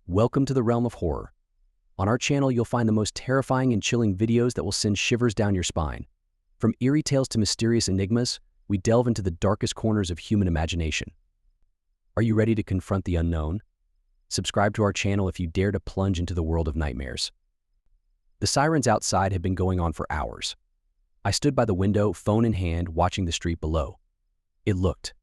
Welcome to the realm of horror. On our channel, you'll find the most terrifying and chilling videos that will send shivers down your spine. From eerie tales to mysterious enigmas, we delve into the darkest corners of human imagination. Are you ready to confront the unknown? Subscribe to our channel if you dare to plunge into the world of nightmares. The sirens outside had been going on for hours. I stood by the window, phone in hand, watching the street below. It looked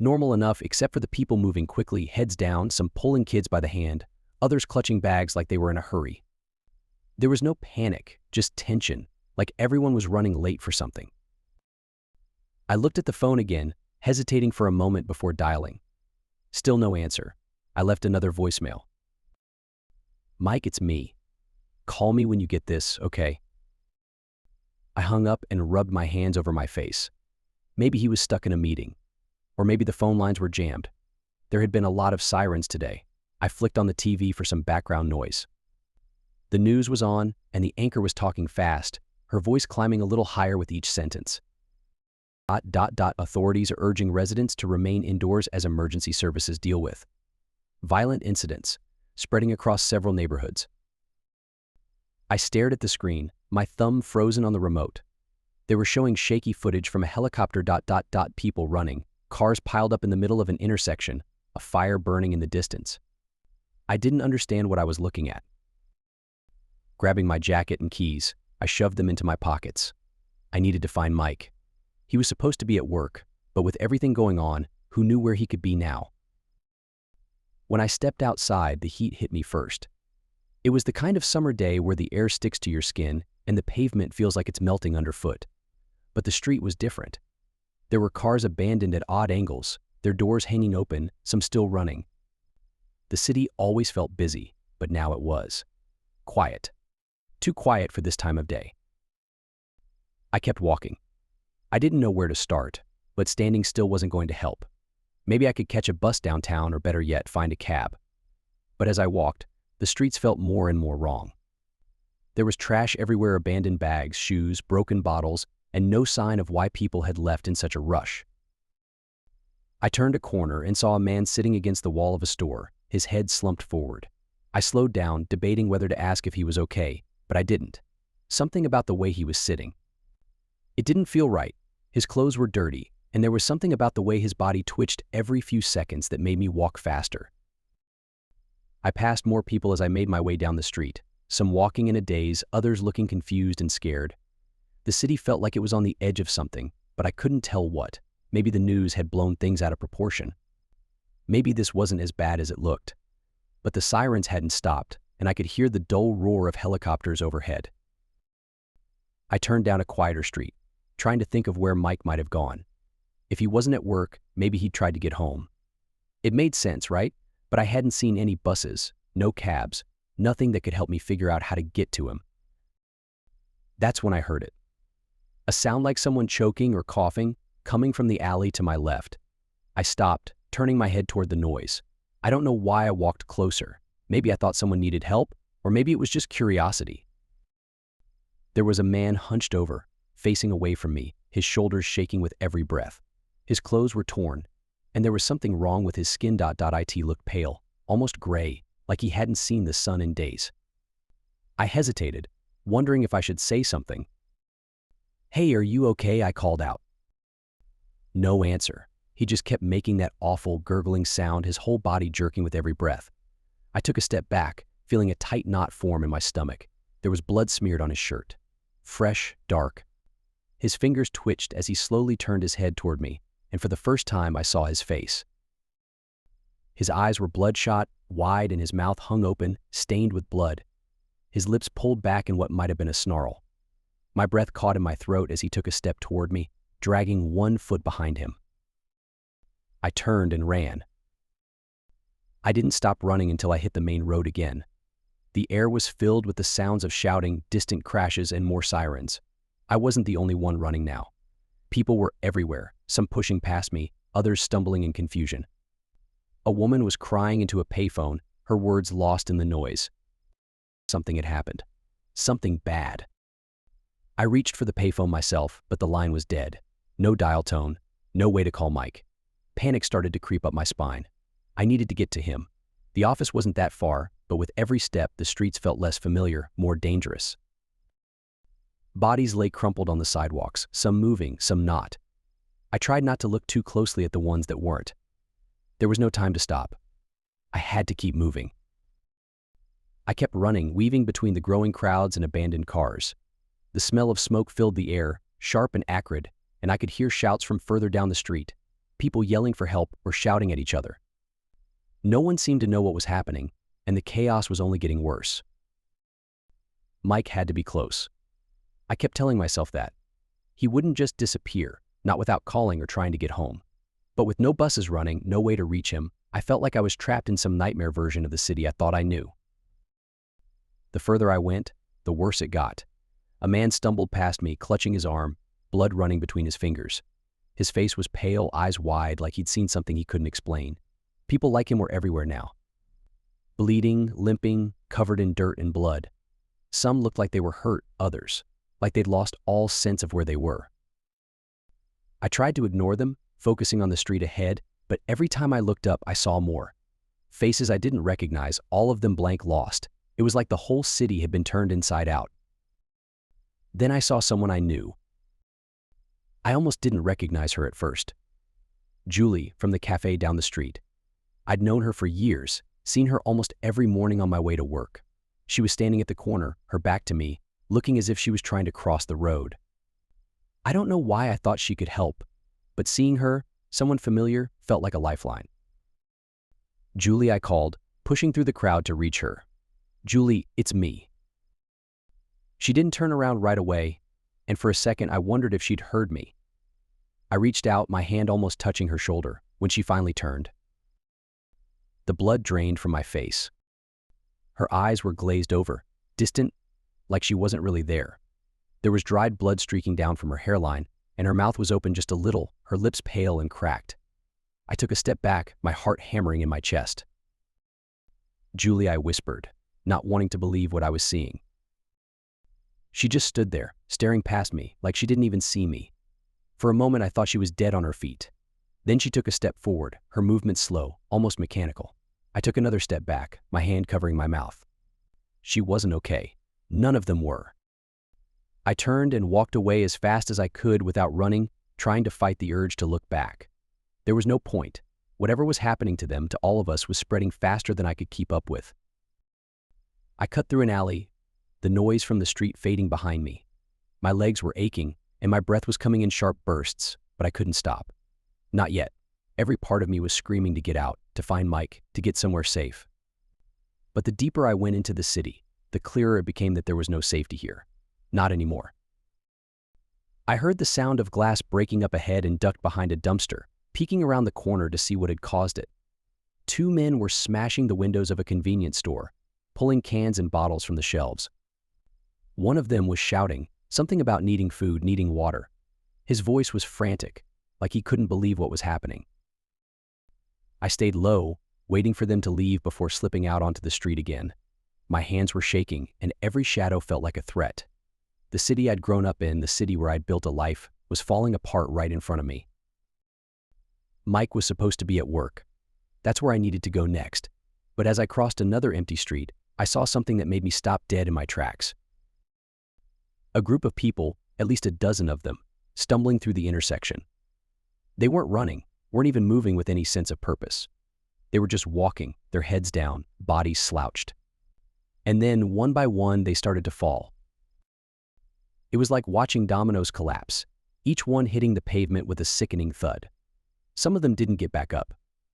normal enough except for the people moving quickly, heads down, some pulling kids by the hand, others clutching bags like they were in a hurry. There was no panic, just tension, like everyone was running late for something. I looked at the phone again, hesitating for a moment before dialing. Still no answer. I left another voicemail. "Mike, it's me. Call me when you get this, okay?" I hung up and rubbed my hands over my face. Maybe he was stuck in a meeting. Or maybe the phone lines were jammed. There had been a lot of sirens today. I flicked on the TV for some background noise. The news was on, and the anchor was talking fast, her voice climbing a little higher with each sentence. Authorities are urging residents to remain indoors as emergency services deal with violent incidents, spreading across several neighborhoods. I stared at the screen, my thumb frozen on the remote. They were showing shaky footage from a helicopter. People running, cars piled up in the middle of an intersection, a fire burning in the distance. I didn't understand what I was looking at. Grabbing my jacket and keys, I shoved them into my pockets. I needed to find Mike. He was supposed to be at work, but with everything going on, who knew where he could be now? When I stepped outside, the heat hit me first. It was the kind of summer day where the air sticks to your skin and the pavement feels like it's melting underfoot. But the street was different. There were cars abandoned at odd angles, their doors hanging open, some still running. The city always felt busy, but now it was quiet. Too quiet for this time of day. I kept walking. I didn't know where to start, but standing still wasn't going to help. Maybe I could catch a bus downtown, or better yet, find a cab. But as I walked, the streets felt more and more wrong. There was trash everywhere, abandoned bags, shoes, broken bottles, and no sign of why people had left in such a rush. I turned a corner and saw a man sitting against the wall of a store, his head slumped forward. I slowed down, debating whether to ask if he was okay, but I didn't. Something about the way he was sitting. It didn't feel right. His clothes were dirty, and there was something about the way his body twitched every few seconds that made me walk faster. I passed more people as I made my way down the street, some walking in a daze, others looking confused and scared. The city felt like it was on the edge of something, but I couldn't tell what. Maybe the news had blown things out of proportion. Maybe this wasn't as bad as it looked. But the sirens hadn't stopped, and I could hear the dull roar of helicopters overhead. I turned down a quieter street, trying to think of where Mike might have gone. If he wasn't at work, maybe he'd tried to get home. It made sense, right? But I hadn't seen any buses, no cabs, nothing that could help me figure out how to get to him. That's when I heard it. A sound like someone choking or coughing, coming from the alley to my left. I stopped, turning my head toward the noise. I don't know why I walked closer. Maybe I thought someone needed help, or maybe it was just curiosity. There was a man hunched over, facing away from me, his shoulders shaking with every breath. His clothes were torn, and there was something wrong with his skin. It looked pale, almost gray, like he hadn't seen the sun in days. I hesitated, wondering if I should say something. "Hey, are you okay?" I called out. No answer. He just kept making that awful gurgling sound, his whole body jerking with every breath. I took a step back, feeling a tight knot form in my stomach. There was blood smeared on his shirt. Fresh, dark. His fingers twitched as he slowly turned his head toward me, and for the first time I saw his face. His eyes were bloodshot, wide, and his mouth hung open, stained with blood. His lips pulled back in what might have been a snarl. My breath caught in my throat as he took a step toward me, dragging one foot behind him. I turned and ran. I didn't stop running until I hit the main road again. The air was filled with the sounds of shouting, distant crashes, and more sirens. I wasn't the only one running now. People were everywhere, some pushing past me, others stumbling in confusion. A woman was crying into a payphone, her words lost in the noise. Something had happened. Something bad. I reached for the payphone myself, but the line was dead. No dial tone, no way to call Mike. Panic started to creep up my spine. I needed to get to him. The office wasn't that far, but with every step, the streets felt less familiar, more dangerous. Bodies lay crumpled on the sidewalks, some moving, some not. I tried not to look too closely at the ones that weren't. There was no time to stop. I had to keep moving. I kept running, weaving between the growing crowds and abandoned cars. The smell of smoke filled the air, sharp and acrid, and I could hear shouts from further down the street, people yelling for help or shouting at each other. No one seemed to know what was happening, and the chaos was only getting worse. Mike had to be close. I kept telling myself that. He wouldn't just disappear, not without calling or trying to get home. But with no buses running, no way to reach him, I felt like I was trapped in some nightmare version of the city I thought I knew. The further I went, the worse it got. A man stumbled past me, clutching his arm, blood running between his fingers. His face was pale, eyes wide, like he'd seen something he couldn't explain. People like him were everywhere now. Bleeding, limping, covered in dirt and blood. Some looked like they were hurt, others, like they'd lost all sense of where they were. I tried to ignore them, focusing on the street ahead, but every time I looked up, I saw more. Faces I didn't recognize, all of them blank, lost. It was like the whole city had been turned inside out. Then I saw someone I knew. I almost didn't recognize her at first. Julie, from the cafe down the street. I'd known her for years, seen her almost every morning on my way to work. She was standing at the corner, her back to me, looking as if she was trying to cross the road. I don't know why I thought she could help, but seeing her, someone familiar, felt like a lifeline. Julie, I called, pushing through the crowd to reach her. Julie, it's me. She didn't turn around right away, and for a second I wondered if she'd heard me. I reached out, my hand almost touching her shoulder, when she finally turned. The blood drained from my face. Her eyes were glazed over, distant, like she wasn't really there. There was dried blood streaking down from her hairline, and her mouth was open just a little, her lips pale and cracked. I took a step back, my heart hammering in my chest. Julie, I whispered, not wanting to believe what I was seeing. She just stood there, staring past me, like she didn't even see me. For a moment, I thought she was dead on her feet. Then she took a step forward, her movement slow, almost mechanical. I took another step back, my hand covering my mouth. She wasn't okay. None of them were. I turned and walked away as fast as I could without running, trying to fight the urge to look back. There was no point. Whatever was happening to them, to all of us, was spreading faster than I could keep up with. I cut through an alley, the noise from the street fading behind me. My legs were aching, and my breath was coming in sharp bursts, but I couldn't stop. Not yet. Every part of me was screaming to get out, to find Mike, to get somewhere safe. But the deeper I went into the city, the clearer it became that there was no safety here. Not anymore. I heard the sound of glass breaking up ahead and ducked behind a dumpster, peeking around the corner to see what had caused it. Two men were smashing the windows of a convenience store, pulling cans and bottles from the shelves. One of them was shouting, something about needing food, needing water. His voice was frantic, like he couldn't believe what was happening. I stayed low, waiting for them to leave before slipping out onto the street again. My hands were shaking, and every shadow felt like a threat. The city I'd grown up in, the city where I'd built a life, was falling apart right in front of me. Mike was supposed to be at work. That's where I needed to go next. But as I crossed another empty street, I saw something that made me stop dead in my tracks. A group of people, at least a dozen of them, stumbling through the intersection. They weren't running, weren't even moving with any sense of purpose. They were just walking, their heads down, bodies slouched. And then, one by one, they started to fall. It was like watching dominoes collapse, each one hitting the pavement with a sickening thud. Some of them didn't get back up.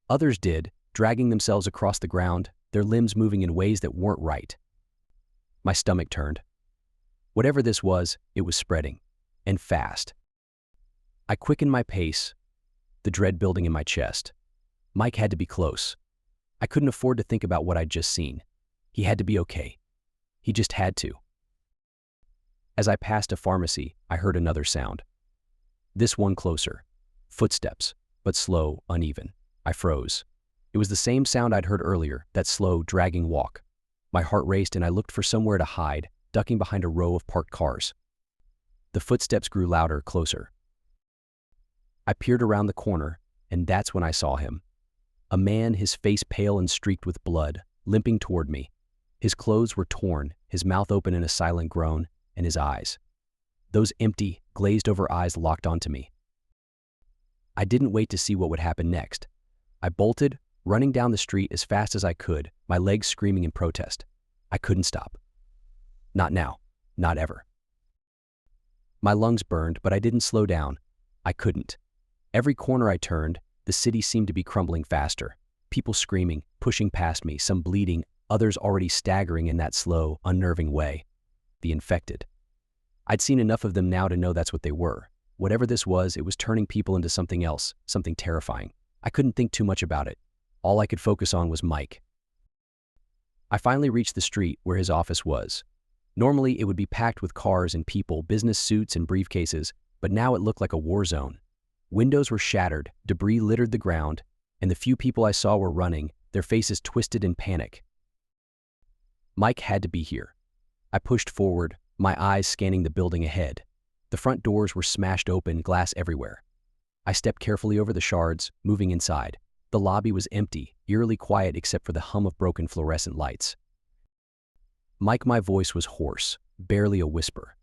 Others did, dragging themselves across the ground, their limbs moving in ways that weren't right. My stomach turned. Whatever this was, it was spreading, and fast. I quickened my pace, the dread building in my chest. Mike had to be close. I couldn't afford to think about what I'd just seen. He had to be okay. He just had to. As I passed a pharmacy, I heard another sound. This one closer. Footsteps, but slow, uneven. I froze. It was the same sound I'd heard earlier, that slow, dragging walk. My heart raced and I looked for somewhere to hide, ducking behind a row of parked cars. The footsteps grew louder, closer. I peered around the corner, and that's when I saw him. A man, his face pale and streaked with blood, limping toward me. His clothes were torn, his mouth open in a silent groan, and his eyes. Those empty, glazed-over eyes locked onto me. I didn't wait to see what would happen next. I bolted, running down the street as fast as I could, my legs screaming in protest. I couldn't stop. Not now. Not ever. My lungs burned, but I didn't slow down. I couldn't. Every corner I turned, the city seemed to be crumbling faster. People screaming, pushing past me, some bleeding, others already staggering in that slow, unnerving way. The infected. I'd seen enough of them now to know that's what they were. Whatever this was, it was turning people into something else, something terrifying. I couldn't think too much about it. All I could focus on was Mike. I finally reached the street where his office was. Normally, it would be packed with cars and people, business suits and briefcases, but now it looked like a war zone. Windows were shattered, debris littered the ground, and the few people I saw were running, their faces twisted in panic. Mike had to be here. I pushed forward, my eyes scanning the building ahead. The front doors were smashed open, glass everywhere. I stepped carefully over the shards, moving inside. The lobby was empty, eerily quiet except for the hum of broken fluorescent lights. Mike, my voice was hoarse, barely a whisper.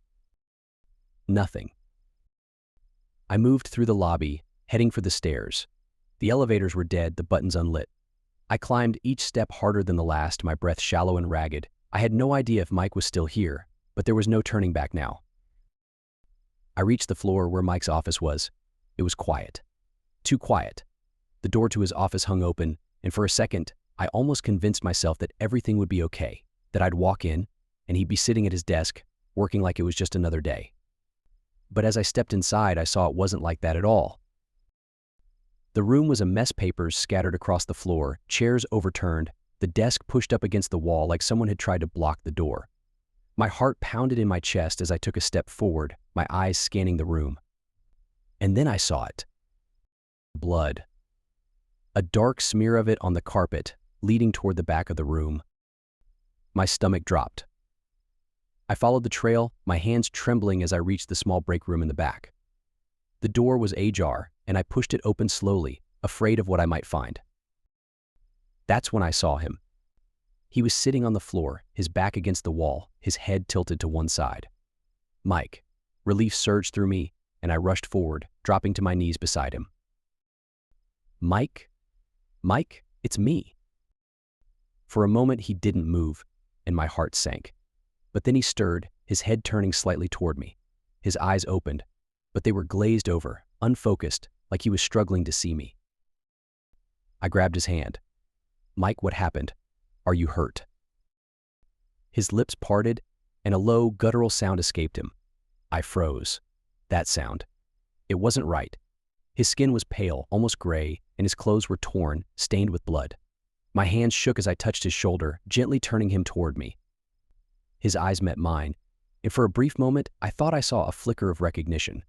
Nothing. I moved through the lobby, heading for the stairs. The elevators were dead, the buttons unlit. I climbed each step harder than the last, my breath shallow and ragged. I had no idea if Mike was still here, but there was no turning back now. I reached the floor where Mike's office was. It was quiet. Too quiet. The door to his office hung open, and for a second, I almost convinced myself that everything would be okay, that I'd walk in, and he'd be sitting at his desk, working like it was just another day. But as I stepped inside, I saw it wasn't like that at all. The room was a mess, papers scattered across the floor, chairs overturned, the desk pushed up against the wall like someone had tried to block the door. My heart pounded in my chest as I took a step forward, my eyes scanning the room. And then I saw it. Blood. A dark smear of it on the carpet, leading toward the back of the room. My stomach dropped. I followed the trail, my hands trembling as I reached the small break room in the back. The door was ajar, and I pushed it open slowly, afraid of what I might find. That's when I saw him. He was sitting on the floor, his back against the wall, his head tilted to one side. Mike. Relief surged through me, and I rushed forward, dropping to my knees beside him. Mike? Mike, it's me. For a moment he didn't move, and my heart sank. But then he stirred, his head turning slightly toward me. His eyes opened, but they were glazed over, unfocused, like he was struggling to see me. I grabbed his hand. Mike, what happened? Are you hurt? His lips parted, and a low, guttural sound escaped him. I froze. That sound. It wasn't right. His skin was pale, almost gray, and his clothes were torn, stained with blood. My hands shook as I touched his shoulder, gently turning him toward me. His eyes met mine, and for a brief moment, I thought I saw a flicker of recognition.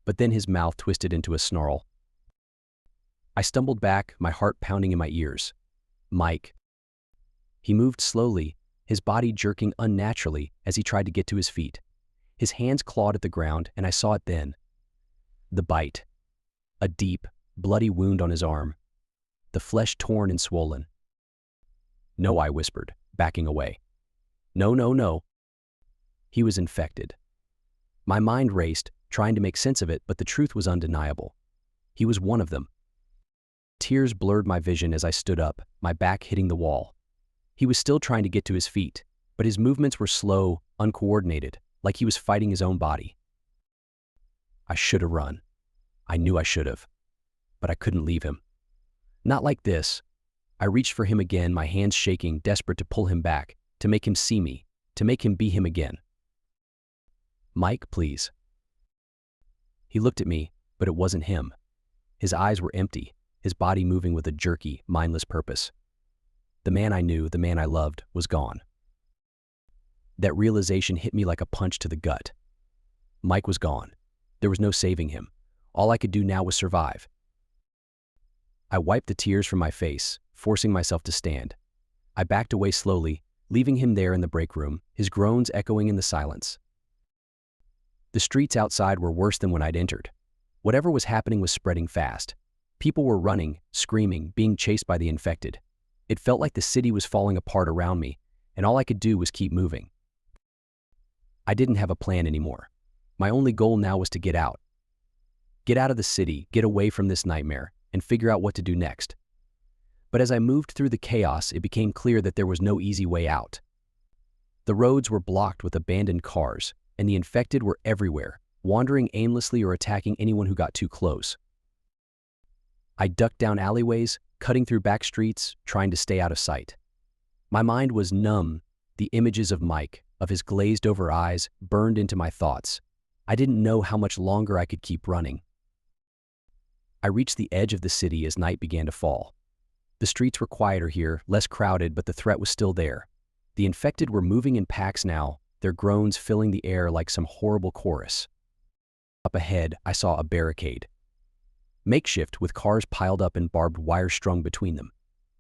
But then his mouth twisted into a snarl. I stumbled back, my heart pounding in my ears. Mike. He moved slowly, his body jerking unnaturally as he tried to get to his feet. His hands clawed at the ground, and I saw it then. The bite. A deep, bloody wound on his arm. The flesh torn and swollen. No, I whispered, backing away. No, no, no. He was infected. My mind raced, trying to make sense of it, but the truth was undeniable. He was one of them. Tears blurred my vision as I stood up, my back hitting the wall. He was still trying to get to his feet, but his movements were slow, uncoordinated, like he was fighting his own body. I should have run. I knew I should have. But I couldn't leave him. Not like this. I reached for him again, my hands shaking, desperate to pull him back, to make him see me, to make him be him again. Mike, please. He looked at me, but it wasn't him. His eyes were empty, his body moving with a jerky, mindless purpose. The man I knew, the man I loved, was gone. That realization hit me like a punch to the gut. Mike was gone. There was no saving him. All I could do now was survive. I wiped the tears from my face, forcing myself to stand. I backed away slowly, leaving him there in the break room, his groans echoing in the silence. The streets outside were worse than when I'd entered. Whatever was happening was spreading fast. People were running, screaming, being chased by the infected. It felt like the city was falling apart around me, and all I could do was keep moving. I didn't have a plan anymore. My only goal now was to get out. Get out of the city, get away from this nightmare, and figure out what to do next. But as I moved through the chaos, it became clear that there was no easy way out. The roads were blocked with abandoned cars, and the infected were everywhere, wandering aimlessly or attacking anyone who got too close. I ducked down alleyways, cutting through back streets, trying to stay out of sight. My mind was numb. The images of Mike, of his glazed-over eyes, burned into my thoughts. I didn't know how much longer I could keep running. I reached the edge of the city as night began to fall. The streets were quieter here, less crowded, but the threat was still there. The infected were moving in packs now, their groans filling the air like some horrible chorus. Up ahead, I saw a barricade. Makeshift, with cars piled up and barbed wire strung between them.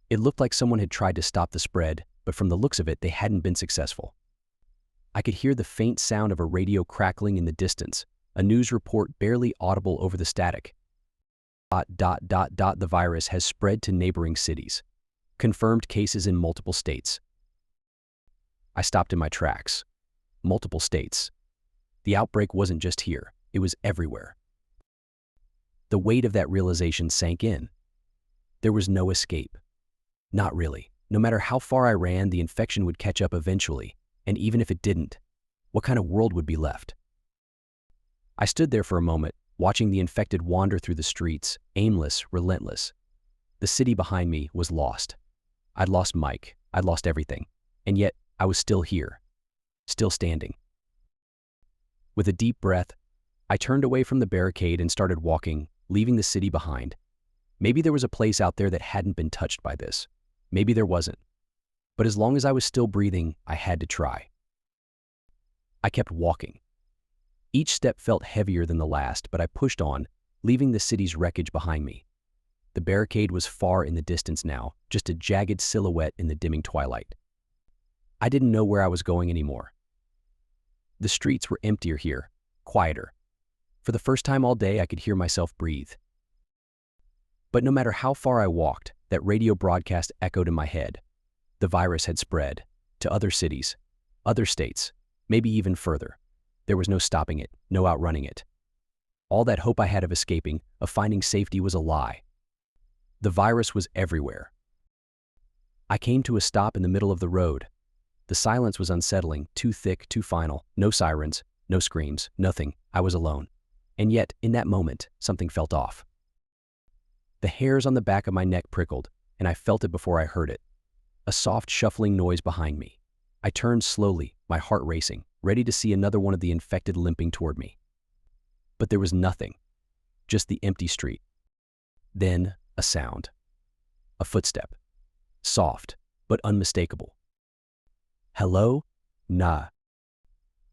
It looked like someone had tried to stop the spread, but from the looks of it, they hadn't been successful. I could hear the faint sound of a radio crackling in the distance, a news report barely audible over the static. The virus has spread to neighboring cities. Confirmed cases in multiple states. I stopped in my tracks. Multiple states. The outbreak wasn't just here, it was everywhere. The weight of that realization sank in. There was no escape. Not really. No matter how far I ran, the infection would catch up eventually, and even if it didn't, what kind of world would be left? I stood there for a moment, watching the infected wander through the streets, aimless, relentless. The city behind me was lost. I'd lost Mike, I'd lost everything, and yet I was still here, still standing. With a deep breath, I turned away from the barricade and started walking, leaving the city behind. Maybe there was a place out there that hadn't been touched by this. Maybe there wasn't. But as long as I was still breathing, I had to try. I kept walking. Each step felt heavier than the last, but I pushed on, leaving the city's wreckage behind me. The barricade was far in the distance now, just a jagged silhouette in the dimming twilight. I didn't know where I was going anymore. The streets were emptier here, quieter. For the first time all day, I could hear myself breathe. But no matter how far I walked, that radio broadcast echoed in my head. The virus had spread to other cities, other states, maybe even further. There was no stopping it, no outrunning it. All that hope I had of escaping, of finding safety, was a lie. The virus was everywhere. I came to a stop in the middle of the road. The silence was unsettling, too thick, too final. No sirens, no screams, nothing. I was alone. And yet, in that moment, something felt off. The hairs on the back of my neck prickled, and I felt it before I heard it. A soft, shuffling noise behind me. I turned slowly, my heart racing, ready to see another one of the infected limping toward me. But there was nothing, just the empty street. Then, a sound. A footstep. Soft, but unmistakable. Hello? Nah.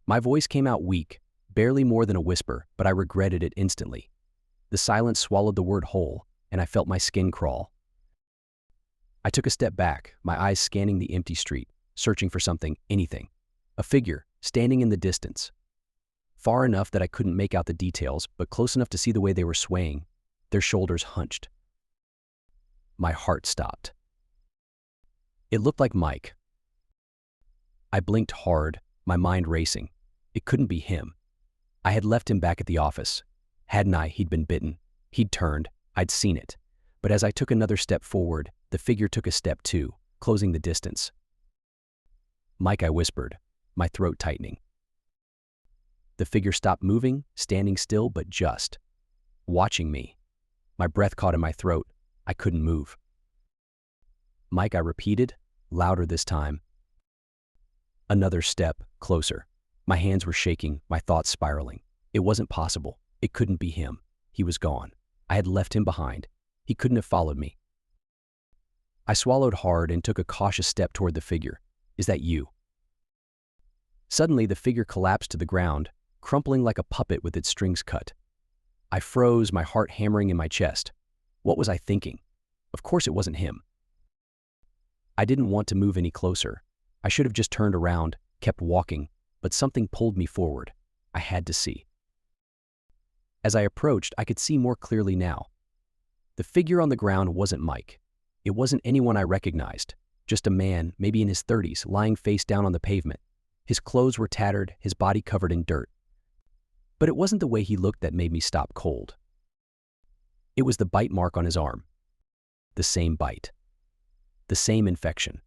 My voice came out weak, barely more than a whisper, but I regretted it instantly. The silence swallowed the word whole, and I felt my skin crawl. I took a step back, my eyes scanning the empty street, searching for something, anything. A figure, standing in the distance. Far enough that I couldn't make out the details, but close enough to see the way they were swaying, their shoulders hunched. My heart stopped. It looked like Mike. I blinked hard, my mind racing. It couldn't be him. I had left him back at the office. Hadn't I? He'd been bitten. He'd turned. I'd seen it. But as I took another step forward, the figure took a step too, closing the distance. Mike, I whispered, my throat tightening. The figure stopped moving, standing still, but just watching me. My breath caught in my throat. I couldn't move. Mike, I repeated, louder this time. Another step, closer. My hands were shaking, my thoughts spiraling. It wasn't possible. It couldn't be him. He was gone. I had left him behind. He couldn't have followed me. I swallowed hard and took a cautious step toward the figure. Is that you? Suddenly, the figure collapsed to the ground, crumpling like a puppet with its strings cut. I froze, my heart hammering in my chest. What was I thinking? Of course it wasn't him. I didn't want to move any closer. I should have just turned around, kept walking, but something pulled me forward. I had to see. As I approached, I could see more clearly now. The figure on the ground wasn't Mike. It wasn't anyone I recognized. Just a man, maybe in his 30s, lying face down on the pavement. His clothes were tattered, his body covered in dirt. But it wasn't the way he looked that made me stop cold. It was the bite mark on his arm. The same bite. The same infection.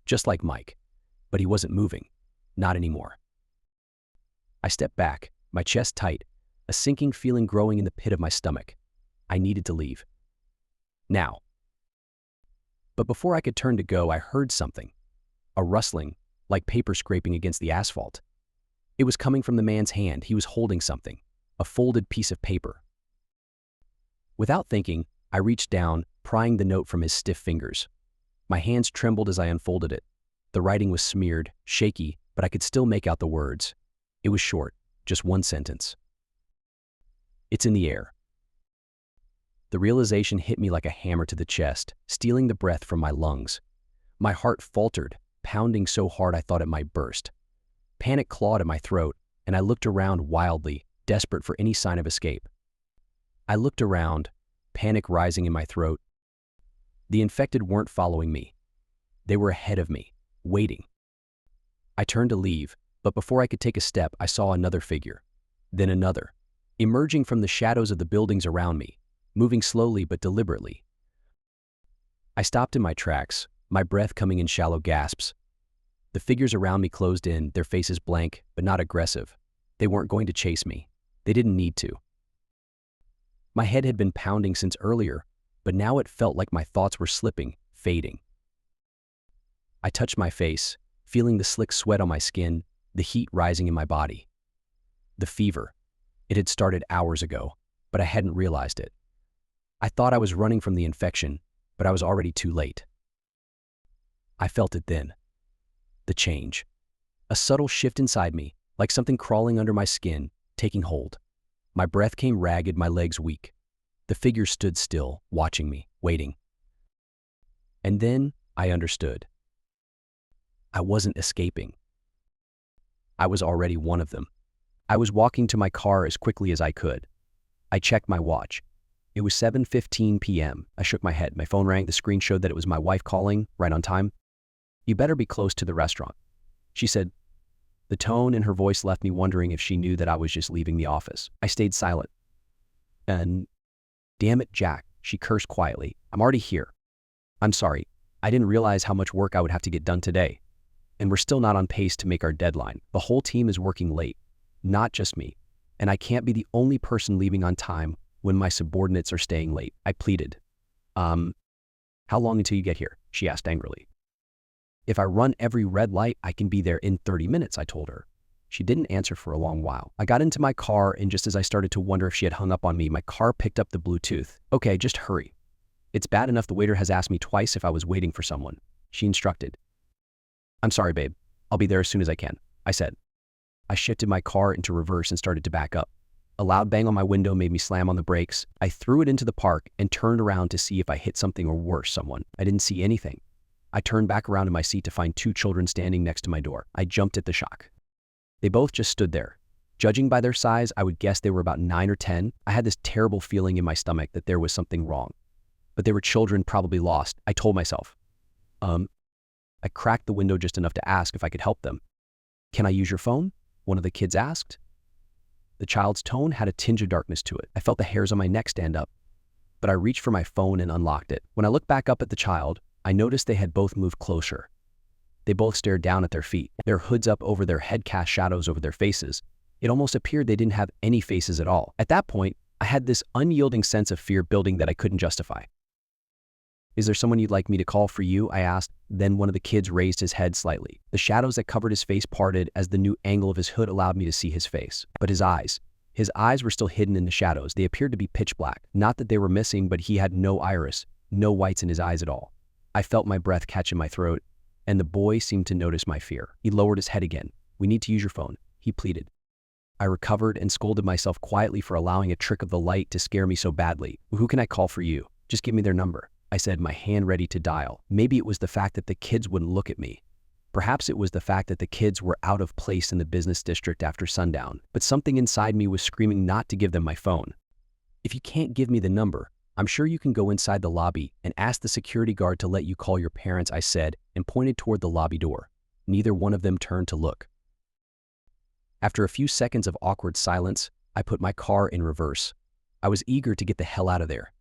Just like Mike. But he wasn't moving. Not anymore. I stepped back, my chest tight, a sinking feeling growing in the pit of my stomach. I needed to leave. Now. But before I could turn to go, I heard something. A rustling, like paper scraping against the asphalt. It was coming from the man's hand. He was holding something, a folded piece of paper. Without thinking, I reached down, prying the note from his stiff fingers. My hands trembled as I unfolded it. The writing was smeared, shaky, but I could still make out the words. It was short, just one sentence. It's in the air. The realization hit me like a hammer to the chest, stealing the breath from my lungs. My heart faltered, pounding so hard I thought it might burst. Panic clawed at my throat, and I looked around wildly, desperate for any sign of escape. I looked around, panic rising in my throat. The infected weren't following me. They were ahead of me, waiting. I turned to leave, but before I could take a step, I saw another figure. Then another, emerging from the shadows of the buildings around me, moving slowly but deliberately. I stopped in my tracks, my breath coming in shallow gasps. The figures around me closed in, their faces blank, but not aggressive. They weren't going to chase me. They didn't need to. My head had been pounding since earlier, but now it felt like my thoughts were slipping, fading. I touched my face, feeling the slick sweat on my skin, the heat rising in my body. The fever. It had started hours ago, but I hadn't realized it. I thought I was running from the infection, but I was already too late. I felt it then. The change. A subtle shift inside me, like something crawling under my skin, taking hold. My breath came ragged, my legs weak. The figure stood still, watching me, waiting. And then I understood. I wasn't escaping. I was already one of them. I was walking to my car as quickly as I could. I checked my watch. It was 7:15 p.m. I shook my head. My phone rang. The screen showed that it was my wife calling, right on time. "You better be close to the restaurant," she said. The tone in her voice left me wondering if she knew that I was just leaving the office. I stayed silent. "And damn it, Jack," she cursed quietly. "I'm already here. I'm sorry. I didn't realize how much work I would have to get done today. And we're still not on pace to make our deadline. The whole team is working late, not just me. And I can't be the only person leaving on time when my subordinates are staying late," I pleaded. How long until you get here?" she asked angrily. "If I run every red light, I can be there in 30 minutes, I told her. She didn't answer for a long while. I got into my car, and just as I started to wonder if she had hung up on me, my car picked up the Bluetooth. "Okay, just hurry. It's bad enough the waiter has asked me twice if I was waiting for someone," she instructed. "I'm sorry, babe. I'll be there as soon as I can," I said. I shifted my car into reverse and started to back up. A loud bang on my window made me slam on the brakes. I threw it into the park and turned around to see if I hit something or worse, someone. I didn't see anything. I turned back around in my seat to find two children standing next to my door. I jumped at the shock. They both just stood there. Judging by their size, I would guess they were about 9 or 10. I had this terrible feeling in my stomach that there was something wrong. But they were children, probably lost, I told myself. I cracked the window just enough to ask if I could help them. "Can I use your phone?" one of the kids asked. The child's tone had a tinge of darkness to it. I felt the hairs on my neck stand up. But I reached for my phone and unlocked it. When I looked back up at the child, I noticed they had both moved closer. They both stared down at their feet, their hoods up over their head cast shadows over their faces. It almost appeared they didn't have any faces at all. At that point, I had this unyielding sense of fear building that I couldn't justify. "Is there someone you'd like me to call for you?" I asked. Then one of the kids raised his head slightly. The shadows that covered his face parted as the new angle of his hood allowed me to see his face. But his eyes were still hidden in the shadows. They appeared to be pitch black. Not that they were missing, but he had no iris, no whites in his eyes at all. I felt my breath catch in my throat, and the boy seemed to notice my fear. He lowered his head again. "We need to use your phone," he pleaded. I recovered and scolded myself quietly for allowing a trick of the light to scare me so badly. "Who can I call for you? Just give me their number," I said, my hand ready to dial. Maybe it was the fact that the kids wouldn't look at me. Perhaps it was the fact that the kids were out of place in the business district after sundown, but something inside me was screaming not to give them my phone. "If you can't give me the number, "I'm sure you can go inside the lobby and ask the security guard to let you call your parents," I said, and pointed toward the lobby door. Neither one of them turned to look. After a few seconds of awkward silence, I put my car in reverse. I was eager to get the hell out of there.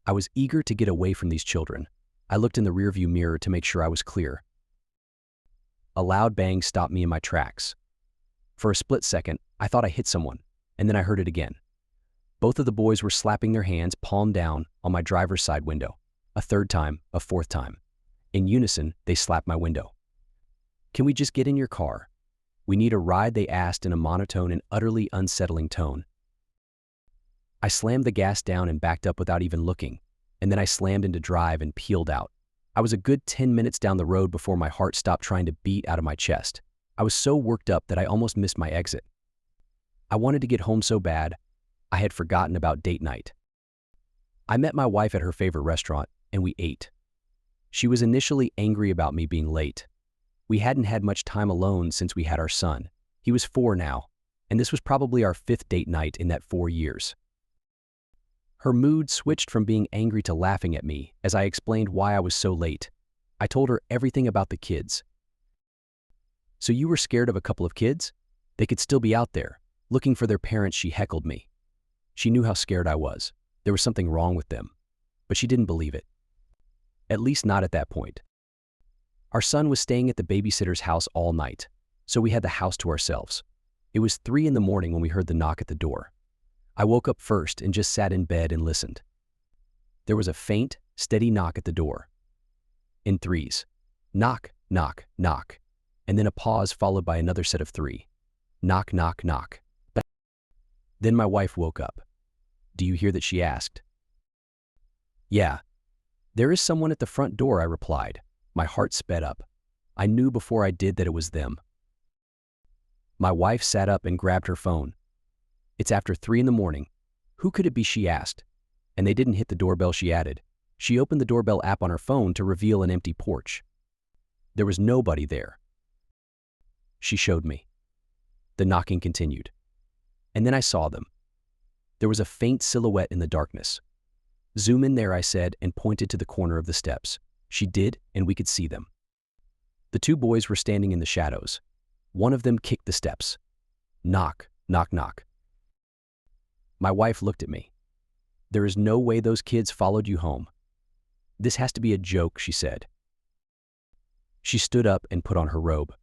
I was eager to get away from these children. I looked in the rearview mirror to make sure I was clear. A loud bang stopped me in my tracks. For a split second, I thought I hit someone, and then I heard it again. Both of the boys were slapping their hands palm down on my driver's side window. A third time, a fourth time. In unison, they slapped my window. "Can we just get in your car? We need a ride," they asked in a monotone and utterly unsettling tone. I slammed the gas down and backed up without even looking, and then I slammed into drive and peeled out. I was a good 10 minutes down the road before my heart stopped trying to beat out of my chest. I was so worked up that I almost missed my exit. I wanted to get home so bad, I had forgotten about date night. I met my wife at her favorite restaurant, and we ate. She was initially angry about me being late. We hadn't had much time alone since we had our son. He was 4 now, and this was probably our 5th date night in that 4 years. Her mood switched from being angry to laughing at me as I explained why I was so late. I told her everything about the kids. "So you were scared of a couple of kids? They could still be out there, looking for their parents," she heckled me. She knew how scared I was. There was something wrong with them, but she didn't believe it. At least not at that point. Our son was staying at the babysitter's house all night, so we had the house to ourselves. It was 3 in the morning when we heard the knock at the door. I woke up first and just sat in bed and listened. There was a faint, steady knock at the door. In threes. Knock, knock, knock. And then a pause followed by another set of 3. Knock, knock, knock. Then my wife woke up. "Do you hear that?" she asked. "Yeah. There is someone at the front door," I replied. My heart sped up. I knew before I did that it was them. My wife sat up and grabbed her phone. "It's after 3 in the morning. Who could it be?" she asked. "And they didn't hit the doorbell," she added. She opened the doorbell app on her phone to reveal an empty porch. There was nobody there. She showed me. The knocking continued. And then I saw them. There was a faint silhouette in the darkness. "Zoom in there," I said, and pointed to the corner of the steps. She did, and we could see them. The 2 boys were standing in the shadows. One of them kicked the steps. Knock, knock, knock. My wife looked at me. "There is no way those kids followed you home. This has to be a joke," she said. She stood up and put on her robe.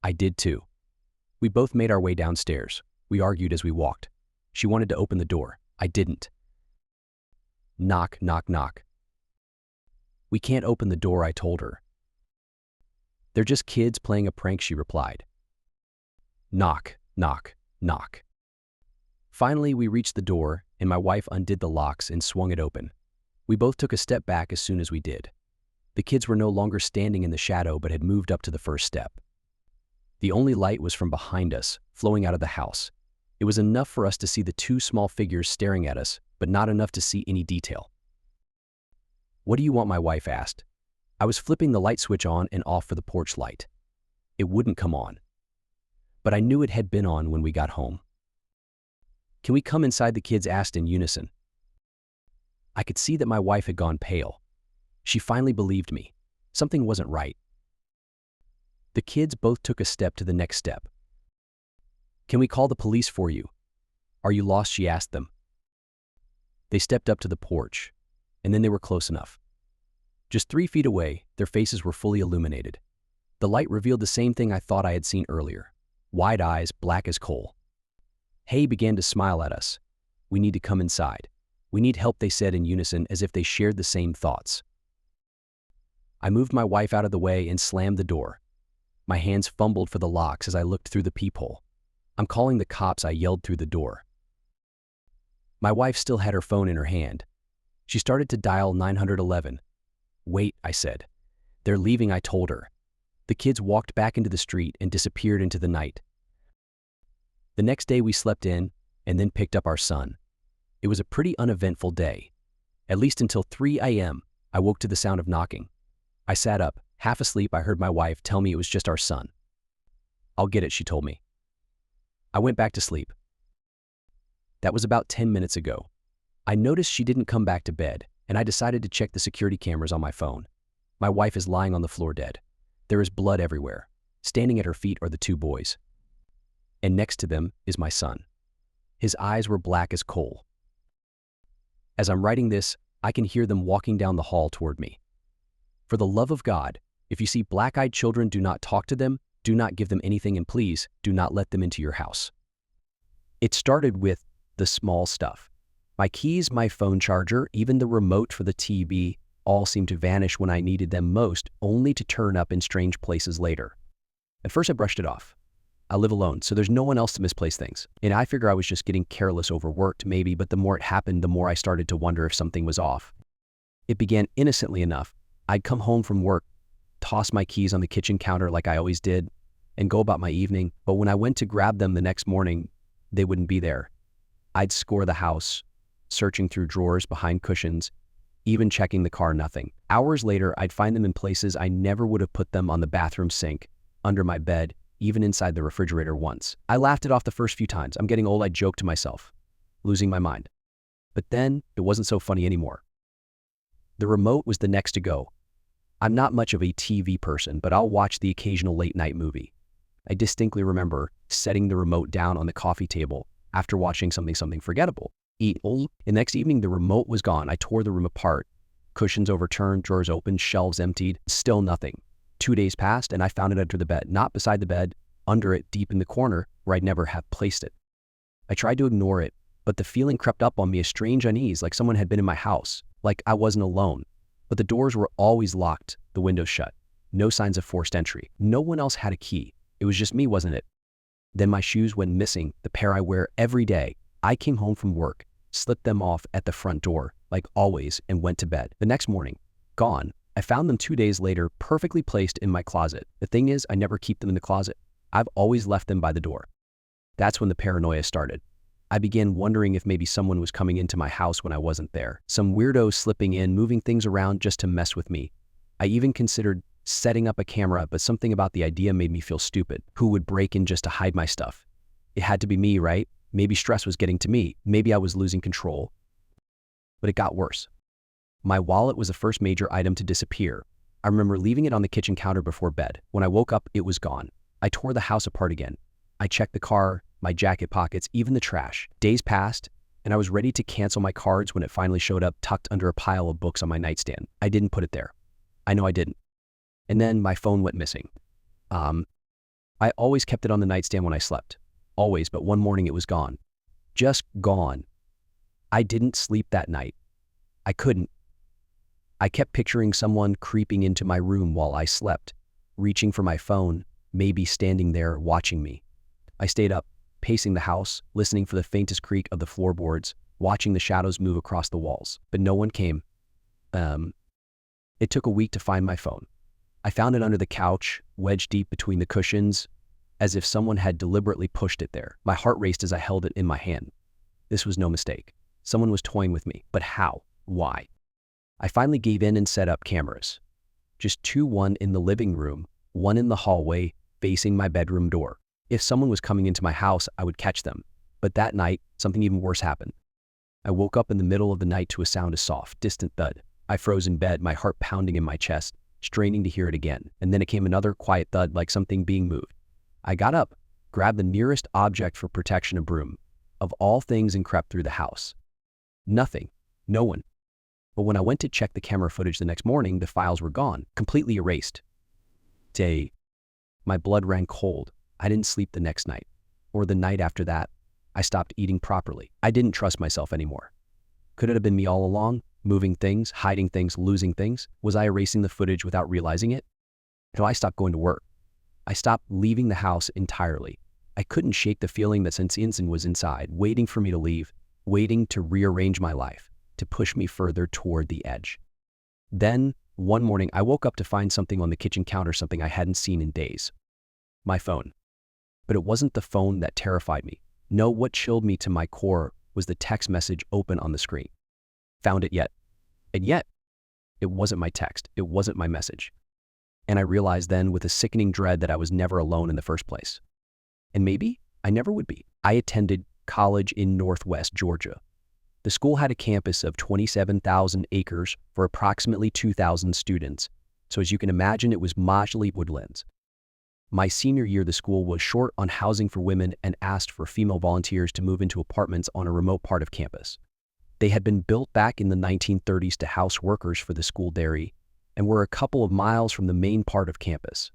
I did too. We both made our way downstairs. We argued as we walked. She wanted to open the door. I didn't. Knock, knock, knock. "We can't open the door," I told her. "They're just kids playing a prank," she replied. Knock, knock, knock. Finally, we reached the door, and my wife undid the locks and swung it open. We both took a step back as soon as we did. The kids were no longer standing in the shadow but had moved up to the first step. The only light was from behind us, flowing out of the house. It was enough for us to see the 2 small figures staring at us, but not enough to see any detail. "What do you want?" my wife asked. I was flipping the light switch on and off for the porch light. It wouldn't come on. But I knew it had been on when we got home. "Can we come inside?" the kids asked in unison. I could see that my wife had gone pale. She finally believed me. Something wasn't right. The kids both took a step to the next step. "Can we call the police for you? Are you lost?" she asked them. They stepped up to the porch, and then they were close enough. Just 3 feet away, their faces were fully illuminated. The light revealed the same thing I thought I had seen earlier. Wide eyes, black as coal. Hay began to smile at us. "We need to come inside. We need help," they said in unison as if they shared the same thoughts. I moved my wife out of the way and slammed the door. My hands fumbled for the locks as I looked through the peephole. "I'm calling the cops," I yelled through the door. My wife still had her phone in her hand. She started to dial 911. "Wait," I said. "They're leaving," I told her. The kids walked back into the street and disappeared into the night. The next day we slept in and then picked up our son. It was a pretty uneventful day. At least until 3 a.m., I woke to the sound of knocking. I sat up. Half asleep, I heard my wife tell me it was just our son. "I'll get it," she told me. I went back to sleep. That was about 10 minutes ago. I noticed she didn't come back to bed. and I decided to check the security cameras on my phone. My wife is lying on the floor dead. There is blood everywhere. Standing at her feet are the two boys. And next to them is my son. His eyes were black as coal. As I'm writing this, I can hear them walking down the hall toward me. For the love of God, if you see black-eyed children, do not talk to them, do not give them anything, and please do not let them into your house. It started with the small stuff. My keys, my phone charger, even the remote for the TV, all seemed to vanish when I needed them most, only to turn up in strange places later. At first I brushed it off. I live alone, so there's no one else to misplace things. And I figure I was just getting careless, overworked maybe, but the more it happened, the more I started to wonder if something was off. It began innocently enough. I'd come home from work, toss my keys on the kitchen counter like I always did, and go about my evening. But when I went to grab them the next morning, they wouldn't be there. I'd scour the house, searching through drawers, behind cushions, even checking the car, nothing. Hours later, I'd find them in places I never would have put them: on the bathroom sink, under my bed, even inside the refrigerator once. I laughed it off the first few times. I'm getting old, I joked to myself, losing my mind. But then it wasn't so funny anymore. The remote was the next to go. I'm not much of a TV person, but I'll watch the occasional late night movie. I distinctly remember setting the remote down on the coffee table after watching something forgettable. The next evening, the remote was gone. I tore the room apart. Cushions overturned, drawers opened, shelves emptied, still nothing. 2 days passed and I found it under the bed, not beside the bed, under it, deep in the corner where I'd never have placed it. I tried to ignore it, but the feeling crept up on me, a strange unease, like someone had been in my house, like I wasn't alone. But the doors were always locked, the windows shut. No signs of forced entry. No one else had a key. It was just me, wasn't it? Then my shoes went missing, the pair I wear every day. I came home from work, slipped them off at the front door, like always, and went to bed. The next morning, gone. I found them 2 days later, perfectly placed in my closet. The thing is, I never keep them in the closet. I've always left them by the door. That's when the paranoia started. I began wondering if maybe someone was coming into my house when I wasn't there. Some weirdo slipping in, moving things around just to mess with me. I even considered setting up a camera, but something about the idea made me feel stupid. Who would break in just to hide my stuff? It had to be me, right? Maybe stress was getting to me. Maybe I was losing control. But it got worse. My wallet was the first major item to disappear. I remember leaving it on the kitchen counter before bed. When I woke up, it was gone. I tore the house apart again. I checked the car, my jacket pockets, even the trash. Days passed, and I was ready to cancel my cards when it finally showed up, tucked under a pile of books on my nightstand. I didn't put it there. I know I didn't. And then my phone went missing. I always kept it on the nightstand when I slept. Always, but one morning it was gone. Just gone. I didn't sleep that night. I couldn't. I kept picturing someone creeping into my room while I slept, reaching for my phone, maybe standing there watching me. I stayed up, pacing the house, listening for the faintest creak of the floorboards, watching the shadows move across the walls. But no one came. It took a week to find my phone. I found it under the couch, wedged deep between the cushions, as if someone had deliberately pushed it there. My heart raced as I held it in my hand. This was no mistake. Someone was toying with me. But how? Why? I finally gave in and set up cameras. Just two, one in the living room, one in the hallway, facing my bedroom door. If someone was coming into my house, I would catch them. But that night, something even worse happened. I woke up in the middle of the night to a sound, a soft, distant thud. I froze in bed, my heart pounding in my chest, straining to hear it again. And then it came another quiet thud, like something being moved. I got up, grabbed the nearest object for protection, a broom, of all things, and crept through the house. Nothing. No one. But when I went to check the camera footage the next morning, the files were gone, completely erased. My blood ran cold. I didn't sleep the next night, or the night after that. I stopped eating properly. I didn't trust myself anymore. Could it have been me all along? Moving things, hiding things, losing things? Was I erasing the footage without realizing it? No, I stopped going to work. I stopped leaving the house entirely. I couldn't shake the feeling that something was inside, waiting for me to leave, waiting to rearrange my life, to push me further toward the edge. Then, one morning, I woke up to find something on the kitchen counter, something I hadn't seen in days. My phone. But it wasn't the phone that terrified me. No, what chilled me to my core was the text message open on the screen. Found it yet. And yet, it wasn't my text. It wasn't my message. And I realized then with a sickening dread that I was never alone in the first place. And maybe I never would be. I attended college in Northwest Georgia. The school had a campus of 27,000 acres for approximately 2,000 students, so as you can imagine, it was mostly woodlands. My senior year, the school was short on housing for women and asked for female volunteers to move into apartments on a remote part of campus. They had been built back in the 1930s to house workers for the school dairy and were a couple of miles from the main part of campus.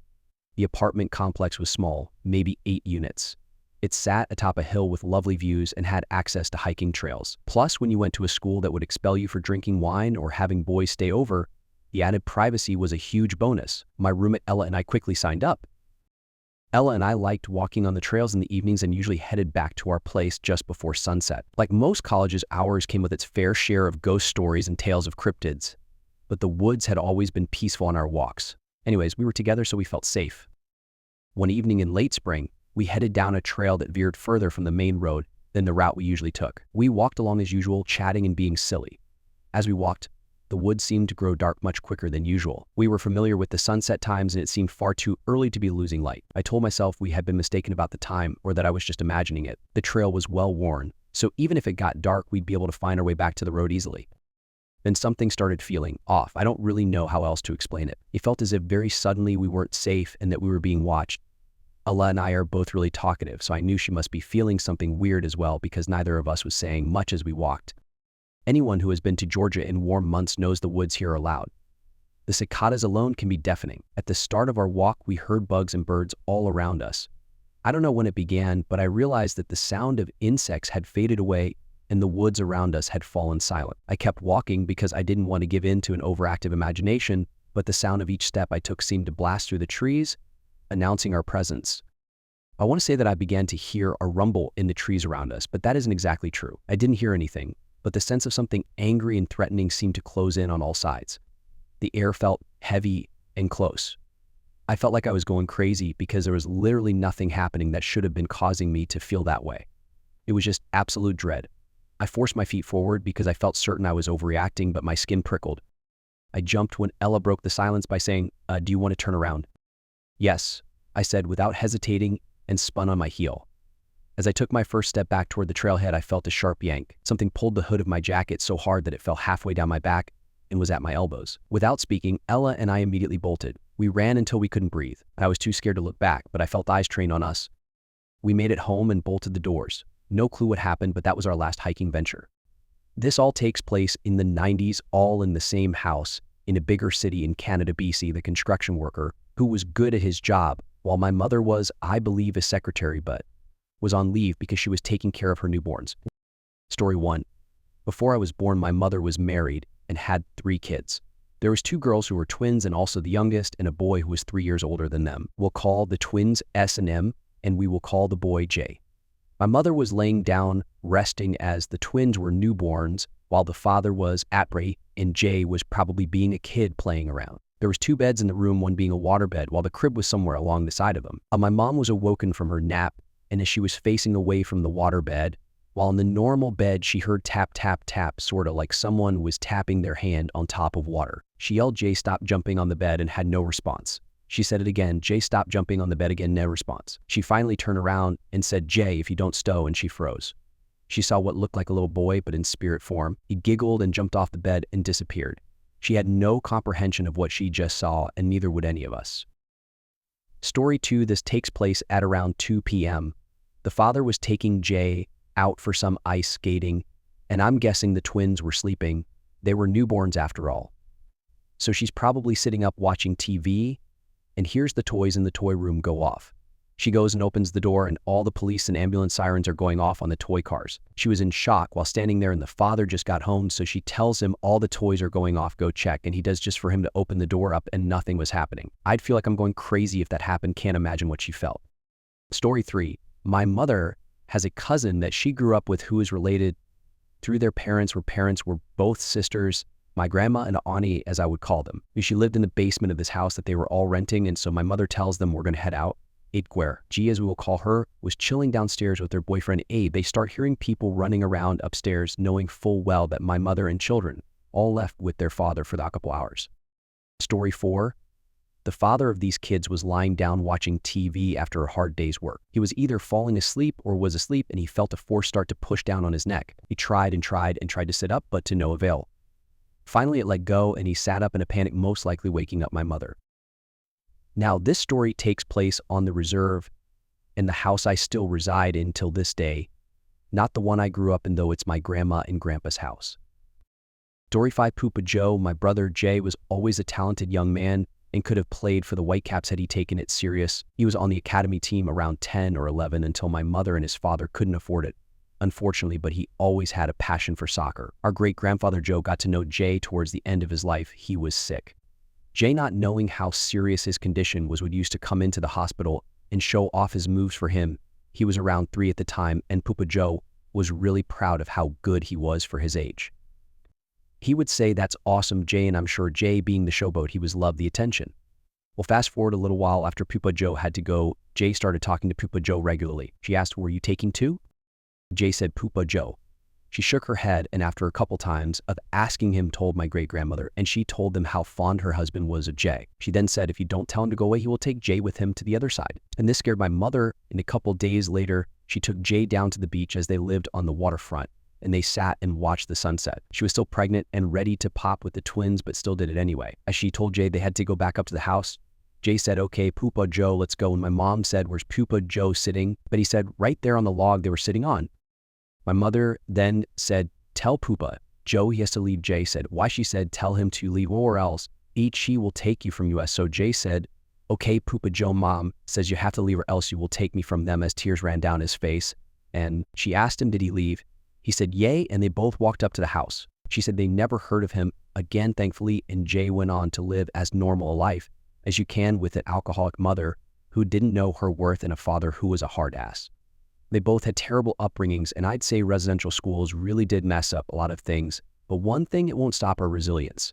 The apartment complex was small, maybe 8 units. It sat atop a hill with lovely views and had access to hiking trails. Plus, when you went to a school that would expel you for drinking wine or having boys stay over, the added privacy was a huge bonus. My roommate Ella and I quickly signed up. Ella and I liked walking on the trails in the evenings and usually headed back to our place just before sunset. Like most colleges, ours came with its fair share of ghost stories and tales of cryptids, but the woods had always been peaceful on our walks. Anyways, we were together, so we felt safe. One evening in late spring, we headed down a trail that veered further from the main road than the route we usually took. We walked along as usual, chatting and being silly. As we walked, the woods seemed to grow dark much quicker than usual. We were familiar with the sunset times and it seemed far too early to be losing light. I told myself we had been mistaken about the time or that I was just imagining it. The trail was well worn, so even if it got dark, we'd be able to find our way back to the road easily. Then something started feeling off. I don't really know how else to explain it. It felt as if very suddenly we weren't safe and that we were being watched. Ella and I are both really talkative, so I knew she must be feeling something weird as well because neither of us was saying much as we walked. Anyone who has been to Georgia in warm months knows the woods here are loud. The cicadas alone can be deafening. At the start of our walk, we heard bugs and birds all around us. I don't know when it began, but I realized that the sound of insects had faded away and the woods around us had fallen silent. I kept walking because I didn't want to give in to an overactive imagination, but the sound of each step I took seemed to blast through the trees, announcing our presence. I want to say that I began to hear a rumble in the trees around us, but that isn't exactly true. I didn't hear anything, but the sense of something angry and threatening seemed to close in on all sides. The air felt heavy and close. I felt like I was going crazy because there was literally nothing happening that should have been causing me to feel that way. It was just absolute dread. I forced my feet forward because I felt certain I was overreacting, but my skin prickled. I jumped when Ella broke the silence by saying, "Do you want to turn around?" "Yes," I said without hesitating and spun on my heel. As I took my first step back toward the trailhead, I felt a sharp yank. Something pulled the hood of my jacket so hard that it fell halfway down my back and was at my elbows. Without speaking, Ella and I immediately bolted. We ran until we couldn't breathe. I was too scared to look back, but I felt eyes trained on us. We made it home and bolted the doors. No clue what happened, but that was our last hiking venture. This all takes place in the 90s, all in the same house, in a bigger city in Canada, BC, the construction worker, who was good at his job, while my mother was, I believe, a secretary, but was on leave because she was taking care of her newborns. Story 1. Before I was born, my mother was married and had 3 kids. There was 2 girls who were twins and also the youngest, and a boy who was 3 years older than them. We'll call the twins S and M, and we will call the boy J. My mother was laying down, resting as the twins were newborns, while the father was at break, and Jay was probably being a kid playing around. There was 2 beds in the room, one being a waterbed, while the crib was somewhere along the side of them. My mom was awoken from her nap, and as she was facing away from the waterbed, while in the normal bed, she heard tap, tap, tap, sort of like someone was tapping their hand on top of water. She yelled, "Jay, stop jumping on the bed," and had no response. She said it again, "Jay, stop jumping on the bed," again, no response. She finally turned around and said, "Jay, if you don't stow," and she froze. She saw what looked like a little boy, but in spirit form. He giggled and jumped off the bed and disappeared. She had no comprehension of what she just saw, and neither would any of us. Story 2, this takes place at around 2 p.m. The father was taking Jay out for some ice skating, and I'm guessing the twins were sleeping. They were newborns after all. So she's probably sitting up watching TV, and here's the toys in the toy room go off. She goes and opens the door, and all the police and ambulance sirens are going off on the toy cars. She was in shock while standing there, and the father just got home, so she tells him all the toys are going off, go check, and he does just for him to open the door up, and nothing was happening. I'd feel like I'm going crazy if that happened. Can't imagine what she felt. Story 3. My mother has a cousin that she grew up with who is related through their parents were both sisters, my grandma and auntie, as I would call them. She lived in the basement of this house that they were all renting, and so my mother tells them we're going to head out. G, as we will call her, was chilling downstairs with their boyfriend Abe. They start hearing people running around upstairs, knowing full well that my mother and children all left with their father for the couple hours. Story 4. The father of these kids was lying down watching TV after a hard day's work. He was either falling asleep or was asleep, and he felt a force start to push down on his neck. He tried and tried and tried to sit up, but to no avail. Finally, it let go, and he sat up in a panic, most likely waking up my mother. Now, this story takes place on the reserve in the house I still reside in till this day, not the one I grew up in, though it's my grandma and grandpa's house. Story 5. Poopa Joe. My brother Jay was always a talented young man and could have played for the Whitecaps had he taken it serious. He was on the academy team around 10 or 11 until my mother and his father couldn't afford it, unfortunately, but he always had a passion for soccer. Our great-grandfather Joe got to know Jay towards the end of his life. He was sick. Jay, not knowing how serious his condition was, would used to come into the hospital and show off his moves for him. He was around 3 at the time, and Poopa Joe was really proud of how good he was for his age. He would say, "That's awesome, Jay," and I'm sure Jay, being the showboat he was, loved the attention. Well, fast forward a little while after Poopa Joe had to go, Jay started talking to Poopa Joe regularly. She asked, "Were you taking two?" Jay said, "Poopa Joe." She shook her head, and after a couple times of asking him, told my great-grandmother, and she told them how fond her husband was of Jay. She then said, "If you don't tell him to go away, he will take Jay with him to the other side." And this scared my mother, and a couple days later, she took Jay down to the beach as they lived on the waterfront, and they sat and watched the sunset. She was still pregnant and ready to pop with the twins, but still did it anyway. As she told Jay they had to go back up to the house, Jay said, "Okay, Poopa Joe, let's go." And my mom said, "Where's Poopa Joe sitting?" But he said, "Right there on the log they were sitting on." My mother then said, "Tell Poopa Joe he has to leave." Jay said, "Why?" She said, "Tell him to leave or else she will take you from us." So Jay said, "Okay, Poopa Joe, Mom says you have to leave or else you will take me from them," as tears ran down his face. And she asked him, did he leave? He said, "Yay," and they both walked up to the house. She said they never heard of him again, thankfully, and Jay went on to live as normal a life as you can with an alcoholic mother who didn't know her worth and a father who was a hard ass. They both had terrible upbringings, and I'd say residential schools really did mess up a lot of things, but one thing, it won't stop our resilience.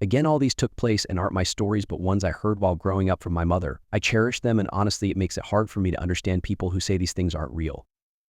Again, all these took place and aren't my stories, but ones I heard while growing up from my mother. I cherish them, and honestly, it makes it hard for me to understand people who say these things aren't real.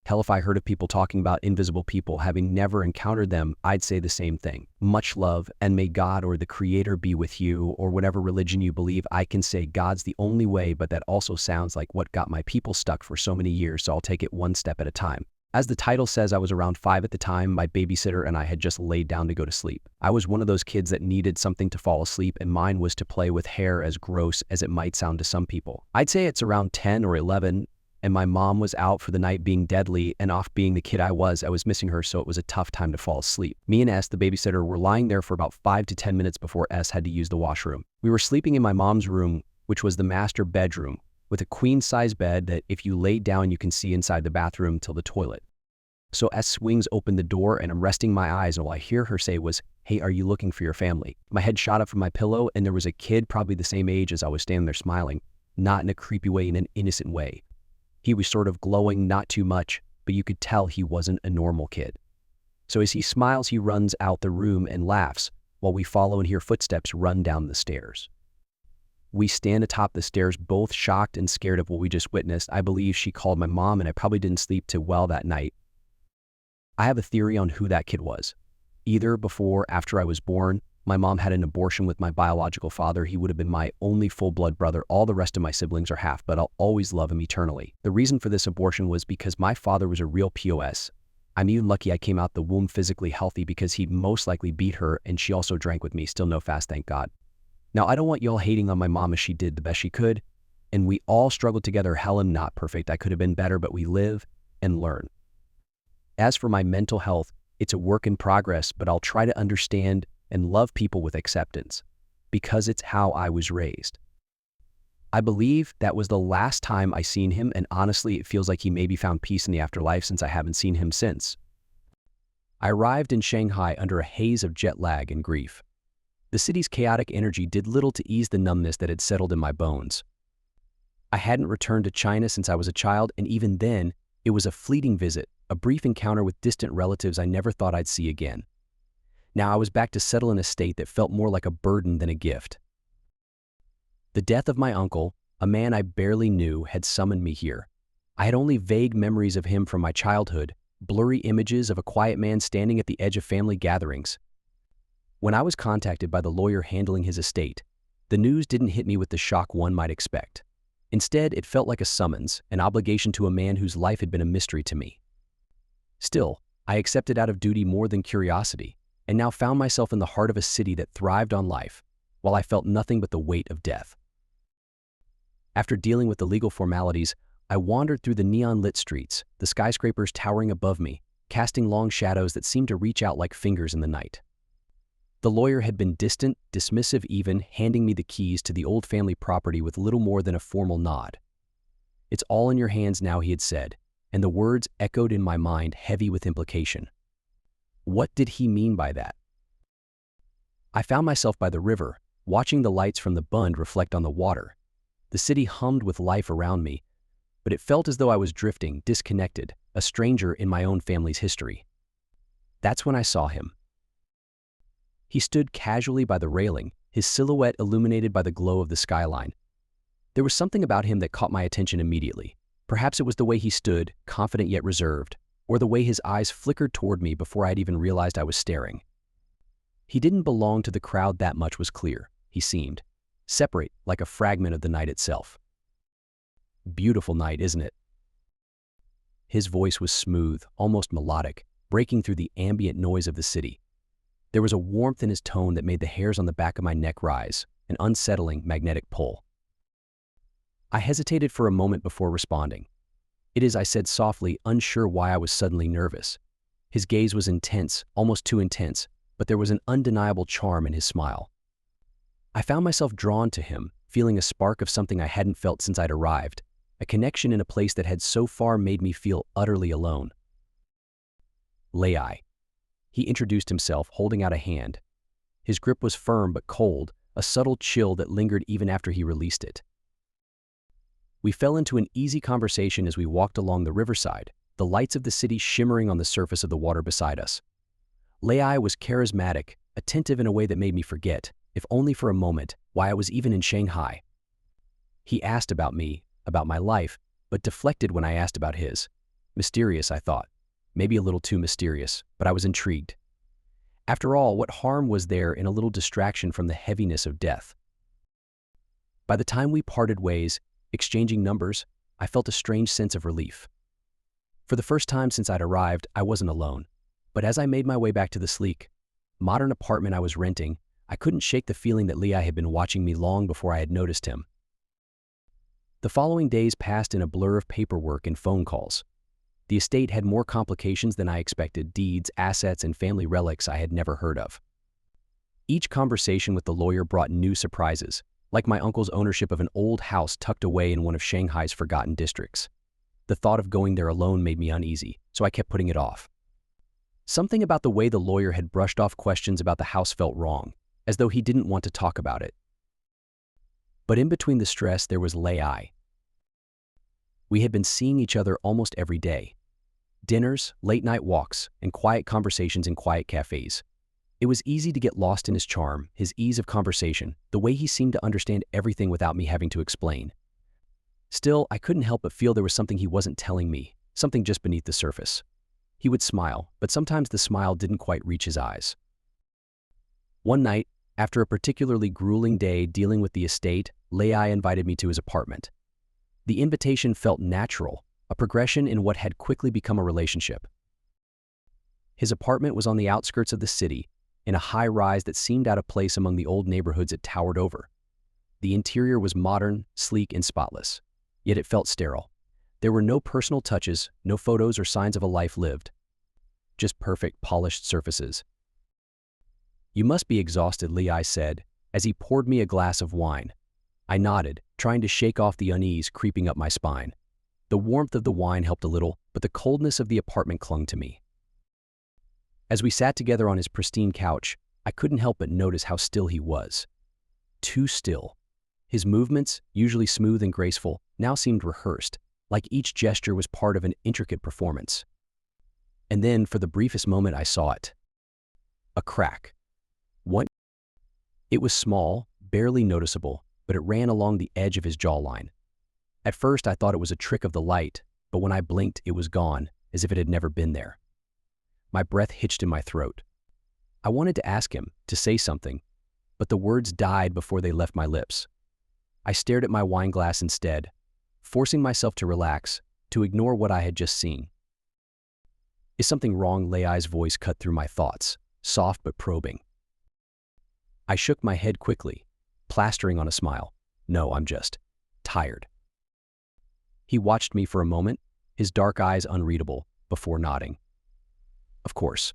Hell, if I heard of people talking about invisible people, having never encountered them, I'd say the same thing. Much love, and may God or the Creator be with you, or whatever religion you believe. I can say God's the only way, but that also sounds like what got my people stuck for so many years, so I'll take it one step at a time. As the title says, I was around 5 at the time. My babysitter and I had just laid down to go to sleep. I was one of those kids that needed something to fall asleep, and mine was to play with hair, as gross as it might sound to some people. I'd say it's around 10 or 11, and my mom was out for the night being deadly, and off being the kid I was missing her, so it was a tough time to fall asleep. Me and S, the babysitter, were lying there for about 5 to 10 minutes before S had to use the washroom. We were sleeping in my mom's room, which was the master bedroom, with a queen-size bed that if you lay down you can see inside the bathroom till the toilet. So S swings open the door, and I'm resting my eyes, and all I hear her say was, "Hey, are you looking for your family?" My head shot up from my pillow, and there was a kid probably the same age as I was standing there smiling, not in a creepy way, in an innocent way. He was sort of glowing, not too much, but you could tell he wasn't a normal kid. So as he smiles, he runs out the room and laughs, while we follow and hear footsteps run down the stairs. We stand atop the stairs, both shocked and scared of what we just witnessed. I believe she called my mom, and I probably didn't sleep too well that night. I have a theory on who that kid was. Either before or after I was born, my mom had an abortion with my biological father. He would have been my only full-blood brother. All the rest of my siblings are half, but I'll always love him eternally. The reason for this abortion was because my father was a real POS. I'm even lucky I came out the womb physically healthy, because he most likely beat her, and she also drank with me. Still no fast, thank God. Now, I don't want y'all hating on my mom, as she did the best she could, and we all struggled together. Hell, I'm not perfect. I could have been better, but we live and learn. As for my mental health, it's a work in progress, but I'll try to understand and love people with acceptance, because it's how I was raised. I believe that was the last time I seen him, and honestly, it feels like he maybe found peace in the afterlife, since I haven't seen him since. I arrived in Shanghai under a haze of jet lag and grief. The city's chaotic energy did little to ease the numbness that had settled in my bones. I hadn't returned to China since I was a child, and even then, it was a fleeting visit, a brief encounter with distant relatives I never thought I'd see again. Now I was back to settle in a state that felt more like a burden than a gift. The death of my uncle, a man I barely knew, had summoned me here. I had only vague memories of him from my childhood, blurry images of a quiet man standing at the edge of family gatherings. When I was contacted by the lawyer handling his estate, The news didn't hit me with the shock one might expect. Instead, it felt like a summons, an obligation to a man whose life had been a mystery to me. Still, I accepted out of duty more than curiosity, and now found myself in the heart of a city that thrived on life, while I felt nothing but the weight of death. After dealing with the legal formalities, I wandered through the neon-lit streets, the skyscrapers towering above me, casting long shadows that seemed to reach out like fingers in the night. The lawyer had been distant, dismissive even, handing me the keys to the old family property with little more than a formal nod. "It's all in your hands now," he had said, and the words echoed in my mind, heavy with implication. What did he mean by that? I found myself by the river, watching the lights from the Bund reflect on the water. The city hummed with life around me, but it felt as though I was drifting, disconnected, a stranger in my own family's history. That's when I saw him. He stood casually by the railing, his silhouette illuminated by the glow of the skyline. There was something about him that caught my attention immediately. Perhaps it was the way he stood, confident yet reserved, or the way his eyes flickered toward me before I'd even realized I was staring. He didn't belong to the crowd, that much was clear. He seemed separate, like a fragment of the night itself. "Beautiful night, isn't it?" His voice was smooth, almost melodic, breaking through the ambient noise of the city. There was a warmth in his tone that made the hairs on the back of my neck rise, an unsettling magnetic pull. I hesitated for a moment before responding. "It is," I said softly, unsure why I was suddenly nervous. His gaze was intense, almost too intense, but there was an undeniable charm in his smile. I found myself drawn to him, feeling a spark of something I hadn't felt since I'd arrived, a connection in a place that had so far made me feel utterly alone. "Lei." He introduced himself, holding out a hand. His grip was firm but cold, a subtle chill that lingered even after he released it. We fell into an easy conversation as we walked along the riverside, the lights of the city shimmering on the surface of the water beside us. Lei was charismatic, attentive in a way that made me forget, if only for a moment, why I was even in Shanghai. He asked about me, about my life, but deflected when I asked about his. Mysterious, I thought. Maybe a little too mysterious, but I was intrigued. After all, what harm was there in a little distraction from the heaviness of death? By the time we parted ways, exchanging numbers, I felt a strange sense of relief. For the first time since I'd arrived, I wasn't alone. But as I made my way back to the sleek, modern apartment I was renting, I couldn't shake the feeling that Lei had been watching me long before I had noticed him. The following days passed in a blur of paperwork and phone calls. The estate had more complications than I expected, deeds, assets, and family relics I had never heard of. Each conversation with the lawyer brought new surprises, like my uncle's ownership of an old house tucked away in one of Shanghai's forgotten districts. The thought of going there alone made me uneasy, so I kept putting it off. Something about the way the lawyer had brushed off questions about the house felt wrong, as though he didn't want to talk about it. But in between the stress, there was Lei. We had been seeing each other almost every day. Dinners, late-night walks, and quiet conversations in quiet cafes. It was easy to get lost in his charm, his ease of conversation, the way he seemed to understand everything without me having to explain. Still, I couldn't help but feel there was something he wasn't telling me, something just beneath the surface. He would smile, but sometimes the smile didn't quite reach his eyes. One night, after a particularly grueling day dealing with the estate, Lei invited me to his apartment. The invitation felt natural, a progression in what had quickly become a relationship. His apartment was on the outskirts of the city, in a high-rise that seemed out of place among the old neighborhoods it towered over. The interior was modern, sleek, and spotless, yet it felt sterile. There were no personal touches, no photos or signs of a life lived. Just perfect, polished surfaces. "You must be exhausted," Lei said, as he poured me a glass of wine. I nodded, trying to shake off the unease creeping up my spine. The warmth of the wine helped a little, but the coldness of the apartment clung to me. As we sat together on his pristine couch, I couldn't help but notice how still he was. Too still. His movements, usually smooth and graceful, now seemed rehearsed, like each gesture was part of an intricate performance. And then, for the briefest moment, I saw it. A crack. What? It was small, barely noticeable, but it ran along the edge of his jawline. At first, I thought it was a trick of the light, but when I blinked, it was gone, as if it had never been there. My breath hitched in my throat. I wanted to ask him, to say something, but the words died before they left my lips. I stared at my wine glass instead, forcing myself to relax, to ignore what I had just seen. "Is something wrong?" Lei's voice cut through my thoughts, soft but probing. I shook my head quickly, plastering on a smile. "No, I'm just tired." He watched me for a moment, his dark eyes unreadable, before nodding. "Of course.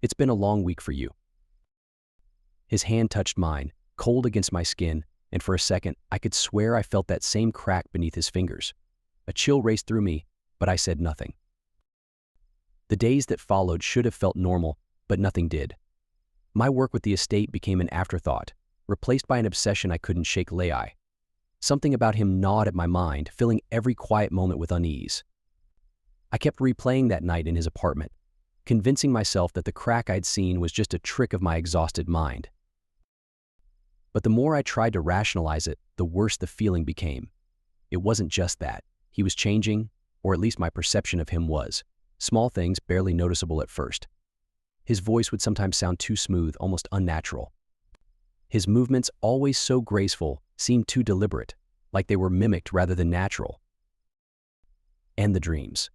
It's been a long week for you." His hand touched mine, cold against my skin, and for a second I could swear I felt that same crack beneath his fingers. A chill raced through me, but I said nothing. The days that followed should have felt normal, but nothing did. My work with the estate became an afterthought, replaced by an obsession I couldn't shake. Lei. Something about him gnawed at my mind, filling every quiet moment with unease. I kept replaying that night in his apartment, convincing myself that the crack I'd seen was just a trick of my exhausted mind. But the more I tried to rationalize it, the worse the feeling became. It wasn't just that. He was changing, or at least my perception of him was. Small things barely noticeable at first. His voice would sometimes sound too smooth, almost unnatural. His movements, always so graceful, seemed too deliberate, like they were mimicked rather than natural. And the dreams.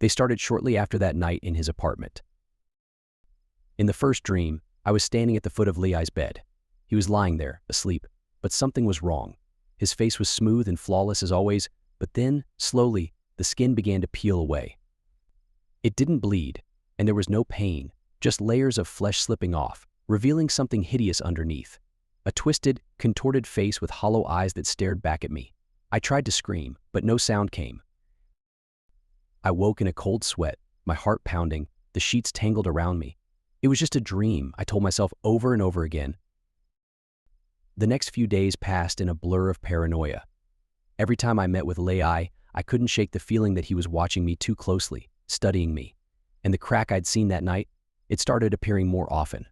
They started shortly after that night in his apartment. In the first dream, I was standing at the foot of Lei's bed. He was lying there, asleep, but something was wrong. His face was smooth and flawless as always, but then, slowly, the skin began to peel away. It didn't bleed, and there was no pain, just layers of flesh slipping off, revealing something hideous underneath. A twisted, contorted face with hollow eyes that stared back at me. I tried to scream, but no sound came. I woke in a cold sweat, my heart pounding, the sheets tangled around me. It was just a dream, I told myself over and over again. The next few days passed in a blur of paranoia. Every time I met with Lei, I couldn't shake the feeling that he was watching me too closely, studying me. And the crack I'd seen that night, it started appearing more often.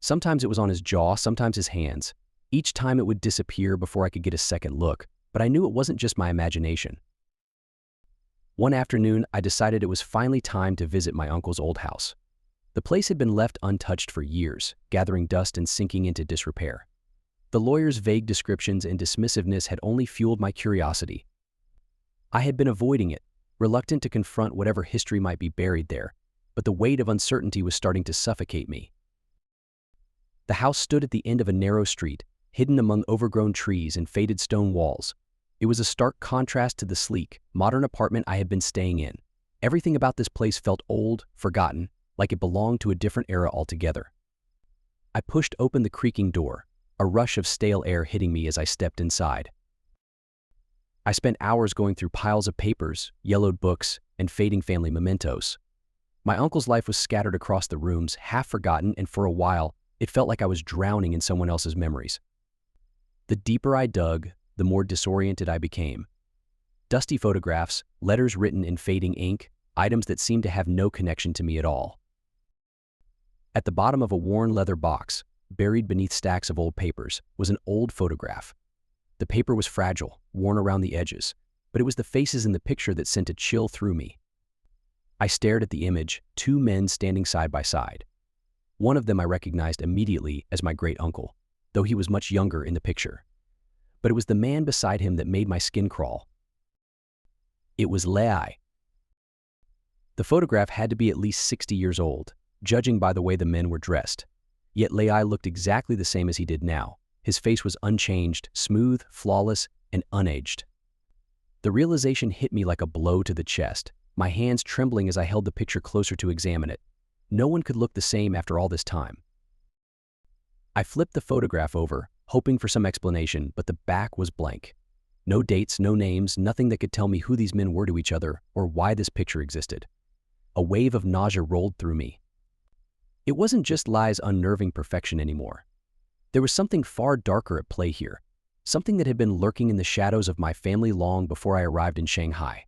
Sometimes it was on his jaw, sometimes his hands. Each time it would disappear before I could get a second look, but I knew it wasn't just my imagination. One afternoon, I decided it was finally time to visit my uncle's old house. The place had been left untouched for years, gathering dust and sinking into disrepair. The lawyer's vague descriptions and dismissiveness had only fueled my curiosity. I had been avoiding it, reluctant to confront whatever history might be buried there, but the weight of uncertainty was starting to suffocate me. The house stood at the end of a narrow street, hidden among overgrown trees and faded stone walls. It was a stark contrast to the sleek, modern apartment I had been staying in. Everything about this place felt old, forgotten, like it belonged to a different era altogether. I pushed open the creaking door, a rush of stale air hitting me as I stepped inside. I spent hours going through piles of papers, yellowed books, and fading family mementos. My uncle's life was scattered across the rooms, half forgotten, and for a while, it felt like I was drowning in someone else's memories. The deeper I dug, the more disoriented I became. Dusty photographs, letters written in fading ink, items that seemed to have no connection to me at all. At the bottom of a worn leather box, buried beneath stacks of old papers, was an old photograph. The paper was fragile, worn around the edges, but it was the faces in the picture that sent a chill through me. I stared at the image, two men standing side by side. One of them I recognized immediately as my great-uncle, though he was much younger in the picture. But it was the man beside him that made my skin crawl. It was Lei. The photograph had to be at least 60 years old, judging by the way the men were dressed. Yet Lei looked exactly the same as he did now. His face was unchanged, smooth, flawless, and unaged. The realization hit me like a blow to the chest, my hands trembling as I held the picture closer to examine it. No one could look the same after all this time. I flipped the photograph over, hoping for some explanation, but the back was blank. No dates, no names, nothing that could tell me who these men were to each other or why this picture existed. A wave of nausea rolled through me. It wasn't just Lei's unnerving perfection anymore. There was something far darker at play here, something that had been lurking in the shadows of my family long before I arrived in Shanghai.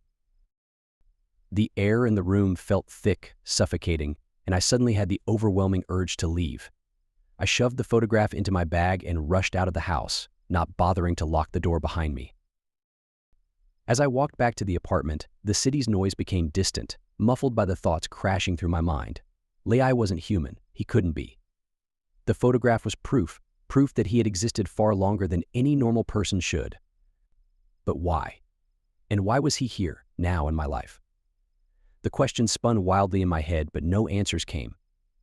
The air in the room felt thick, suffocating, and I suddenly had the overwhelming urge to leave. I shoved the photograph into my bag and rushed out of the house, not bothering to lock the door behind me. As I walked back to the apartment, the city's noise became distant, muffled by the thoughts crashing through my mind. Lei wasn't human. He couldn't be. The photograph was proof, proof that he had existed far longer than any normal person should. But why? And why was he here, now in my life? The question spun wildly in my head, but no answers came.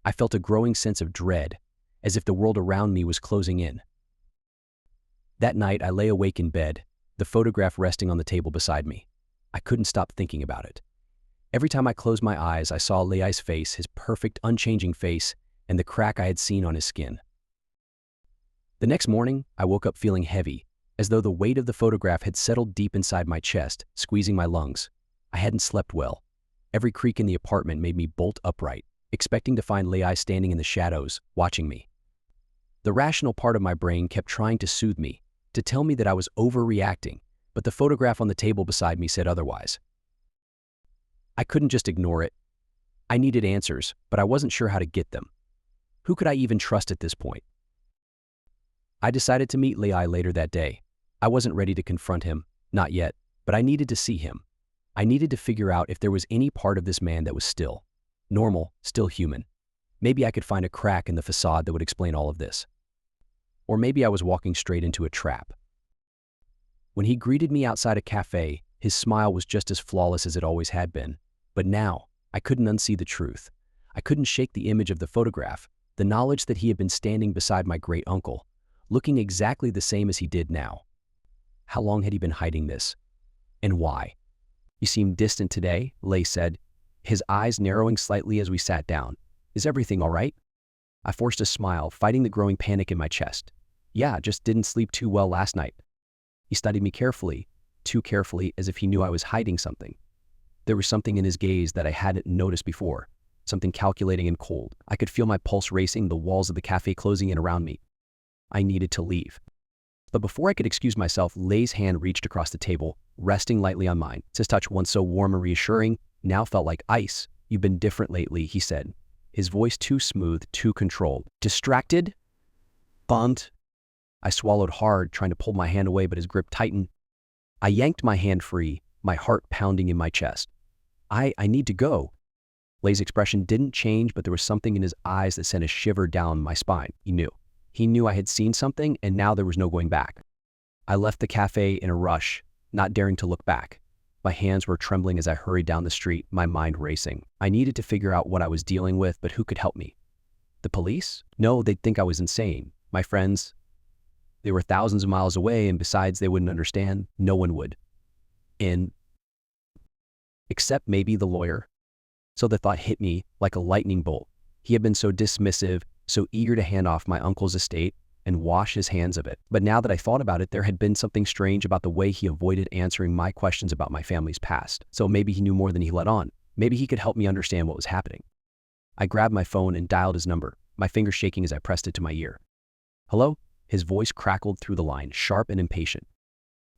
I felt a growing sense of dread, as if the world around me was closing in. That night, I lay awake in bed, the photograph resting on the table beside me. I couldn't stop thinking about it. Every time I closed my eyes, I saw Lei's face, his perfect, unchanging face, and the crack I had seen on his skin. The next morning, I woke up feeling heavy, as though the weight of the photograph had settled deep inside my chest, squeezing my lungs. I hadn't slept well. Every creak in the apartment made me bolt upright, expecting to find Lei standing in the shadows, watching me. The rational part of my brain kept trying to soothe me, to tell me that I was overreacting, but the photograph on the table beside me said otherwise. I couldn't just ignore it. I needed answers, but I wasn't sure how to get them. Who could I even trust at this point? I decided to meet Lei later that day. I wasn't ready to confront him, not yet, but I needed to see him. I needed to figure out if there was any part of this man that was still normal, still human. Maybe I could find a crack in the facade that would explain all of this. Or maybe I was walking straight into a trap. When he greeted me outside a cafe, his smile was just as flawless as it always had been. But now, I couldn't unsee the truth. I couldn't shake the image of the photograph, the knowledge that he had been standing beside my great uncle, looking exactly the same as he did now. How long had he been hiding this? And why? "You seem distant today," Lei said, his eyes narrowing slightly as we sat down. "Is everything all right?" I forced a smile, fighting the growing panic in my chest. "Yeah, just didn't sleep too well last night." He studied me carefully, too carefully, as if he knew I was hiding something. There was something in his gaze that I hadn't noticed before, something calculating and cold. I could feel my pulse racing, the walls of the cafe closing in around me. I needed to leave. But before I could excuse myself, Lei's hand reached across the table, resting lightly on mine. His touch, once so warm and reassuring, now felt like ice. "You've been different lately," he said, his voice too smooth, too controlled. "Distracted? Bummed?" I swallowed hard, trying to pull my hand away, but his grip tightened. I yanked my hand free, my heart pounding in my chest. I need to go." Lei's expression didn't change, but there was something in his eyes that sent a shiver down my spine. He knew. He knew I had seen something, and now there was no going back. I left the cafe in a rush, not daring to look back. My hands were trembling as I hurried down the street, my mind racing. I needed to figure out what I was dealing with, but who could help me? The police? No, they'd think I was insane. My friends? They were thousands of miles away, and besides, they wouldn't understand. No one would. Except maybe the lawyer. So the thought hit me like a lightning bolt. He had been so dismissive, so eager to hand off my uncle's estate and wash his hands of it. But now that I thought about it, there had been something strange about the way he avoided answering my questions about my family's past. So maybe he knew more than he let on. Maybe he could help me understand what was happening. I grabbed my phone and dialed his number, my fingers shaking as I pressed it to my ear. "Hello?" His voice crackled through the line, sharp and impatient.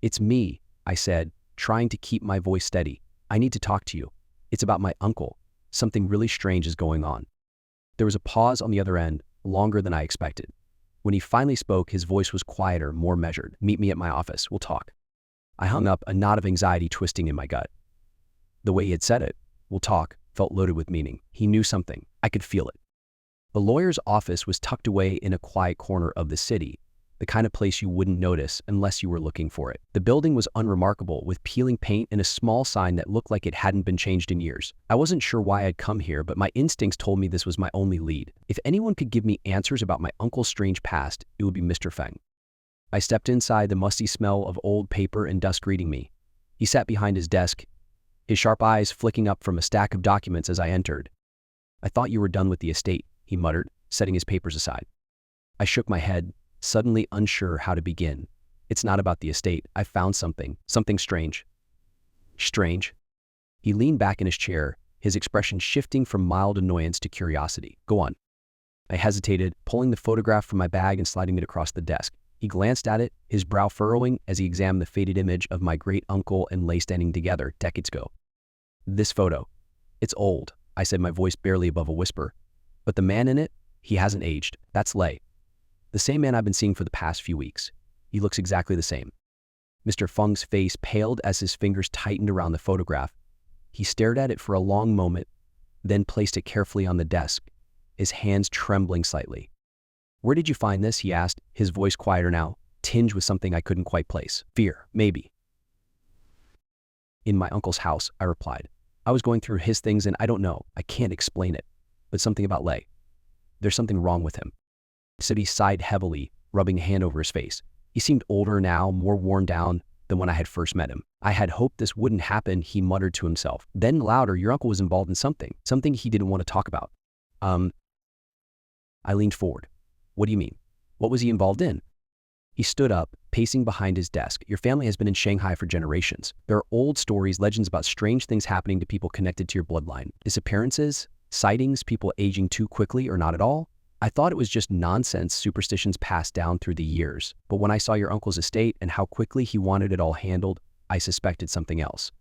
"It's me," I said, trying to keep my voice steady. "I need to talk to you. It's about my uncle. Something really strange is going on." There was a pause on the other end, longer than I expected. When he finally spoke, his voice was quieter, more measured. "Meet me at my office. We'll talk." I hung up, a knot of anxiety twisting in my gut. The way he had said it, "we'll talk," felt loaded with meaning. He knew something. I could feel it. The lawyer's office was tucked away in a quiet corner of the city, the kind of place you wouldn't notice unless you were looking for it. The building was unremarkable, with peeling paint and a small sign that looked like it hadn't been changed in years. I wasn't sure why I'd come here, but my instincts told me this was my only lead. If anyone could give me answers about my uncle's strange past, it would be Mr. Feng. I stepped inside, the musty smell of old paper and dust greeting me. He sat behind his desk, his sharp eyes flicking up from a stack of documents as I entered. "I thought you were done with the estate," he muttered, setting his papers aside. I shook my head, suddenly unsure how to begin. "It's not about the estate. I found something strange." "Strange?" He leaned back in his chair, his expression shifting from mild annoyance to curiosity. "Go on." I hesitated, pulling the photograph from my bag and sliding it across the desk. He glanced at it, his brow furrowing as he examined the faded image of my great uncle and Lei standing together decades ago. "This photo. It's old," I said, my voice barely above a whisper. "But the man in it, he hasn't aged. That's Lei. The same man I've been seeing for the past few weeks. He looks exactly the same." Mr. Feng's face paled as his fingers tightened around the photograph. He stared at it for a long moment, then placed it carefully on the desk, his hands trembling slightly. Where did you find this? He asked, his voice quieter now, tinged with something I couldn't quite place. Fear, maybe. In my uncle's house, I replied. I was going through his things and I don't know. I can't explain it. But something about Lei. There's something wrong with him. He sighed heavily, rubbing a hand over his face. He seemed older now, more worn down than when I had first met him. I had hoped this wouldn't happen, he muttered to himself. Then louder, your uncle was involved in something he didn't want to talk about. I leaned forward. What do you mean? What was he involved in? He stood up, pacing behind his desk. Your family has been in Shanghai for generations. There are old stories, legends about strange things happening to people connected to your bloodline. Disappearances, sightings, people aging too quickly or not at all. I thought it was just nonsense superstitions passed down through the years. But when I saw your uncle's estate and how quickly he wanted it all handled, I suspected something else.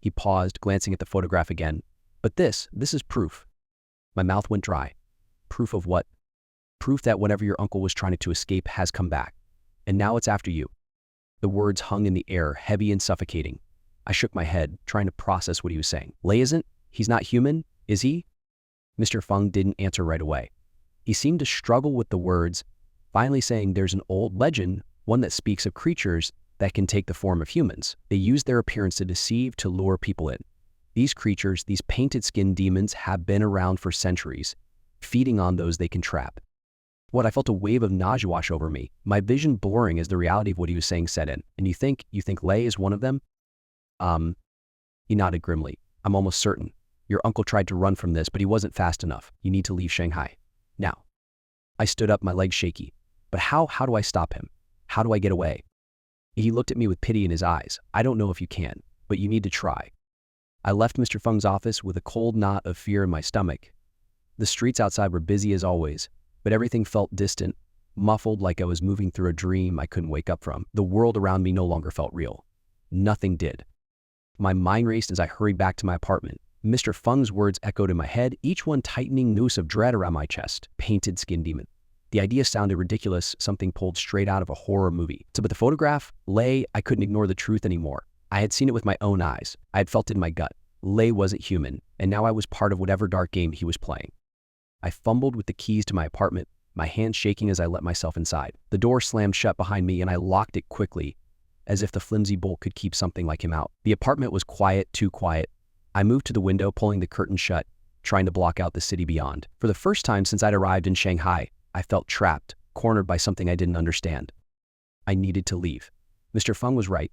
He paused, glancing at the photograph again. But this is proof. My mouth went dry. Proof of what? Proof that whatever your uncle was trying to escape has come back. And now it's after you. The words hung in the air, heavy and suffocating. I shook my head, trying to process what he was saying. Lei isn't? He's not human, is he? Mr. Feng didn't answer right away. He seemed to struggle with the words, finally saying there's an old legend, one that speaks of creatures that can take the form of humans. They use their appearance to deceive, to lure people in. These creatures, these painted-skinned demons, have been around for centuries, feeding on those they can trap. I felt a wave of nausea wash over me, my vision blurring as the reality of what he was saying set in. And you think Lei is one of them? He nodded grimly. I'm almost certain. Your uncle tried to run from this, but he wasn't fast enough. You need to leave Shanghai. Now. I stood up, my legs shaky. But how do I stop him? How do I get away? He looked at me with pity in his eyes. I don't know if you can, but you need to try. I left Mr. Feng's office with a cold knot of fear in my stomach. The streets outside were busy as always, but everything felt distant, muffled, like I was moving through a dream I couldn't wake up from. The world around me no longer felt real. Nothing did. My mind raced as I hurried back to my apartment. Mr. Feng's words echoed in my head, each one tightening noose of dread around my chest. Painted skin demon. The idea sounded ridiculous, something pulled straight out of a horror movie. But the photograph, Lei, I couldn't ignore the truth anymore. I had seen it with my own eyes. I had felt it in my gut. Lei wasn't human, and now I was part of whatever dark game he was playing. I fumbled with the keys to my apartment, my hands shaking as I let myself inside. The door slammed shut behind me and I locked it quickly, as if the flimsy bolt could keep something like him out. The apartment was quiet, too quiet. I moved to the window, pulling the curtain shut, trying to block out the city beyond. For the first time since I'd arrived in Shanghai, I felt trapped, cornered by something I didn't understand. I needed to leave. Mr. Feng was right.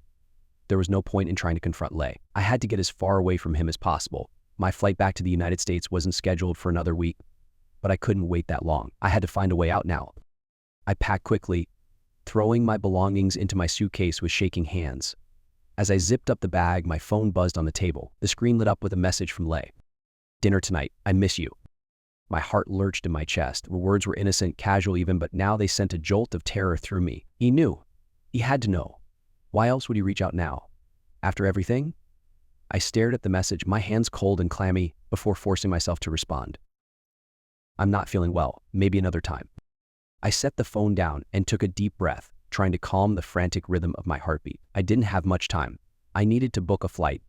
There was no point in trying to confront Lei. I had to get as far away from him as possible. My flight back to the United States wasn't scheduled for another week, but I couldn't wait that long. I had to find a way out now. I packed quickly, throwing my belongings into my suitcase with shaking hands. As I zipped up the bag, my phone buzzed on the table. The screen lit up with a message from Lei. Dinner tonight. I miss you. My heart lurched in my chest. The words were innocent, casual even, but now they sent a jolt of terror through me. He knew. He had to know. Why else would he reach out now? After everything? I stared at the message, my hands cold and clammy, before forcing myself to respond. I'm not feeling well. Maybe another time. I set the phone down and took a deep breath, trying to calm the frantic rhythm of my heartbeat. I didn't have much time. I needed to book a flight,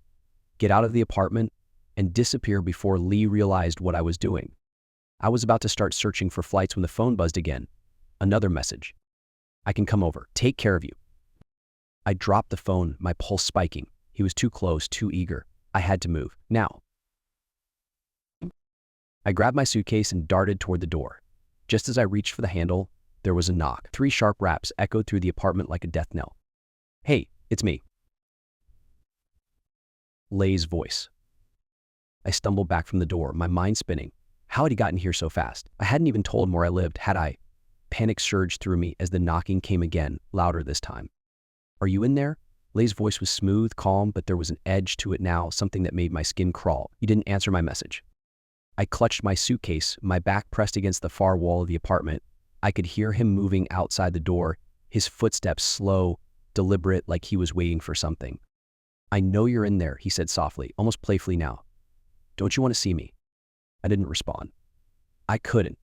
get out of the apartment, and disappear before Lei realized what I was doing. I was about to start searching for flights when the phone buzzed again. Another message. I can come over. Take care of you. I dropped the phone, my pulse spiking. He was too close, too eager. I had to move. Now. I grabbed my suitcase and darted toward the door. Just as I reached for the handle, there was a knock. 3 sharp raps echoed through the apartment like a death knell. Hey, it's me. Lei's voice. I stumbled back from the door, my mind spinning. How had he gotten here so fast? I hadn't even told him where I lived, had I? Panic surged through me as the knocking came again, louder this time. Are you in there? Lei's voice was smooth, calm, but there was an edge to it now, something that made my skin crawl. He didn't answer my message. I clutched my suitcase, my back pressed against the far wall of the apartment. I could hear him moving outside the door, his footsteps slow, deliberate, like he was waiting for something. I know you're in there, he said softly, almost playfully now. Don't you want to see me? I didn't respond. I couldn't.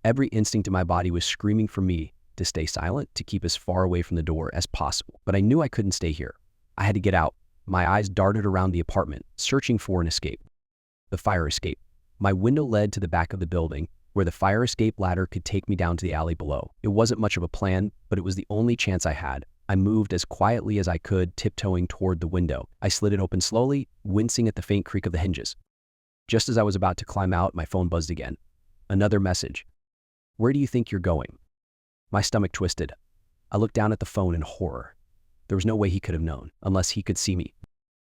Every instinct in my body was screaming for me to stay silent, to keep as far away from the door as possible. But I knew I couldn't stay here. I had to get out. My eyes darted around the apartment, searching for an escape. The fire escape. My window led to the back of the building, where the fire escape ladder could take me down to the alley below. It wasn't much of a plan, but it was the only chance I had. I moved as quietly as I could, tiptoeing toward the window. I slid it open slowly, wincing at the faint creak of the hinges. Just as I was about to climb out, my phone buzzed again. Another message. "Where do you think you're going?" My stomach twisted. I looked down at the phone in horror. There was no way he could have known, unless he could see me.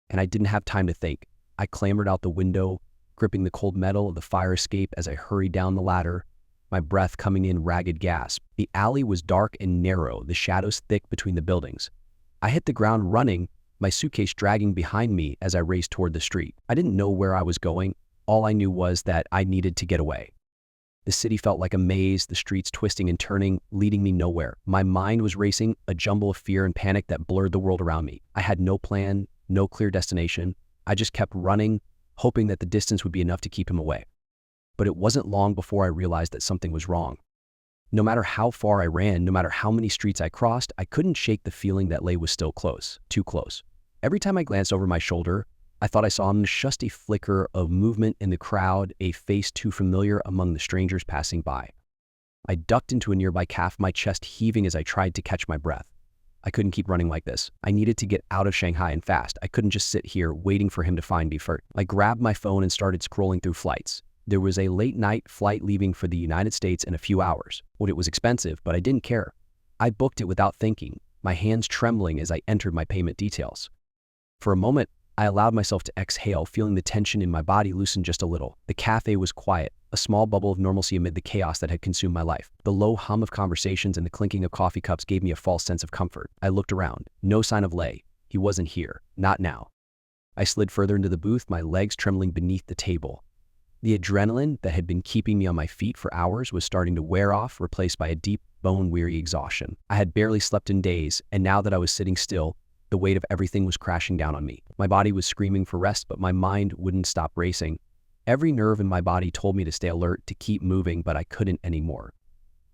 And I didn't have time to think. I clambered out the window, gripping the cold metal of the fire escape as I hurried down the ladder, my breath coming in ragged gasp. The alley was dark and narrow, the shadows thick between the buildings. I hit the ground running, my suitcase dragging behind me as I raced toward the street. I didn't know where I was going. All I knew was that I needed to get away. The city felt like a maze, the streets twisting and turning, leading me nowhere. My mind was racing, a jumble of fear and panic that blurred the world around me. I had no plan, no clear destination. I just kept running, hoping that the distance would be enough to keep him away. But it wasn't long before I realized that something was wrong. No matter how far I ran, no matter how many streets I crossed, I couldn't shake the feeling that Lei was still close, too close. Every time I glanced over my shoulder, I thought I saw just a flicker of movement in the crowd, a face too familiar among the strangers passing by. I ducked into a nearby cafe, my chest heaving as I tried to catch my breath. I couldn't keep running like this. I needed to get out of Shanghai and fast. I couldn't just sit here waiting for him to find me first. I grabbed my phone and started scrolling through flights. There was a late-night flight leaving for the United States in a few hours. Well, it was expensive, but I didn't care. I booked it without thinking, my hands trembling as I entered my payment details. For a moment, I allowed myself to exhale, feeling the tension in my body loosen just a little. The cafe was quiet, a small bubble of normalcy amid the chaos that had consumed my life. The low hum of conversations and the clinking of coffee cups gave me a false sense of comfort. I looked around. No sign of Lei. He wasn't here. Not now. I slid further into the booth, my legs trembling beneath the table. The adrenaline that had been keeping me on my feet for hours was starting to wear off, replaced by a deep, bone-weary exhaustion. I had barely slept in days, and now that I was sitting still, the weight of everything was crashing down on me. My body was screaming for rest, but my mind wouldn't stop racing. Every nerve in my body told me to stay alert, to keep moving, but I couldn't anymore.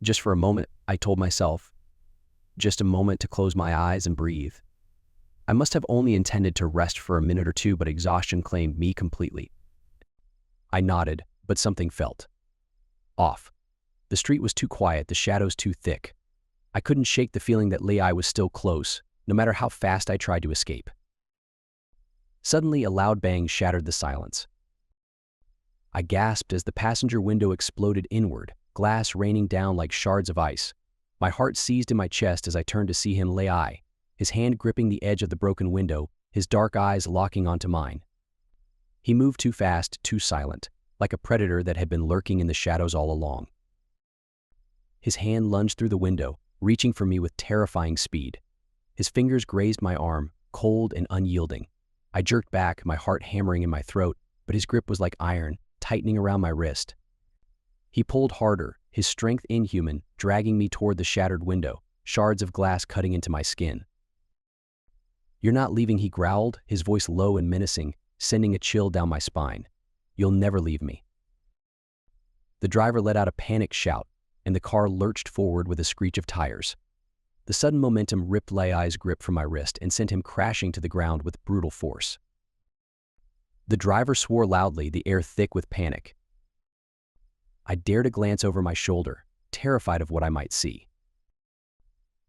Just for a moment, I told myself, just a moment to close my eyes and breathe. I must have only intended to rest for a minute or two, but exhaustion claimed me completely. I nodded, but something felt off. The street was too quiet, the shadows too thick. I couldn't shake the feeling that Lei was still close, no matter how fast I tried to escape. Suddenly, a loud bang shattered the silence. I gasped as the passenger window exploded inward, glass raining down like shards of ice. My heart seized in my chest as I turned to see him, Lei, his hand gripping the edge of the broken window, his dark eyes locking onto mine. He moved too fast, too silent, like a predator that had been lurking in the shadows all along. His hand lunged through the window, reaching for me with terrifying speed. His fingers grazed my arm, cold and unyielding. I jerked back, my heart hammering in my throat, but his grip was like iron, tightening around my wrist. He pulled harder, his strength inhuman, dragging me toward the shattered window, shards of glass cutting into my skin. "You're not leaving," he growled, his voice low and menacing, sending a chill down my spine. "You'll never leave me." The driver let out a panicked shout, and the car lurched forward with a screech of tires. The sudden momentum ripped Lei's grip from my wrist and sent him crashing to the ground with brutal force. The driver swore loudly, the air thick with panic. I dared a glance over my shoulder, terrified of what I might see.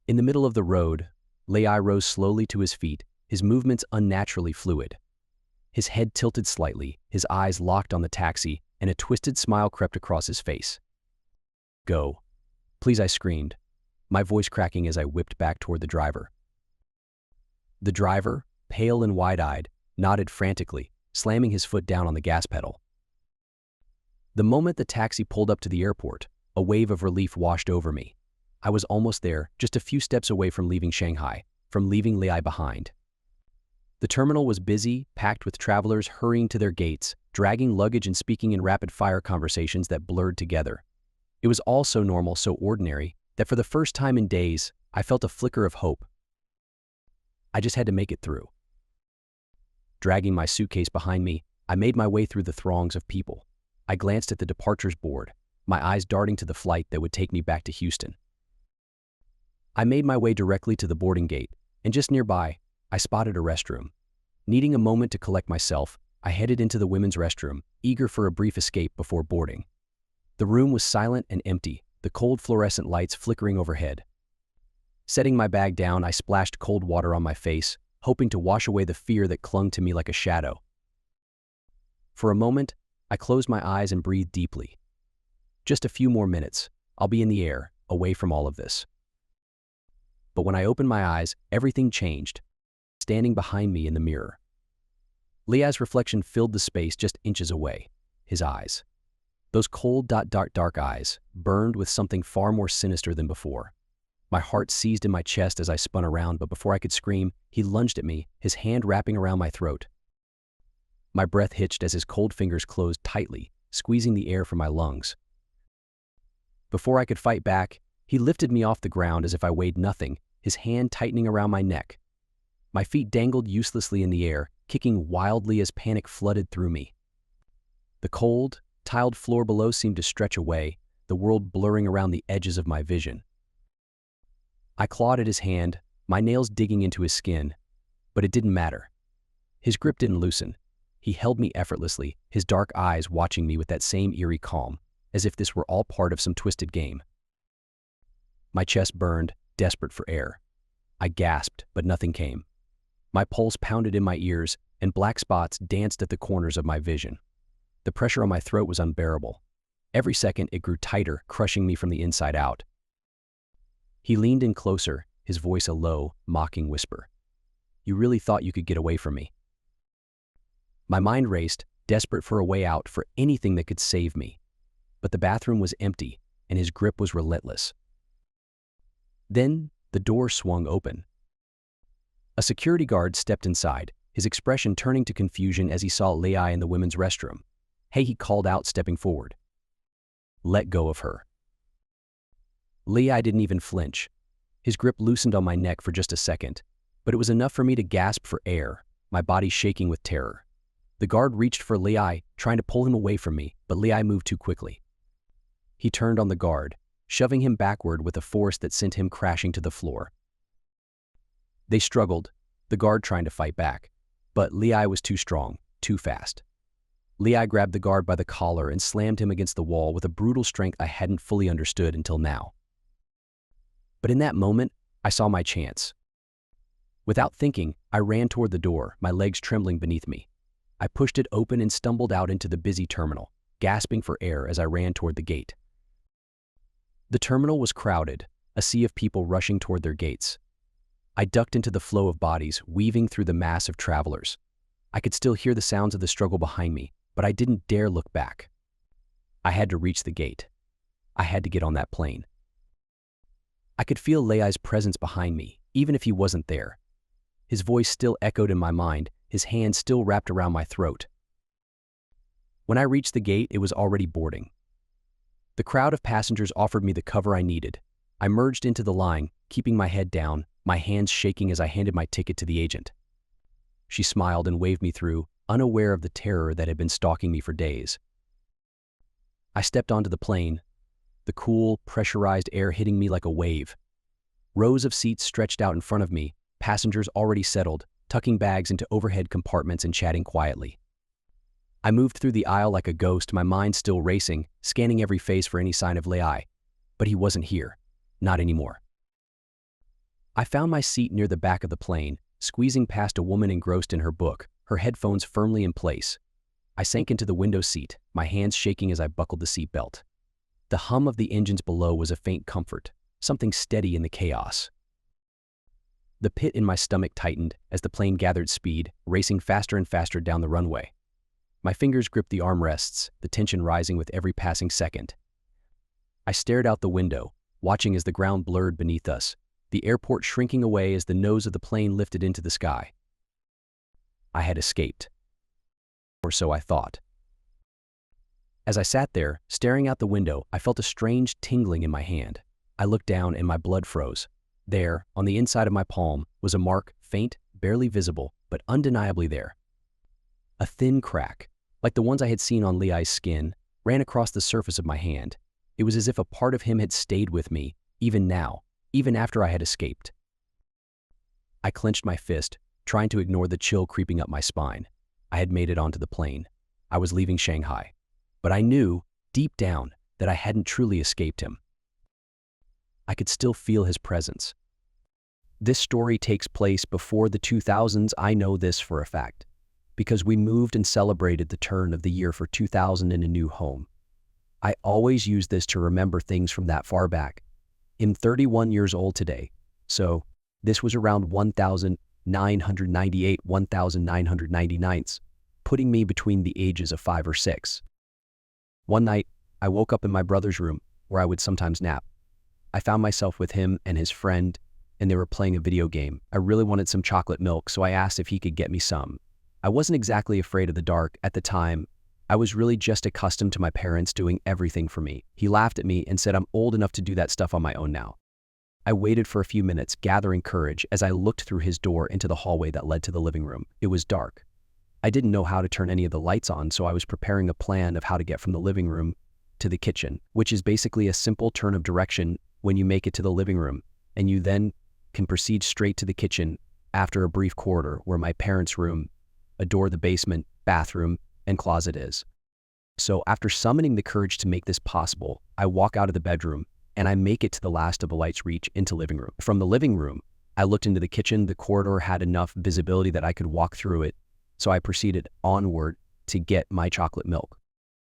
In the middle of the road, Lei rose slowly to his feet, his movements unnaturally fluid. His head tilted slightly, his eyes locked on the taxi, and a twisted smile crept across his face. "Go. Please," I screamed, my voice cracking as I whipped back toward the driver. The driver, pale and wide-eyed, nodded frantically, slamming his foot down on the gas pedal. The moment the taxi pulled up to the airport, a wave of relief washed over me. I was almost there, just a few steps away from leaving Shanghai, from leaving Lei behind. The terminal was busy, packed with travelers hurrying to their gates, dragging luggage and speaking in rapid-fire conversations that blurred together. It was all so normal, so ordinary, that for the first time in days, I felt a flicker of hope. I just had to make it through. Dragging my suitcase behind me, I made my way through the throngs of people. I glanced at the departures board, my eyes darting to the flight that would take me back to Houston. I made my way directly to the boarding gate, and just nearby, I spotted a restroom. Needing a moment to collect myself, I headed into the women's restroom, eager for a brief escape before boarding. The room was silent and empty, the cold fluorescent lights flickering overhead. Setting my bag down, I splashed cold water on my face, hoping to wash away the fear that clung to me like a shadow. For a moment, I closed my eyes and breathed deeply. Just a few more minutes, I'll be in the air, away from all of this. But when I opened my eyes, everything changed, standing behind me in the mirror. Leai's reflection filled the space just inches away, his eyes. Those cold, dark eyes burned with something far more sinister than before. My heart seized in my chest as I spun around, but before I could scream, he lunged at me, his hand wrapping around my throat. My breath hitched as his cold fingers closed tightly, squeezing the air from my lungs. Before I could fight back, he lifted me off the ground as if I weighed nothing, his hand tightening around my neck. My feet dangled uselessly in the air, kicking wildly as panic flooded through me. The cold, tiled floor below seemed to stretch away, the world blurring around the edges of my vision. I clawed at his hand, my nails digging into his skin, but it didn't matter. His grip didn't loosen. He held me effortlessly, his dark eyes watching me with that same eerie calm, as if this were all part of some twisted game. My chest burned, desperate for air. I gasped, but nothing came. My pulse pounded in my ears, and black spots danced at the corners of my vision. The pressure on my throat was unbearable. Every second it grew tighter, crushing me from the inside out. He leaned in closer, his voice a low, mocking whisper. "You really thought you could get away from me?" My mind raced, desperate for a way out, for anything that could save me. But the bathroom was empty, and his grip was relentless. Then, the door swung open. A security guard stepped inside, his expression turning to confusion as he saw Leai in the women's restroom. "Hey," he called out, stepping forward. "Let go of her." Leai didn't even flinch. His grip loosened on my neck for just a second, but it was enough for me to gasp for air, my body shaking with terror. The guard reached for Leai, trying to pull him away from me, but Leai moved too quickly. He turned on the guard, shoving him backward with a force that sent him crashing to the floor. They struggled, the guard trying to fight back, but Leai was too strong, too fast. Leai grabbed the guard by the collar and slammed him against the wall with a brutal strength I hadn't fully understood until now. But in that moment, I saw my chance. Without thinking, I ran toward the door, my legs trembling beneath me. I pushed it open and stumbled out into the busy terminal, gasping for air as I ran toward the gate. The terminal was crowded, a sea of people rushing toward their gates. I ducked into the flow of bodies, weaving through the mass of travelers. I could still hear the sounds of the struggle behind me, but I didn't dare look back. I had to reach the gate. I had to get on that plane. I could feel Leai's presence behind me, even if he wasn't there. His voice still echoed in my mind, his hand still wrapped around my throat. When I reached the gate, it was already boarding. The crowd of passengers offered me the cover I needed. I merged into the line, keeping my head down, my hands shaking as I handed my ticket to the agent. She smiled and waved me through, unaware of the terror that had been stalking me for days. I stepped onto the plane, the cool, pressurized air hitting me like a wave. Rows of seats stretched out in front of me, passengers already settled, tucking bags into overhead compartments and chatting quietly. I moved through the aisle like a ghost, my mind still racing, scanning every face for any sign of Leai. But he wasn't here. Not anymore. I found my seat near the back of the plane, squeezing past a woman engrossed in her book, her headphones firmly in place. I sank into the window seat, my hands shaking as I buckled the seatbelt. The hum of the engines below was a faint comfort, something steady in the chaos. The pit in my stomach tightened as the plane gathered speed, racing faster and faster down the runway. My fingers gripped the armrests, the tension rising with every passing second. I stared out the window, watching as the ground blurred beneath us, the airport shrinking away as the nose of the plane lifted into the sky. I had escaped. Or so I thought. As I sat there, staring out the window, I felt a strange tingling in my hand. I looked down and my blood froze. There, on the inside of my palm, was a mark, faint, barely visible, but undeniably there. A thin crack, like the ones I had seen on Leai's skin, ran across the surface of my hand. It was as if a part of him had stayed with me, even now, even after I had escaped. I clenched my fist, trying to ignore the chill creeping up my spine. I had made it onto the plane. I was leaving Shanghai. But I knew, deep down, that I hadn't truly escaped him. I could still feel his presence. This story takes place before the 2000s. I know this for a fact, because we moved and celebrated the turn of the year for 2000 in a new home. I always use this to remember things from that far back. I'm 31 years old today, so this was around 1998, 1999, putting me between the ages of 5 or 6. One night, I woke up in my brother's room, where I would sometimes nap. I found myself with him and his friend, and they were playing a video game. I really wanted some chocolate milk, so I asked if he could get me some. I wasn't exactly afraid of the dark at the time. I was really just accustomed to my parents doing everything for me. He laughed at me and said I'm old enough to do that stuff on my own now. I waited for a few minutes, gathering courage as I looked through his door into the hallway that led to the living room. It was dark. I didn't know how to turn any of the lights on, so I was preparing a plan of how to get from the living room to the kitchen, which is basically a simple turn of direction when you make it to the living room, and you then can proceed straight to the kitchen after a brief corridor where my parents' room, a door, the basement, bathroom, and closet is. So after summoning the courage to make this possible, I walk out of the bedroom and I make it to the last of the lights reach into living room. From the living room, I looked into the kitchen. The corridor had enough visibility that I could walk through it, so I proceeded onward to get my chocolate milk.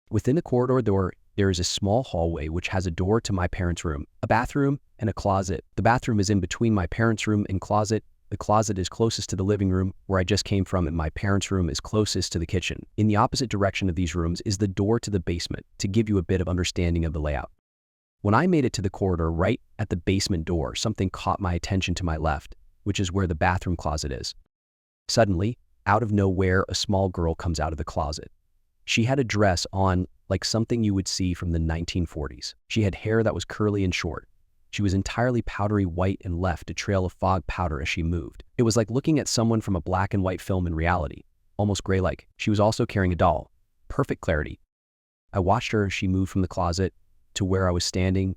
Within the corridor there is a small hallway which has a door to my parents' room, a bathroom, and a closet. The bathroom is in between my parents' room and closet. The closet is closest to the living room where I just came from, and my parents' room is closest to the kitchen. In the opposite direction of these rooms is the door to the basement, to give you a bit of understanding of the layout. When I made it to the corridor right at the basement door, something caught my attention to my left, which is where the bathroom closet is. Suddenly, out of nowhere, a small girl comes out of the closet. She had a dress on like something you would see from the 1940s. She had hair that was curly and short. She was entirely powdery white and left a trail of fog powder as she moved. It was like looking at someone from a black and white film in reality, almost gray-like. She was also carrying a doll. Perfect clarity. I watched her as she moved from the closet to where I was standing,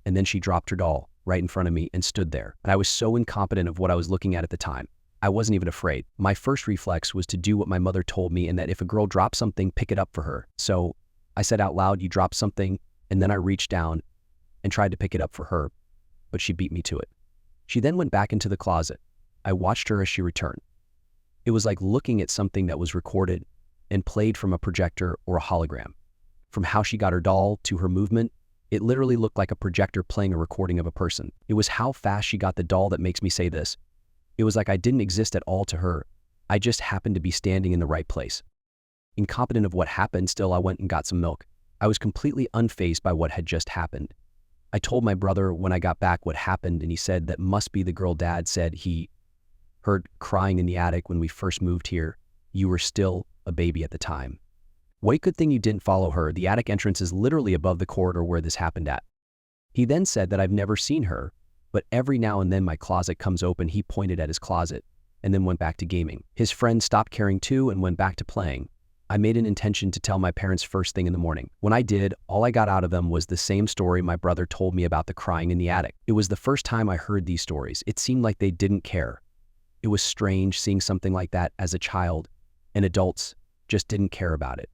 and then she dropped her doll right in front of me and stood there. And I was so incompetent of what I was looking at the time. I wasn't even afraid. My first reflex was to do what my mother told me, and that if a girl dropped something, pick it up for her. So I said out loud, "You dropped something," and then I reached down and tried to pick it up for her, but she beat me to it. She then went back into the closet. I watched her as she returned. It was like looking at something that was recorded and played from a projector or a hologram. From how she got her doll to her movement, it literally looked like a projector playing a recording of a person. It was how fast she got the doll that makes me say this. It was like I didn't exist at all to her. I just happened to be standing in the right place. Incompetent of what happened, still I went and got some milk. I was completely unfazed by what had just happened. I told my brother when I got back what happened, and he said that must be the girl Dad said he heard crying in the attic when we first moved here. You were still a baby at the time. What good thing you didn't follow her. The attic entrance is literally above the corridor where this happened at. He then said that I've never seen her, but every now and then my closet comes open. He pointed at his closet and then went back to gaming. His friend stopped caring too and went back to playing. I made an intention to tell my parents first thing in the morning. When I did, all I got out of them was the same story my brother told me about the crying in the attic. It was the first time I heard these stories. It seemed like they didn't care. It was strange seeing something like that as a child, and adults just didn't care about it.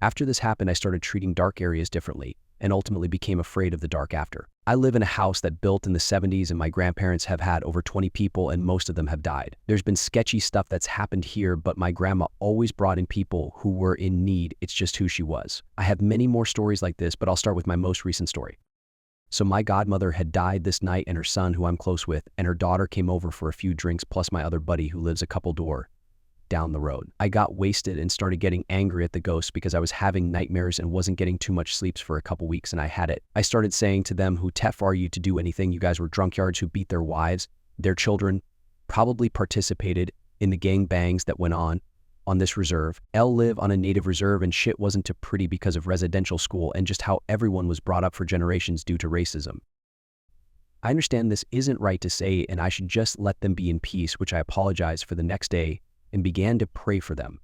After this happened, I started treating dark areas differently and ultimately became afraid of the dark after. I live in a house that built in the 70s, and my grandparents have had over 20 people and most of them have died. There's been sketchy stuff that's happened here, but my grandma always brought in people who were in need. It's just who she was. I have many more stories like this, but I'll start with my most recent story. So my godmother had died this night, and her son, who I'm close with, and her daughter came over for a few drinks, plus my other buddy who lives a couple door down the road. I got wasted and started getting angry at the ghosts because I was having nightmares and wasn't getting too much sleeps for a couple weeks, and I had it. I started saying to them, who tough are you to do anything? You guys were drunkyards who beat their wives, their children, probably participated in the gang bangs that went on this reserve. I'll live on a native reserve, and shit wasn't too pretty because of residential school and just how everyone was brought up for generations due to racism. I understand this isn't right to say, and I should just let them be in peace, which I apologized for the next day and began to pray for them.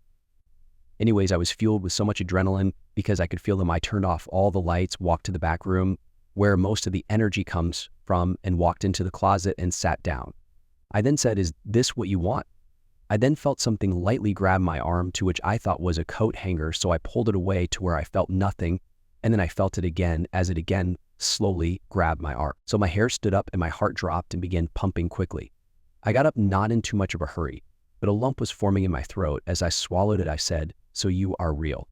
Anyways, I was fueled with so much adrenaline because I could feel them. I turned off all the lights, walked to the back room where most of the energy comes from, and walked into the closet and sat down. I then said, "Is this what you want?" I then felt something lightly grab my arm, to which I thought was a coat hanger, so I pulled it away to where I felt nothing, And then I felt it again as it again slowly grabbed my arm. So my hair stood up and my heart dropped and began pumping quickly. I got up not in too much of a hurry, but a lump was forming in my throat. As I swallowed it, I said, "So you are real."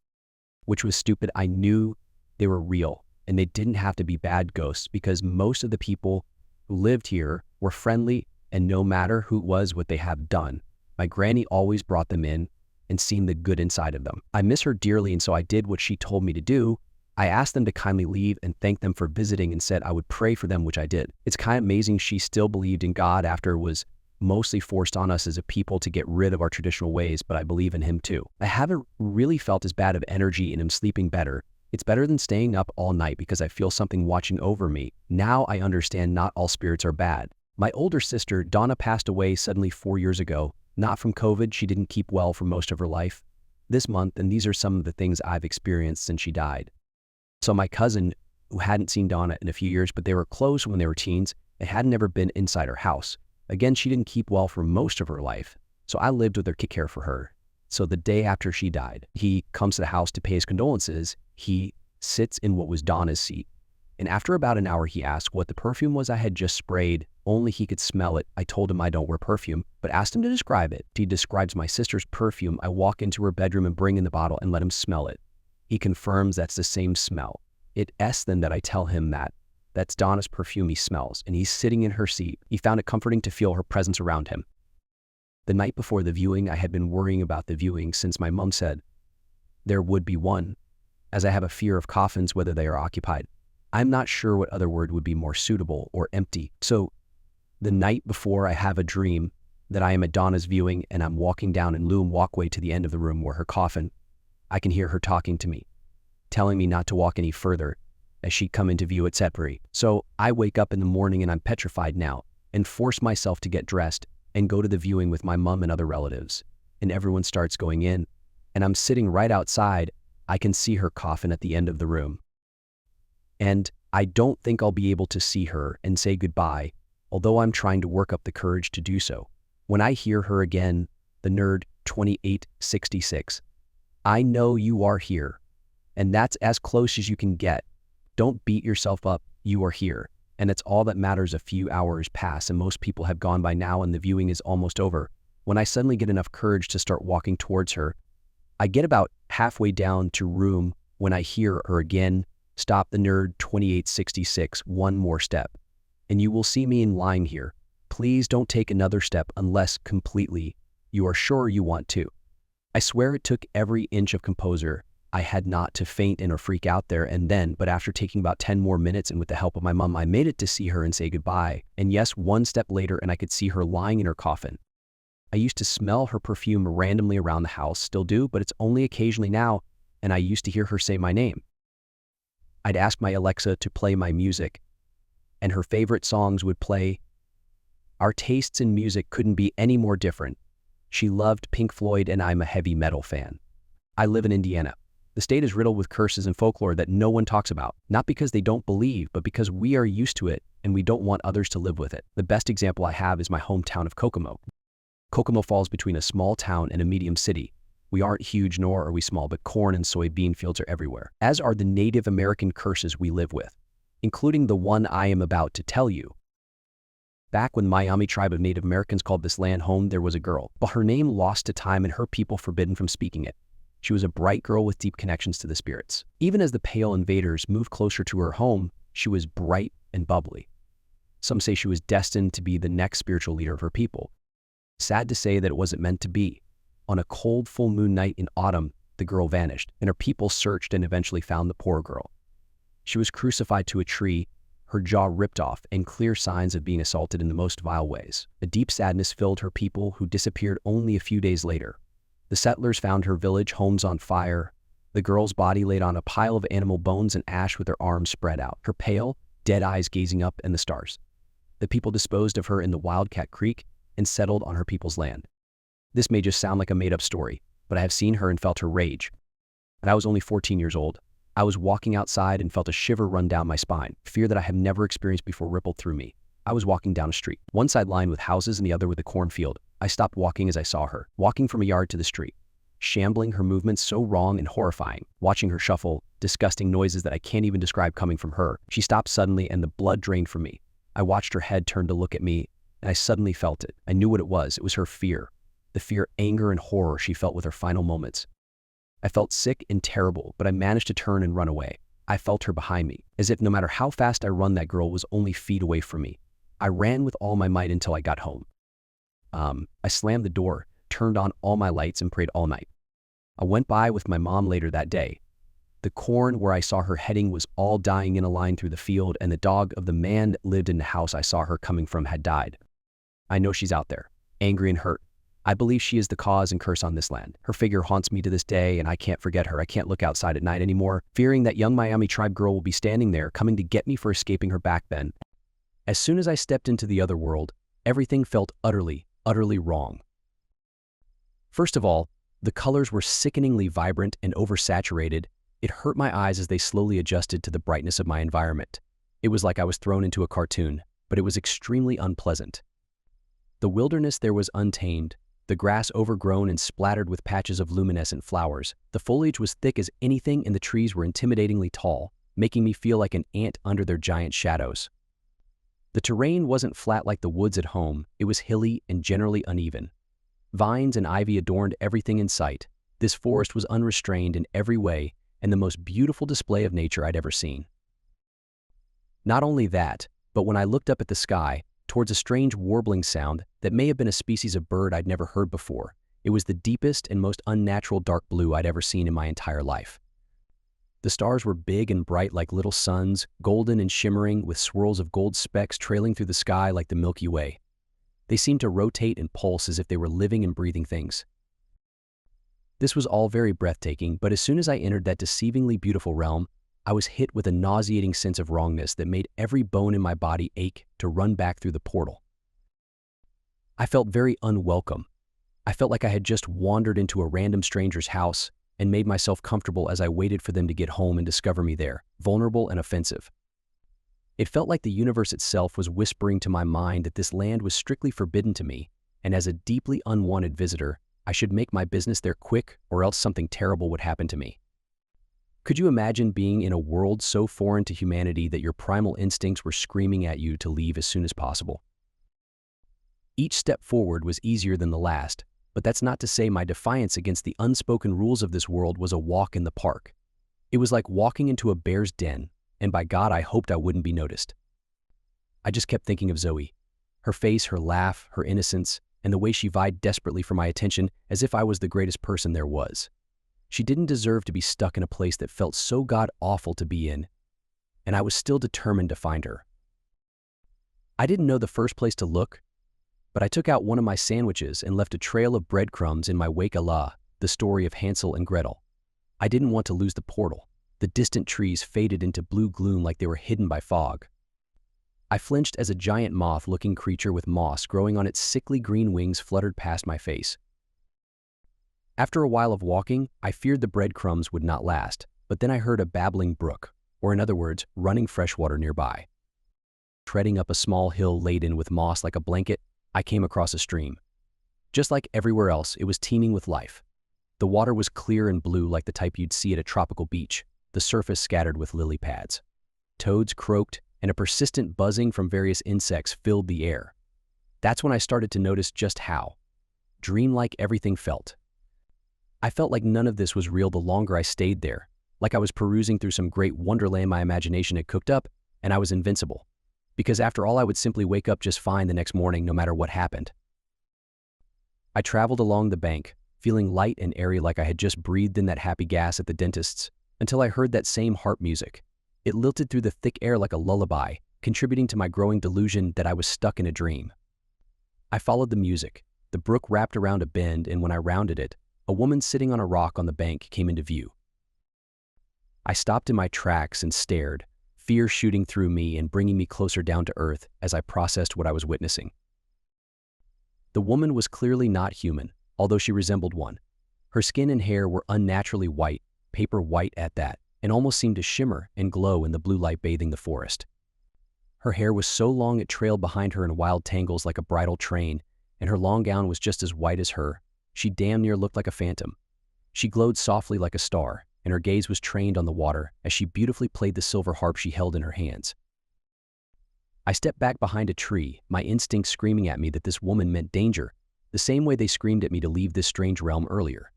Which was stupid. I knew they were real, and they didn't have to be bad ghosts because most of the people who lived here were friendly, and no matter who it was what they have done, my granny always brought them in and seen the good inside of them. I miss her dearly, and so I did what she told me to do. I asked them to kindly leave and thanked them for visiting and said I would pray for them, which I did. It's kind of amazing she still believed in God after it was mostly forced on us as a people to get rid of our traditional ways, but I believe in him too. I haven't really felt as bad of energy and am sleeping better. It's better than staying up all night because I feel something watching over me. Now I understand not all spirits are bad. My older sister, Donna, passed away suddenly 4 years ago. Not from COVID, she didn't keep well for most of her life. This month, and these are some of the things I've experienced since she died. So my cousin, who hadn't seen Donna in a few years, but they were close when they were teens, and hadn't ever been inside her house. Again, she didn't keep well for most of her life, so I lived with her to care for her. So the day after she died, he comes to the house to pay his condolences. He sits in what was Donna's seat. And after about an hour, he asked what the perfume was I had just sprayed. Only he could smell it. I told him I don't wear perfume, but asked him to describe it. He describes my sister's perfume. I walk into her bedroom and bring in the bottle and let him smell it. He confirms that's the same smell. It's then that I tell him that that's Donna's perfume he smells, and he's sitting in her seat. He found it comforting to feel her presence around him. The night before the viewing, I had been worrying about the viewing since my mom said there would be one, as I have a fear of coffins, whether they are occupied. I'm not sure what other word would be more suitable, or empty. So the night before, I have a dream that I am at Donna's viewing and I'm walking down in loom walkway to the end of the room where her coffin. I can hear her talking to me, telling me not to walk any further as she'd come into view, etc. So I wake up in the morning and I'm petrified now and force myself to get dressed and go to the viewing with my mom and other relatives. And everyone starts going in and I'm sitting right outside. I can see her coffin at the end of the room. And I don't think I'll be able to see her and say goodbye, although I'm trying to work up the courage to do so. When I hear her again, the nerd 2866, I know you are here, and that's as close as you can get. Don't beat yourself up, you are here, and it's all that matters. A few hours pass and most people have gone by now and the viewing is almost over. When I suddenly get enough courage to start walking towards her, I get about halfway down to room when I hear her again, stop the nerd 2866, one more step, and you will see me in line here. Please don't take another step unless completely you are sure you want to. I swear it took every inch of composure I had not to faint and or freak out there and then, but after taking about 10 more minutes and with the help of my mom, I made it to see her and say goodbye. And yes, one step later and I could see her lying in her coffin. I used to smell her perfume randomly around the house, still do, but it's only occasionally now, and I used to hear her say my name. I'd ask my Alexa to play my music, and her favorite songs would play. Our tastes in music couldn't be any more different. She loved Pink Floyd and I'm a heavy metal fan. I live in Indiana. The state is riddled with curses and folklore that no one talks about, not because they don't believe, but because we are used to it and we don't want others to live with it. The best example I have is my hometown of Kokomo. Kokomo falls between a small town and a medium city. We aren't huge nor are we small, but corn and soybean fields are everywhere, as are the Native American curses we live with, including the one I am about to tell you. Back when the Miami tribe of Native Americans called this land home, there was a girl, but her name lost to time and her people forbidden from speaking it. She was a bright girl with deep connections to the spirits. Even as the pale invaders moved closer to her home, she was bright and bubbly. Some say she was destined to be the next spiritual leader of her people. Sad to say that it wasn't meant to be. On a cold full moon night in autumn, the girl vanished, and her people searched and eventually found the poor girl. She was crucified to a tree, her jaw ripped off, and clear signs of being assaulted in the most vile ways. A deep sadness filled her people, who disappeared only a few days later. The settlers found her village homes on fire, the girl's body laid on a pile of animal bones and ash with her arms spread out, her pale, dead eyes gazing up at the stars. The people disposed of her in the Wildcat Creek and settled on her people's land. This may just sound like a made-up story, but I have seen her and felt her rage. And I was only 14 years old. I was walking outside and felt a shiver run down my spine. Fear that I have never experienced before rippled through me. I was walking down a street, one side lined with houses and the other with a cornfield. I stopped walking as I saw her, walking from a yard to the street, shambling, her movements so wrong and horrifying. Watching her shuffle, disgusting noises that I can't even describe coming from her. She stopped suddenly and the blood drained from me. I watched her head turn to look at me, and I suddenly felt it. I knew what it was. It was her fear. The fear, anger, and horror she felt with her final moments. I felt sick and terrible, but I managed to turn and run away. I felt her behind me, as if no matter how fast I run, that girl was only feet away from me. I ran with all my might until I got home. I slammed the door, turned on all my lights, and prayed all night. I went by with my mom later that day. The corn where I saw her heading was all dying in a line through the field, and the dog of the man that lived in the house I saw her coming from had died. I know she's out there, angry and hurt. I believe she is the cause and curse on this land. Her figure haunts me to this day, and I can't forget her. I can't look outside at night anymore, fearing that young Miami tribe girl will be standing there, coming to get me for escaping her back then. As soon as I stepped into the other world, everything felt utterly wrong. First of all, the colors were sickeningly vibrant and oversaturated. It hurt my eyes as they slowly adjusted to the brightness of my environment. It was like I was thrown into a cartoon, but it was extremely unpleasant. The wilderness there was untamed, the grass overgrown and splattered with patches of luminescent flowers. The foliage was thick as anything, and the trees were intimidatingly tall, making me feel like an ant under their giant shadows. The terrain wasn't flat like the woods at home. It was hilly and generally uneven. Vines and ivy adorned everything in sight. This forest was unrestrained in every way and the most beautiful display of nature I'd ever seen. Not only that, but when I looked up at the sky, towards a strange warbling sound that may have been a species of bird I'd never heard before, it was the deepest and most unnatural dark blue I'd ever seen in my entire life. The stars were big and bright like little suns, golden and shimmering, with swirls of gold specks trailing through the sky like the Milky Way. They seemed to rotate and pulse as if they were living and breathing things. This was all very breathtaking, but as soon as I entered that deceivingly beautiful realm, I was hit with a nauseating sense of wrongness that made every bone in my body ache to run back through the portal. I felt very unwelcome. I felt like I had just wandered into a random stranger's house and made myself comfortable as I waited for them to get home and discover me there, vulnerable and offensive. It felt like the universe itself was whispering to my mind that this land was strictly forbidden to me, and as a deeply unwanted visitor, I should make my business there quick, or else something terrible would happen to me. Could you imagine being in a world so foreign to humanity that your primal instincts were screaming at you to leave as soon as possible? Each step forward was easier than the last, but that's not to say my defiance against the unspoken rules of this world was a walk in the park. It was like walking into a bear's den, and by God, I hoped I wouldn't be noticed. I just kept thinking of Zoe, her face, her laugh, her innocence, and the way she vied desperately for my attention as if I was the greatest person there was. She didn't deserve to be stuck in a place that felt so god-awful to be in, and I was still determined to find her. I didn't know the first place to look, but I took out one of my sandwiches and left a trail of breadcrumbs in my wake. Allah, the story of Hansel and Gretel. I didn't want to lose the portal. The distant trees faded into blue gloom like they were hidden by fog. I flinched as a giant moth-looking creature with moss growing on its sickly green wings fluttered past my face. After a while of walking, I feared the breadcrumbs would not last, but then I heard a babbling brook, or in other words, running fresh water nearby. Treading up a small hill laden with moss like a blanket, I came across a stream. Just like everywhere else, it was teeming with life. The water was clear and blue like the type you'd see at a tropical beach, the surface scattered with lily pads. Toads croaked, and a persistent buzzing from various insects filled the air. That's when I started to notice just how dreamlike everything felt. I felt like none of this was real the longer I stayed there, like I was perusing through some great wonderland my imagination had cooked up, and I was invincible. Because after all, I would simply wake up just fine the next morning no matter what happened. I traveled along the bank, feeling light and airy like I had just breathed in that happy gas at the dentist's, until I heard that same harp music. It lilted through the thick air like a lullaby, contributing to my growing delusion that I was stuck in a dream. I followed the music. The brook wrapped around a bend, and when I rounded it, a woman sitting on a rock on the bank came into view. I stopped in my tracks and stared, fear shooting through me and bringing me closer down to earth as I processed what I was witnessing. The woman was clearly not human, although she resembled one. Her skin and hair were unnaturally white, paper white at that, and almost seemed to shimmer and glow in the blue light bathing the forest. Her hair was so long it trailed behind her in wild tangles like a bridal train, and her long gown was just as white as her. She damn near looked like a phantom. She glowed softly like a star, and her gaze was trained on the water as she beautifully played the silver harp she held in her hands. I stepped back behind a tree, my instincts screaming at me that this woman meant danger, the same way they screamed at me to leave this strange realm earlier.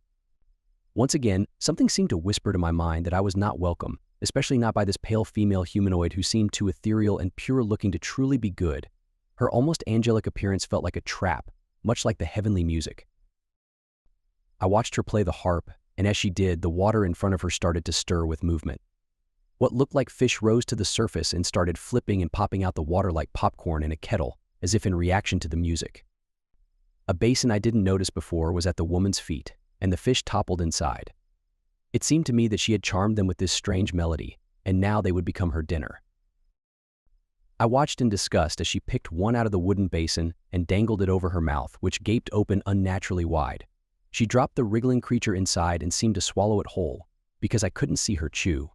Once again, something seemed to whisper to my mind that I was not welcome, especially not by this pale female humanoid who seemed too ethereal and pure-looking to truly be good. Her almost angelic appearance felt like a trap, much like the heavenly music. I watched her play the harp, and as she did, the water in front of her started to stir with movement. What looked like fish rose to the surface and started flipping and popping out the water like popcorn in a kettle, as if in reaction to the music. A basin I didn't notice before was at the woman's feet, and the fish toppled inside. It seemed to me that she had charmed them with this strange melody, and now they would become her dinner. I watched in disgust as she picked one out of the wooden basin and dangled it over her mouth, which gaped open unnaturally wide. She dropped the wriggling creature inside and seemed to swallow it whole, because I couldn't see her chew.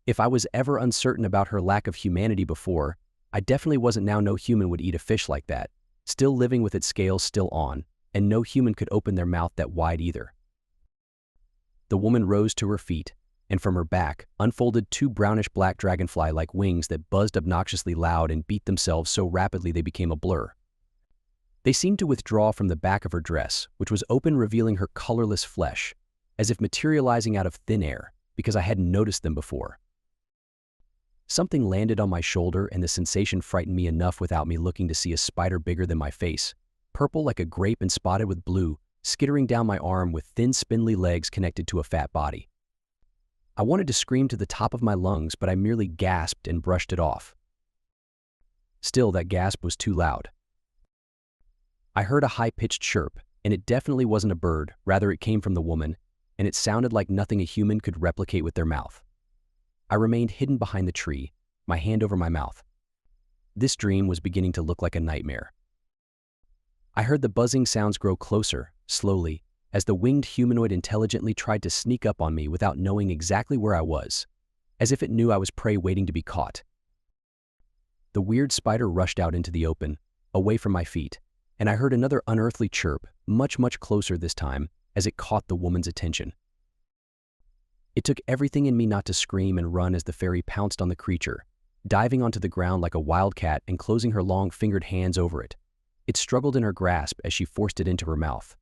If I was ever uncertain about her lack of humanity before, I definitely wasn't now. No human would eat a fish like that, still living with its scales still on, and no human could open their mouth that wide either. The woman rose to her feet, and from her back unfolded two brownish-black dragonfly-like wings that buzzed obnoxiously loud and beat themselves so rapidly they became a blur. They seemed to withdraw from the back of her dress, which was open, revealing her colorless flesh, as if materializing out of thin air, because I hadn't noticed them before. Something landed on my shoulder, and the sensation frightened me enough without me looking to see a spider bigger than my face, purple like a grape and spotted with blue, skittering down my arm with thin, spindly legs connected to a fat body. I wanted to scream to the top of my lungs, but I merely gasped and brushed it off. Still, that gasp was too loud. I heard a high-pitched chirp, and it definitely wasn't a bird, rather it came from the woman, and it sounded like nothing a human could replicate with their mouth. I remained hidden behind the tree, my hand over my mouth. This dream was beginning to look like a nightmare. I heard the buzzing sounds grow closer, slowly, as the winged humanoid intelligently tried to sneak up on me without knowing exactly where I was, as if it knew I was prey waiting to be caught. The weird spider rushed out into the open, away from my feet, and I heard another unearthly chirp, much, much closer this time, as it caught the woman's attention. It took everything in me not to scream and run as the fairy pounced on the creature, diving onto the ground like a wildcat and closing her long-fingered hands over it. It struggled in her grasp as she forced it into her mouth.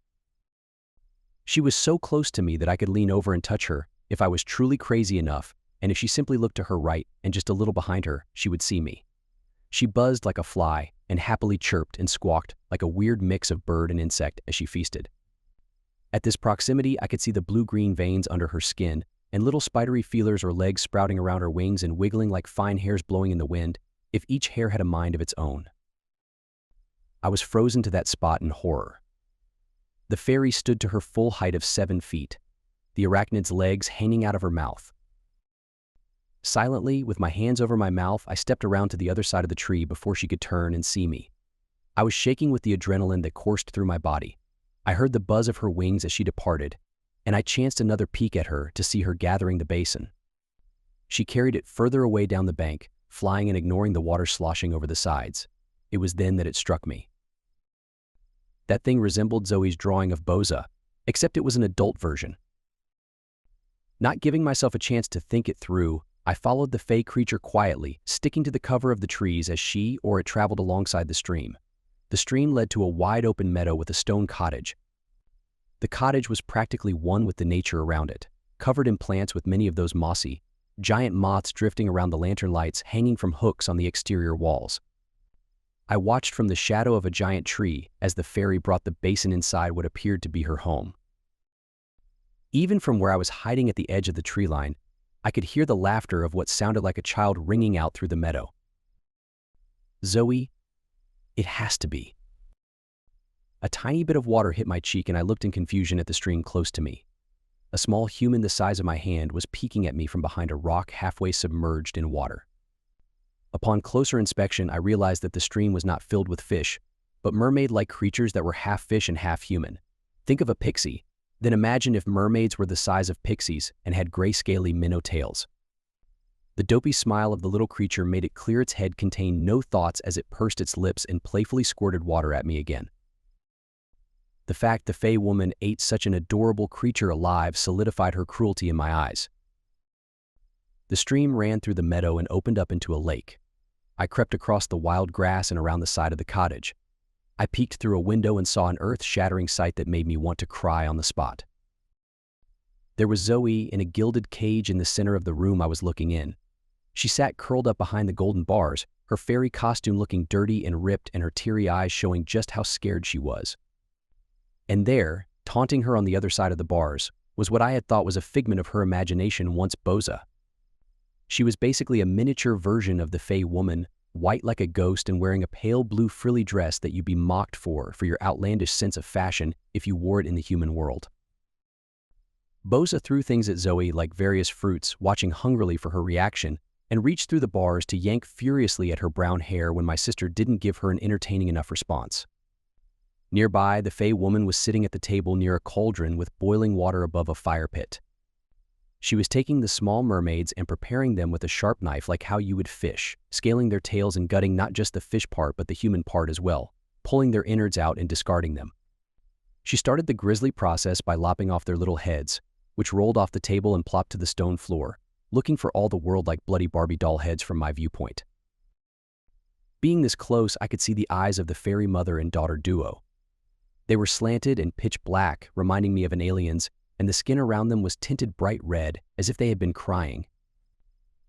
She was so close to me that I could lean over and touch her if I was truly crazy enough, and if she simply looked to her right and just a little behind her, she would see me. She buzzed like a fly and happily chirped and squawked like a weird mix of bird and insect as she feasted. At this proximity, I could see the blue-green veins under her skin and little spidery feelers or legs sprouting around her wings and wiggling like fine hairs blowing in the wind, if each hair had a mind of its own. I was frozen to that spot in horror. The fairy stood to her full height of 7 feet, the arachnid's legs hanging out of her mouth. Silently, with my hands over my mouth, I stepped around to the other side of the tree before she could turn and see me. I was shaking with the adrenaline that coursed through my body. I heard the buzz of her wings as she departed, and I chanced another peek at her to see her gathering the basin. She carried it further away down the bank, flying and ignoring the water sloshing over the sides. It was then that it struck me. That thing resembled Zoe's drawing of Boza, except it was an adult version. Not giving myself a chance to think it through, I followed the fey creature quietly, sticking to the cover of the trees as she or it traveled alongside the stream. The stream led to a wide-open meadow with a stone cottage. The cottage was practically one with the nature around it, covered in plants with many of those mossy, giant moths drifting around the lantern lights hanging from hooks on the exterior walls. I watched from the shadow of a giant tree as the fairy brought the basin inside what appeared to be her home. Even from where I was hiding at the edge of the tree line, I could hear the laughter of what sounded like a child ringing out through the meadow. Zoe, it has to be. A tiny bit of water hit my cheek and I looked in confusion at the stream close to me. A small human the size of my hand was peeking at me from behind a rock halfway submerged in water. Upon closer inspection, I realized that the stream was not filled with fish, but mermaid-like creatures that were half fish and half human. Think of a pixie, then imagine if mermaids were the size of pixies and had gray scaly minnow tails. The dopey smile of the little creature made it clear its head contained no thoughts as it pursed its lips and playfully squirted water at me again. The fact the Fey woman ate such an adorable creature alive solidified her cruelty in my eyes. The stream ran through the meadow and opened up into a lake. I crept across the wild grass and around the side of the cottage. I peeked through a window and saw an earth-shattering sight that made me want to cry on the spot. There was Zoe in a gilded cage in the center of the room I was looking in. She sat curled up behind the golden bars, her fairy costume looking dirty and ripped and her teary eyes showing just how scared she was. And there, taunting her on the other side of the bars, was what I had thought was a figment of her imagination once Boza. She was basically a miniature version of the Fey woman, white like a ghost and wearing a pale blue frilly dress that you'd be mocked for your outlandish sense of fashion if you wore it in the human world. Boza threw things at Zoe like various fruits, watching hungrily for her reaction, and reached through the bars to yank furiously at her brown hair when my sister didn't give her an entertaining enough response. Nearby, the Fey woman was sitting at the table near a cauldron with boiling water above a fire pit. She was taking the small mermaids and preparing them with a sharp knife like how you would fish, scaling their tails and gutting not just the fish part but the human part as well, pulling their innards out and discarding them. She started the grisly process by lopping off their little heads, which rolled off the table and plopped to the stone floor, looking for all the world like bloody Barbie doll heads from my viewpoint. Being this close, I could see the eyes of the fairy mother and daughter duo. They were slanted and pitch black, reminding me of an alien's, and the skin around them was tinted bright red, as if they had been crying.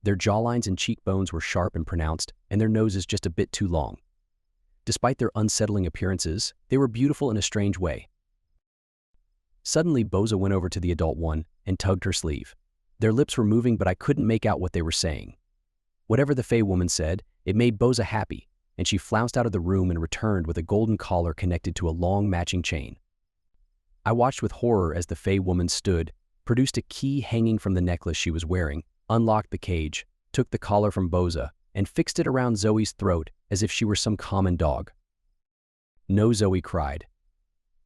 Their jawlines and cheekbones were sharp and pronounced, and their noses just a bit too long. Despite their unsettling appearances, they were beautiful in a strange way. Suddenly, Boza went over to the adult one and tugged her sleeve. Their lips were moving, but I couldn't make out what they were saying. Whatever the Fey woman said, it made Boza happy, and she flounced out of the room and returned with a golden collar connected to a long matching chain. I watched with horror as the Fey woman stood, produced a key hanging from the necklace she was wearing, unlocked the cage, took the collar from Boza, and fixed it around Zoe's throat as if she were some common dog. No, Zoe cried.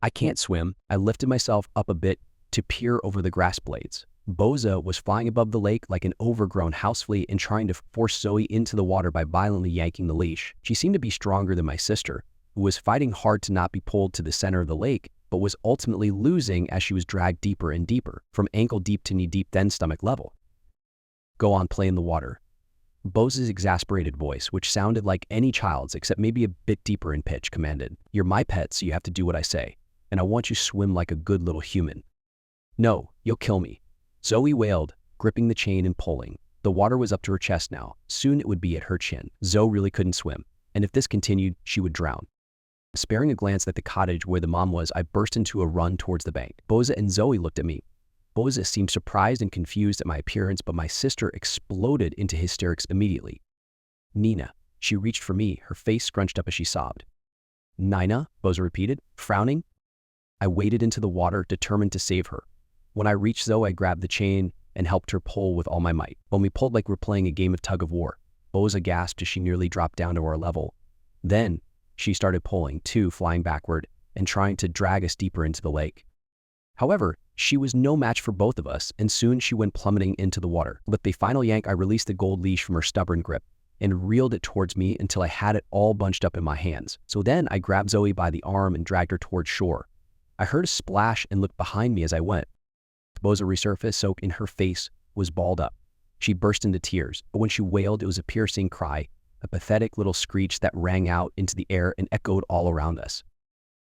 I can't swim. I lifted myself up a bit to peer over the grass blades. Boza was flying above the lake like an overgrown house flea and trying to force Zoe into the water by violently yanking the leash. She seemed to be stronger than my sister, who was fighting hard to not be pulled to the center of the lake, but was ultimately losing as she was dragged deeper and deeper, from ankle deep to knee deep, then stomach level. Go on, play in the water. Boza's exasperated voice, which sounded like any child's except maybe a bit deeper in pitch, commanded. You're my pet, so you have to do what I say, and I want you to swim like a good little human. No, you'll kill me. Zoe wailed, gripping the chain and pulling. The water was up to her chest now. Soon it would be at her chin. Zoe really couldn't swim, and if this continued, she would drown. Sparing a glance at the cottage where the mom was, I burst into a run towards the bank. Boza and Zoe looked at me. Boza seemed surprised and confused at my appearance, but my sister exploded into hysterics immediately. Nina. She reached for me, her face scrunched up as she sobbed. Nina, Boza repeated, frowning. I waded into the water, determined to save her. When I reached Zoe, I grabbed the chain and helped her pull with all my might. When we pulled like we're playing a game of tug-of-war, Boza gasped as she nearly dropped down to our level. Then, she started pulling, too, flying backward and trying to drag us deeper into the lake. However, she was no match for both of us, and soon she went plummeting into the water. With the final yank, I released the gold leash from her stubborn grip and reeled it towards me until I had it all bunched up in my hands. So then I grabbed Zoe by the arm and dragged her towards shore. I heard a splash and looked behind me as I went. Boza resurfaced, soaked in her face was balled up. She burst into tears, but when she wailed, it was a piercing cry, a pathetic little screech that rang out into the air and echoed all around us.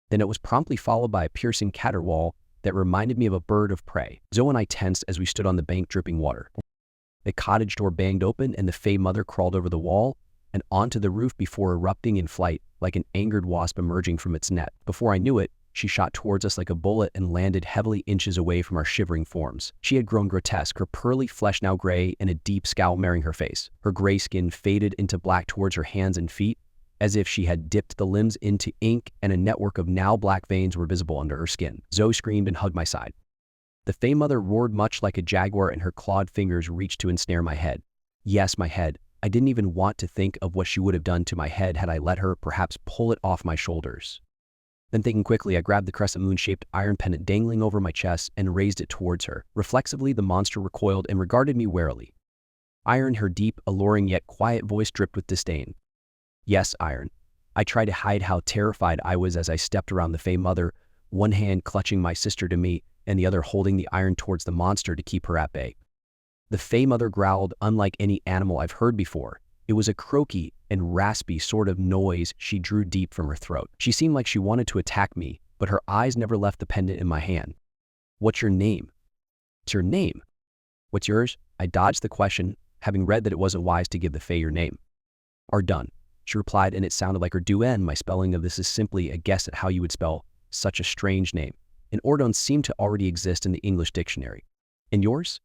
Then it was promptly followed by a piercing caterwaul that reminded me of a bird of prey. Zoe and I tensed as we stood on the bank dripping water. The cottage door banged open and the Fey mother crawled over the wall and onto the roof before erupting in flight like an angered wasp emerging from its net. Before I knew it, she shot towards us like a bullet and landed heavily inches away from our shivering forms. She had grown grotesque, her pearly flesh now gray and a deep scowl marring her face. Her gray skin faded into black towards her hands and feet, as if she had dipped the limbs into ink and a network of now black veins were visible under her skin. Zoe screamed and hugged my side. The Fey mother roared much like a jaguar and her clawed fingers reached to ensnare my head. Yes, my head. I didn't even want to think of what she would have done to my head had I let her perhaps pull it off my shoulders. Then thinking quickly, I grabbed the crescent moon-shaped iron pendant dangling over my chest and raised it towards her. Reflexively, the monster recoiled and regarded me warily. Iron, her deep, alluring yet quiet voice dripped with disdain. Yes, Iron. I tried to hide how terrified I was as I stepped around the Fey mother, one hand clutching my sister to me and the other holding the iron towards the monster to keep her at bay. The Fey Mother growled unlike any animal I've heard before. It was a croaky and raspy sort of noise she drew deep from her throat. She seemed like she wanted to attack me, but her eyes never left the pendant in my hand. "What's your name?" "It's your name." "What's yours?" I dodged the question, having read that it wasn't wise to give the Fey your name. "Ardun," she replied, and it sounded like Arduen. My spelling of this is simply a guess at how you would spell such a strange name. And Ardun seemed to already exist in the English dictionary. "And yours?"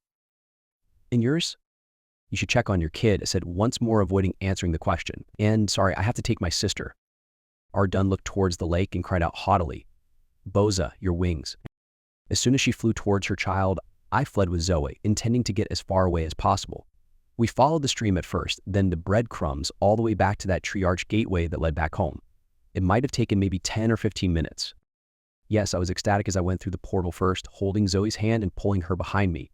"And yours?" "You should check on your kid," I said, once more avoiding answering the question. "And sorry, I have to take my sister." Ardun looked towards the lake and cried out haughtily, "Boza, your wings." As soon as she flew towards her child, I fled with Zoe, intending to get as far away as possible. We followed the stream at first, then the breadcrumbs all the way back to that tree-arched gateway that led back home. It might have taken maybe 10 or 15 minutes. Yes, I was ecstatic as I went through the portal first, holding Zoe's hand and pulling her behind me.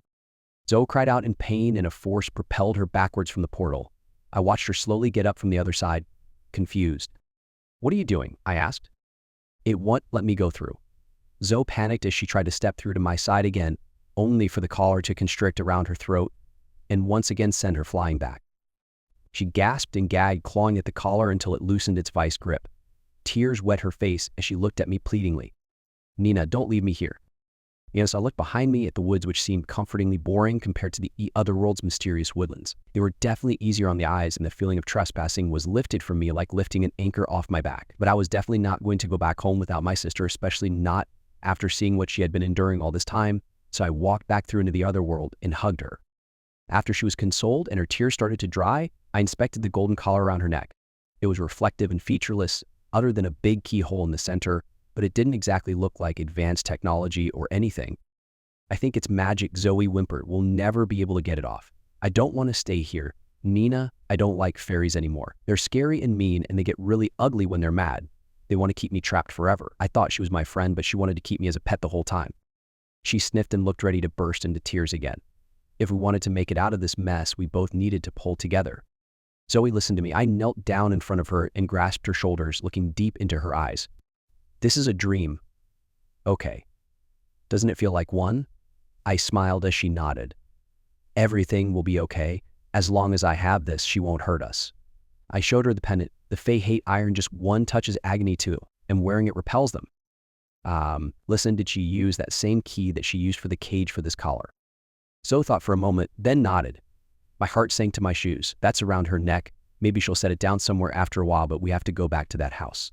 Zoe cried out in pain and a force propelled her backwards from the portal. I watched her slowly get up from the other side, confused. "What are you doing?" I asked. "It won't let me go through." Zoe panicked as she tried to step through to my side again, only for the collar to constrict around her throat and once again send her flying back. She gasped and gagged, clawing at the collar until it loosened its vice grip. Tears wet her face as she looked at me pleadingly. "Nina, don't leave me here." Yes, I looked behind me at the woods, which seemed comfortingly boring compared to the other world's mysterious woodlands. They were definitely easier on the eyes, and the feeling of trespassing was lifted from me like lifting an anchor off my back. But I was definitely not going to go back home without my sister, especially not after seeing what she had been enduring all this time, so I walked back through into the other world and hugged her. After she was consoled and her tears started to dry, I inspected the golden collar around her neck. It was reflective and featureless, other than a big keyhole in the center, but it didn't exactly look like advanced technology or anything. "I think it's magic," Zoe whimpered. "We'll never be able to get it off. I don't want to stay here. Nina, I don't like fairies anymore. They're scary and mean, and they get really ugly when they're mad. They want to keep me trapped forever." I thought she was my friend, but she wanted to keep me as a pet the whole time. She sniffed and looked ready to burst into tears again. If we wanted to make it out of this mess, we both needed to pull together. Zoe listened to me. I knelt down in front of her and grasped her shoulders, looking deep into her eyes. "This is a dream." "Okay. Doesn't it feel like one?" I smiled as she nodded. "Everything will be okay. As long as I have this, she won't hurt us." I showed her the pendant. The Fae hate iron, just one touch is agony too, and wearing it repels them. Listen, did she use that same key that she used for the cage for this collar?" Zoe thought for a moment, then nodded. My heart sank to my shoes. That's around her neck. Maybe she'll set it down somewhere after a while, but we have to go back to that house.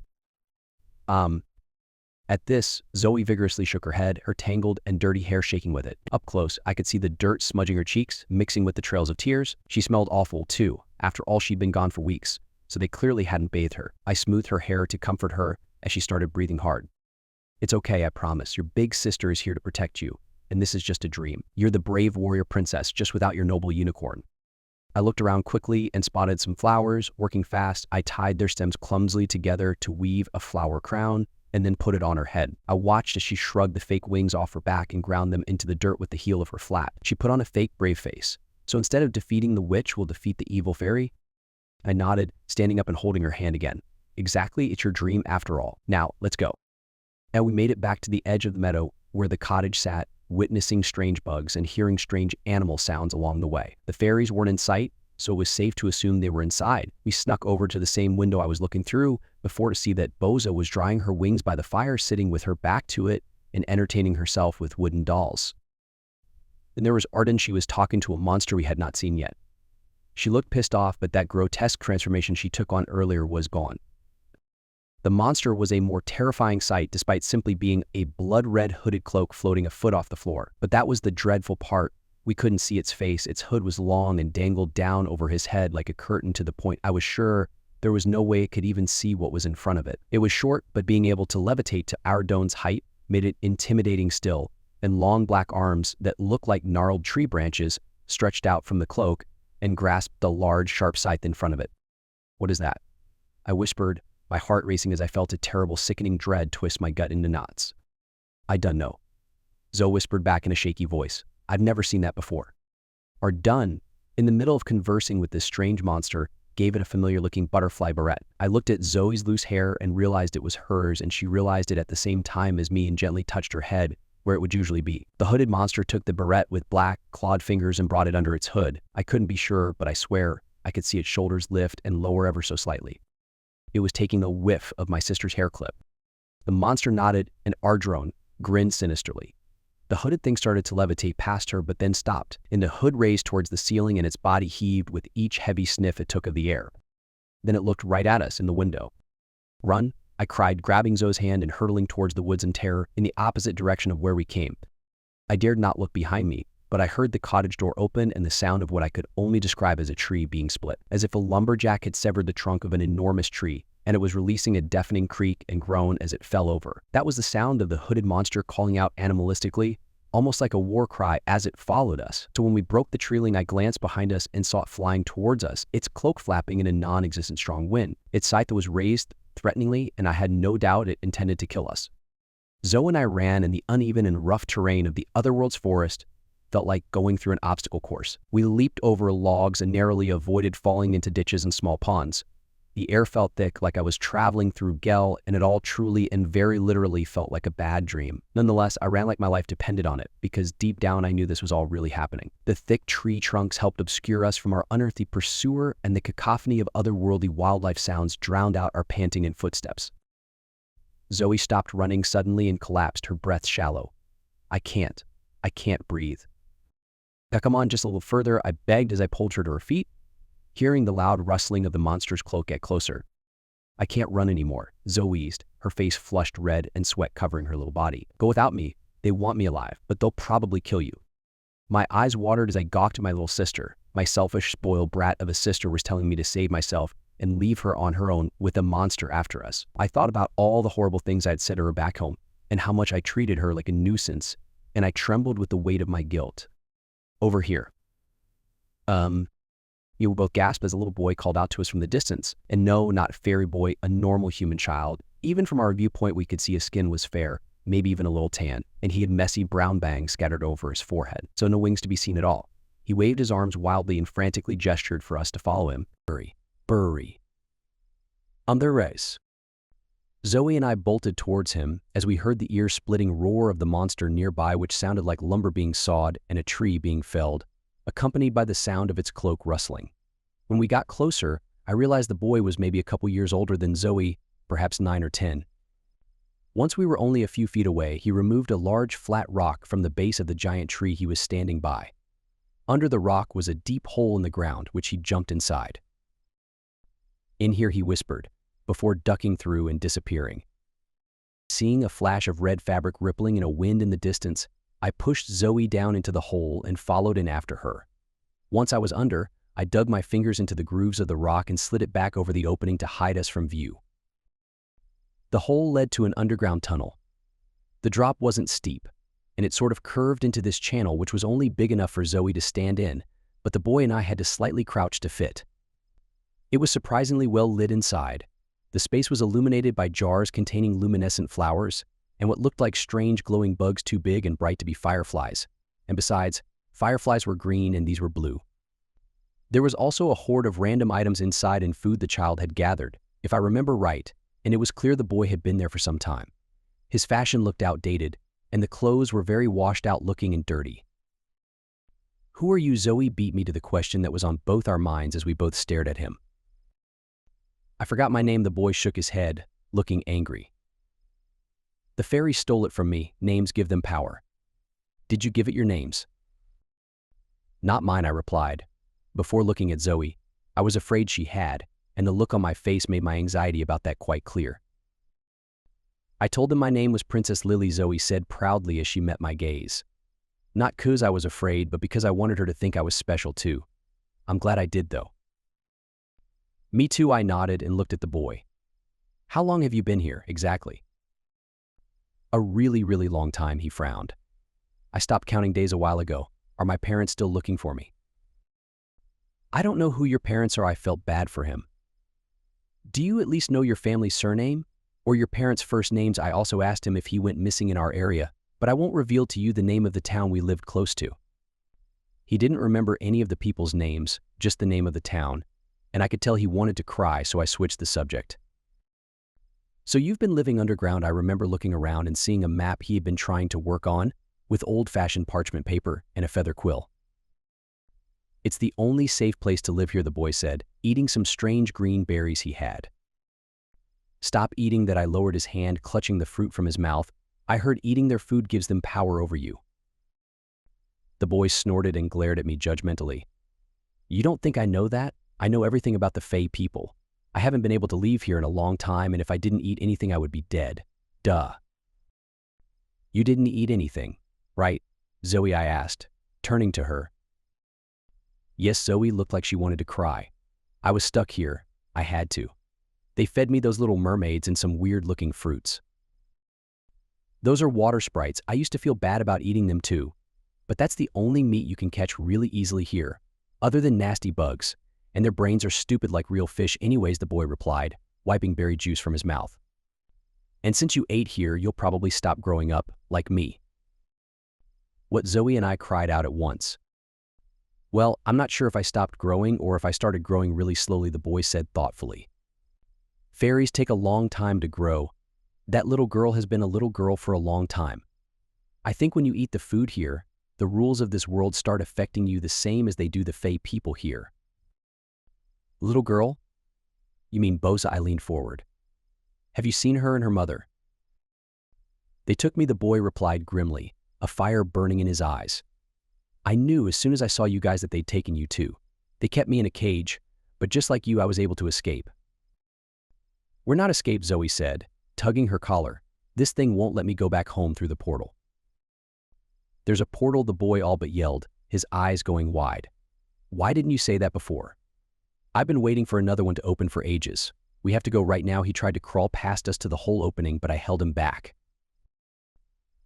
At this, Zoe vigorously shook her head, her tangled and dirty hair shaking with it. Up close, I could see the dirt smudging her cheeks, mixing with the trails of tears. She smelled awful, too. After all, she'd been gone for weeks, so they clearly hadn't bathed her. I smoothed her hair to comfort her as she started breathing hard. "It's okay, I promise. Your big sister is here to protect you, and this is just a dream. You're the brave warrior princess, just without your noble unicorn." I looked around quickly and spotted some flowers. Working fast, I tied their stems clumsily together to weave a flower crown, and then put it on her head. I watched as she shrugged the fake wings off her back and ground them into the dirt with the heel of her flat. She put on a fake brave face. "So instead of defeating the witch, we'll defeat the evil fairy?" I nodded, standing up and holding her hand again. "Exactly, it's your dream after all. Now, let's go." And we made it back to the edge of the meadow where the cottage sat, witnessing strange bugs and hearing strange animal sounds along the way. The fairies weren't in sight, so it was safe to assume they were inside. We snuck over to the same window I was looking through before to see that Boza was drying her wings by the fire, sitting with her back to it and entertaining herself with wooden dolls. Then there was Arden. She was talking to a monster we had not seen yet. She looked pissed off, but that grotesque transformation she took on earlier was gone. The monster was a more terrifying sight, despite simply being a blood-red hooded cloak floating a foot off the floor. But that was the dreadful part. We couldn't see its face. Its hood was long and dangled down over his head like a curtain, to the point I was sure there was no way it could even see what was in front of it. It was short, but being able to levitate to Ardon's height made it intimidating still, and long black arms that looked like gnarled tree branches stretched out from the cloak and grasped the large, sharp scythe in front of it. "What is that?" I whispered, my heart racing as I felt a terrible, sickening dread twist my gut into knots. "I done know," Zoe whispered back in a shaky voice. "I've never seen that before." Ardun, in the middle of conversing with this strange monster, gave it a familiar-looking butterfly barrette. I looked at Zoe's loose hair and realized it was hers, and she realized it at the same time as me and gently touched her head, where it would usually be. The hooded monster took the barrette with black, clawed fingers and brought it under its hood. I couldn't be sure, but I swear I could see its shoulders lift and lower ever so slightly. It was taking a whiff of my sister's hair clip. The monster nodded, and Ardrone grinned sinisterly. The hooded thing started to levitate past her, but then stopped, and the hood raised towards the ceiling and its body heaved with each heavy sniff it took of the air. Then it looked right at us in the window. "Run," I cried, grabbing Zoe's hand and hurtling towards the woods in terror in the opposite direction of where we came. I dared not look behind me, but I heard the cottage door open and the sound of what I could only describe as a tree being split, as if a lumberjack had severed the trunk of an enormous tree, and it was releasing a deafening creak and groan as it fell over. That was the sound of the hooded monster calling out animalistically, almost like a war cry as it followed us. So when we broke the treeling, I glanced behind us and saw it flying towards us, its cloak flapping in a non-existent strong wind. Its scythe was raised threateningly, and I had no doubt it intended to kill us. Zoe and I ran in the uneven and rough terrain of the otherworld's forest, felt like going through an obstacle course. We leaped over logs and narrowly avoided falling into ditches and small ponds. The air felt thick, like I was traveling through Gel, and it all truly and very literally felt like a bad dream. Nonetheless, I ran like my life depended on it, because deep down I knew this was all really happening. The thick tree trunks helped obscure us from our unearthly pursuer, and the cacophony of otherworldly wildlife sounds drowned out our panting and footsteps. Zoe stopped running suddenly and collapsed, her breath shallow. I can't breathe." "Now come on, just a little further," I begged as I pulled her to her feet, hearing the loud rustling of the monster's cloak get closer. "I can't run anymore," Zoe wheezed, her face flushed red and sweat covering her little body. "Go without me. They want me alive, but they'll probably kill you." My eyes watered as I gawked at my little sister. My selfish, spoiled brat of a sister was telling me to save myself and leave her on her own with a monster after us. I thought about all the horrible things I'd said to her back home and how much I treated her like a nuisance, and I trembled with the weight of my guilt. "Over here." You both gasped as a little boy called out to us from the distance. And no, not fairy boy, a normal human child. Even from our viewpoint, we could see his skin was fair, maybe even a little tan, and he had messy brown bangs scattered over his forehead, so no wings to be seen at all. He waved his arms wildly and frantically gestured for us to follow him. Bury. On their race. Zoe and I bolted towards him as we heard the ear-splitting roar of the monster nearby, which sounded like lumber being sawed and a tree being felled, accompanied by the sound of its cloak rustling. When we got closer, I realized the boy was maybe a couple years older than Zoe, perhaps 9 or 10. Once we were only a few feet away, he removed a large flat rock from the base of the giant tree he was standing by. Under the rock was a deep hole in the ground, which he jumped inside. "In here," he whispered, before ducking through and disappearing. Seeing a flash of red fabric rippling in a wind in the distance, I pushed Zoe down into the hole and followed in after her. Once I was under, I dug my fingers into the grooves of the rock and slid it back over the opening to hide us from view. The hole led to an underground tunnel. The drop wasn't steep, and it sort of curved into this channel, which was only big enough for Zoe to stand in, but the boy and I had to slightly crouch to fit. It was surprisingly well lit inside. The space was illuminated by jars containing luminescent flowers, and what looked like strange glowing bugs too big and bright to be fireflies. And besides, fireflies were green and these were blue. There was also a hoard of random items inside and food the child had gathered, if I remember right, and it was clear the boy had been there for some time. His fashion looked outdated, and the clothes were very washed out looking and dirty. "Who are you?" Zoe beat me to the question that was on both our minds as we both stared at him. "I forgot my name." The boy shook his head, looking angry. "The fairy stole it from me. Names give them power." "Did you give it your names?" "Not mine," I replied. Before looking at Zoe, I was afraid she had, and the look on my face made my anxiety about that quite clear. "I told them my name was Princess Lily," Zoe said proudly as she met my gaze. "Not 'cause I was afraid, but because I wanted her to think I was special too. I'm glad I did, though." "Me too," I nodded and looked at the boy. "How long have you been here, exactly?" "A really, really long time," he frowned. "I stopped counting days a while ago. Are my parents still looking for me?" "I don't know who your parents are." I felt bad for him. "Do you at least know your family's surname? Or your parents' first names?" I also asked him if he went missing in our area, but I won't reveal to you the name of the town we lived close to. He didn't remember any of the people's names, just the name of the town, and I could tell he wanted to cry, so I switched the subject. So you've been living underground? I remember looking around and seeing a map he had been trying to work on with old-fashioned parchment paper and a feather quill. It's the only safe place to live here, the boy said, eating some strange green berries he had. Stop eating that. I lowered his hand, clutching the fruit from his mouth. I heard eating their food gives them power over you. The boy snorted and glared at me judgmentally. You don't think I know that? I know everything about the Fae people. I haven't been able to leave here in a long time, and if I didn't eat anything, I would be dead. Duh. You didn't eat anything, right, Zoe? I asked, turning to her. Yes, Zoe looked like she wanted to cry. I was stuck here. I had to. They fed me those little mermaids and some weird-looking fruits. Those are water sprites. I used to feel bad about eating them too. But that's the only meat you can catch really easily here, other than nasty bugs, and their brains are stupid like real fish anyways, the boy replied, wiping berry juice from his mouth. And since you ate here, you'll probably stop growing up, like me. What? Zoe and I cried out at once. Well, I'm not sure if I stopped growing or if I started growing really slowly, the boy said thoughtfully. Fairies take a long time to grow. That little girl has been a little girl for a long time. I think when you eat the food here, the rules of this world start affecting you the same as they do the Fae people here. Little girl? You mean Bosa? I leaned forward. Have you seen her and her mother? They took me, the boy replied grimly, a fire burning in his eyes. I knew as soon as I saw you guys that they'd taken you too. They kept me in a cage, but just like you, I was able to escape. We're not escaped, Zoe said, tugging her collar. This thing won't let me go back home through the portal. There's a portal, the boy all but yelled, his eyes going wide. Why didn't you say that before? I've been waiting for another one to open for ages. We have to go right now. He tried to crawl past us to the whole opening, but I held him back.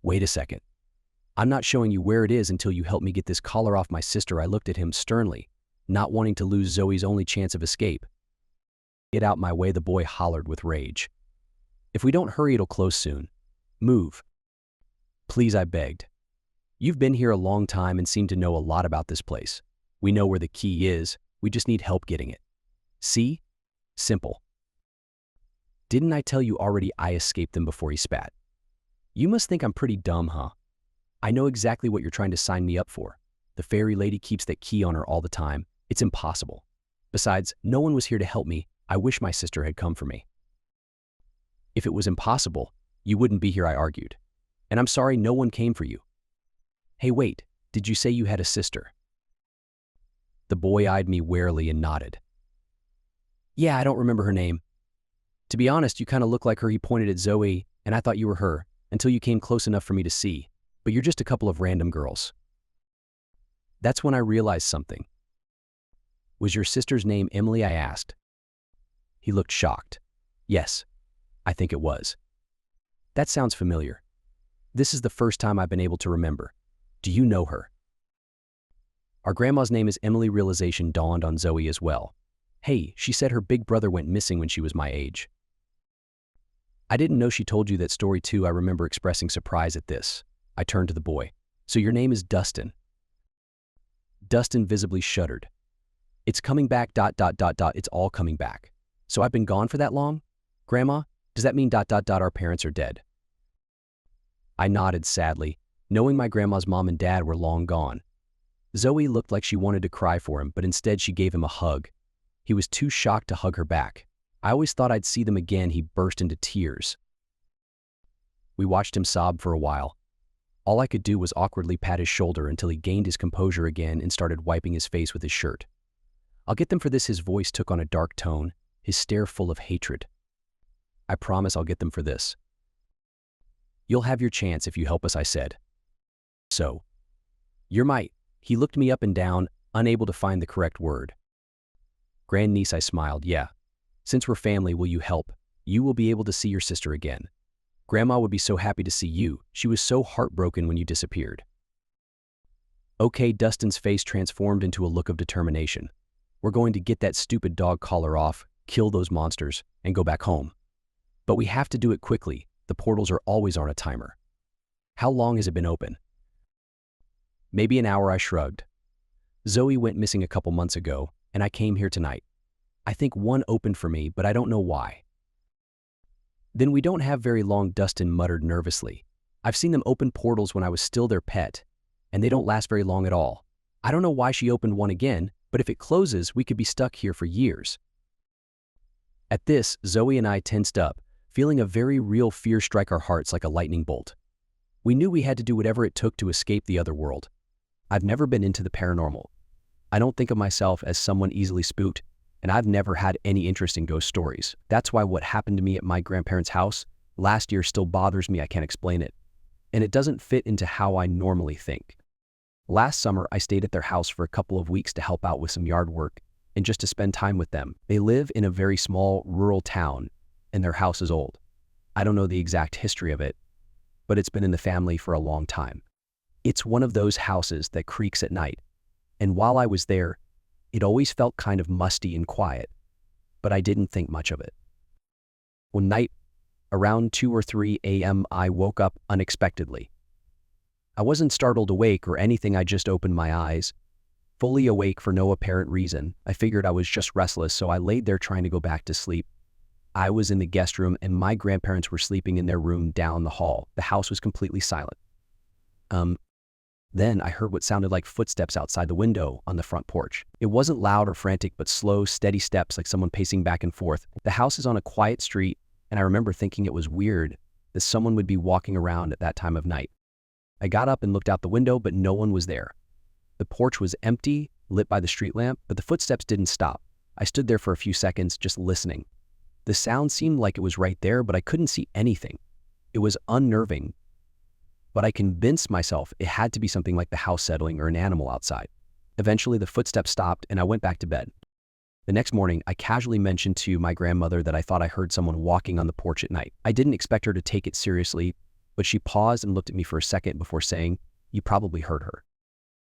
Wait a second. I'm not showing you where it is until you help me get this collar off my sister. I looked at him sternly, not wanting to lose Zoe's only chance of escape. Get out my way, the boy hollered with rage. If we don't hurry, it'll close soon. Move. Please, I begged. You've been here a long time and seem to know a lot about this place. We know where the key is. We just need help getting it. See? Simple. Didn't I tell you already? I escaped them before he spat. You must think I'm pretty dumb, huh? I know exactly what you're trying to sign me up for. The fairy lady keeps that key on her all the time. It's impossible. Besides, no one was here to help me. I wish my sister had come for me. If it was impossible, you wouldn't be here, I argued. And I'm sorry no one came for you. Hey, wait, did you say you had a sister? The boy eyed me warily and nodded. Yeah, I don't remember her name. To be honest, you kind of look like her. He pointed at Zoe, and I thought you were her, until you came close enough for me to see. But you're just a couple of random girls. That's when I realized something. Was your sister's name Emily? I asked. He looked shocked. Yes, I think it was. That sounds familiar. This is the first time I've been able to remember. Do you know her? Our grandma's name is Emily. Realization dawned on Zoe as well. Hey, she said her big brother went missing when she was my age. I didn't know she told you that story too. I remember expressing surprise at this. I turned to the boy. So your name is Dustin. Dustin visibly shuddered. It's coming back, ... It's all coming back. So I've been gone for that long? Grandma, does that mean ... Our parents are dead? I nodded sadly, knowing my grandma's mom and dad were long gone. Zoe looked like she wanted to cry for him, but instead she gave him a hug. He was too shocked to hug her back. I always thought I'd see them again. He burst into tears. We watched him sob for a while. All I could do was awkwardly pat his shoulder until he gained his composure again and started wiping his face with his shirt. I'll get them for this. His voice took on a dark tone, his stare full of hatred. I promise I'll get them for this. You'll have your chance if you help us, I said. So, you're my... He looked me up and down, unable to find the correct word. Grandniece, I smiled. Yeah. Since we're family, will you help? You will be able to see your sister again. Grandma would be so happy to see you. She was so heartbroken when you disappeared. Okay, Dustin's face transformed into a look of determination. We're going to get that stupid dog collar off, kill those monsters, and go back home. But we have to do it quickly. The portals are always on a timer. How long has it been open? Maybe an hour, I shrugged. Zoe went missing a couple months ago, and I came here tonight. I think one opened for me, but I don't know why. Then we don't have very long, Dustin muttered nervously. I've seen them open portals when I was still their pet, and they don't last very long at all. I don't know why she opened one again, but if it closes, we could be stuck here for years. At this, Zoe and I tensed up, feeling a very real fear strike our hearts like a lightning bolt. We knew we had to do whatever it took to escape the other world. I've never been into the paranormal. I don't think of myself as someone easily spooked, and I've never had any interest in ghost stories. That's why what happened to me at my grandparents' house last year still bothers me. I can't explain it. And it doesn't fit into how I normally think. Last summer, I stayed at their house for a couple of weeks to help out with some yard work and just to spend time with them. They live in a very small rural town, and their house is old. I don't know the exact history of it, but it's been in the family for a long time. It's one of those houses that creaks at night, and while I was there, it always felt kind of musty and quiet, but I didn't think much of it. One night, around 2 or 3 a.m., I woke up unexpectedly. I wasn't startled awake or anything. I just opened my eyes, fully awake for no apparent reason. I figured I was just restless, so I laid there trying to go back to sleep. I was in the guest room, and my grandparents were sleeping in their room down the hall. The house was completely silent. Then I heard what sounded like footsteps outside the window on the front porch. It wasn't loud or frantic, but slow, steady steps like someone pacing back and forth. The house is on a quiet street, and I remember thinking it was weird that someone would be walking around at that time of night. I got up and looked out the window, but no one was there. The porch was empty, lit by the street lamp, but the footsteps didn't stop. I stood there for a few seconds, just listening. The sound seemed like it was right there, but I couldn't see anything. It was unnerving, but I convinced myself it had to be something like the house settling or an animal outside. Eventually, the footsteps stopped, and I went back to bed. The next morning, I casually mentioned to my grandmother that I thought I heard someone walking on the porch at night. I didn't expect her to take it seriously, but she paused and looked at me for a second before saying, "You probably heard her."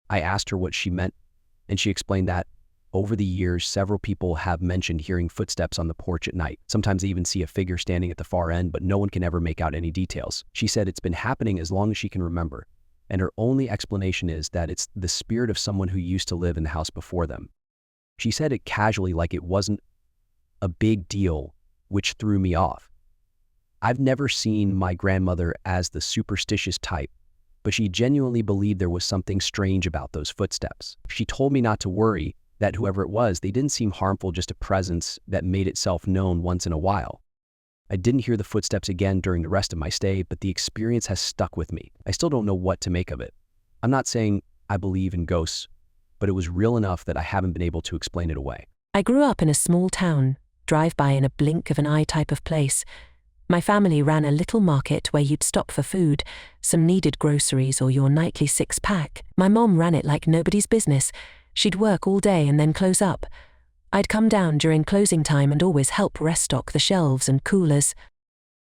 I asked her what she meant, and she explained that over the years, several people have mentioned hearing footsteps on the porch at night. Sometimes they even see a figure standing at the far end, but no one can ever make out any details. She said it's been happening as long as she can remember, and her only explanation is that it's the spirit of someone who used to live in the house before them. She said it casually, like it wasn't a big deal, which threw me off. I've never seen my grandmother as the superstitious type, but she genuinely believed there was something strange about those footsteps. She told me not to worry, that whoever it was, they didn't seem harmful, just a presence that made itself known once in a while. I didn't hear the footsteps again during the rest of my stay, but the experience has stuck with me. I still don't know what to make of it. I'm not saying I believe in ghosts, but it was real enough that I haven't been able to explain it away. I grew up in a small town, drive-by in a blink of an eye type of place. My family ran a little market where you'd stop for food, some needed groceries or your nightly six-pack. My mom ran it like nobody's business. She'd work all day and then close up. I'd come down during closing time and always help restock the shelves and coolers.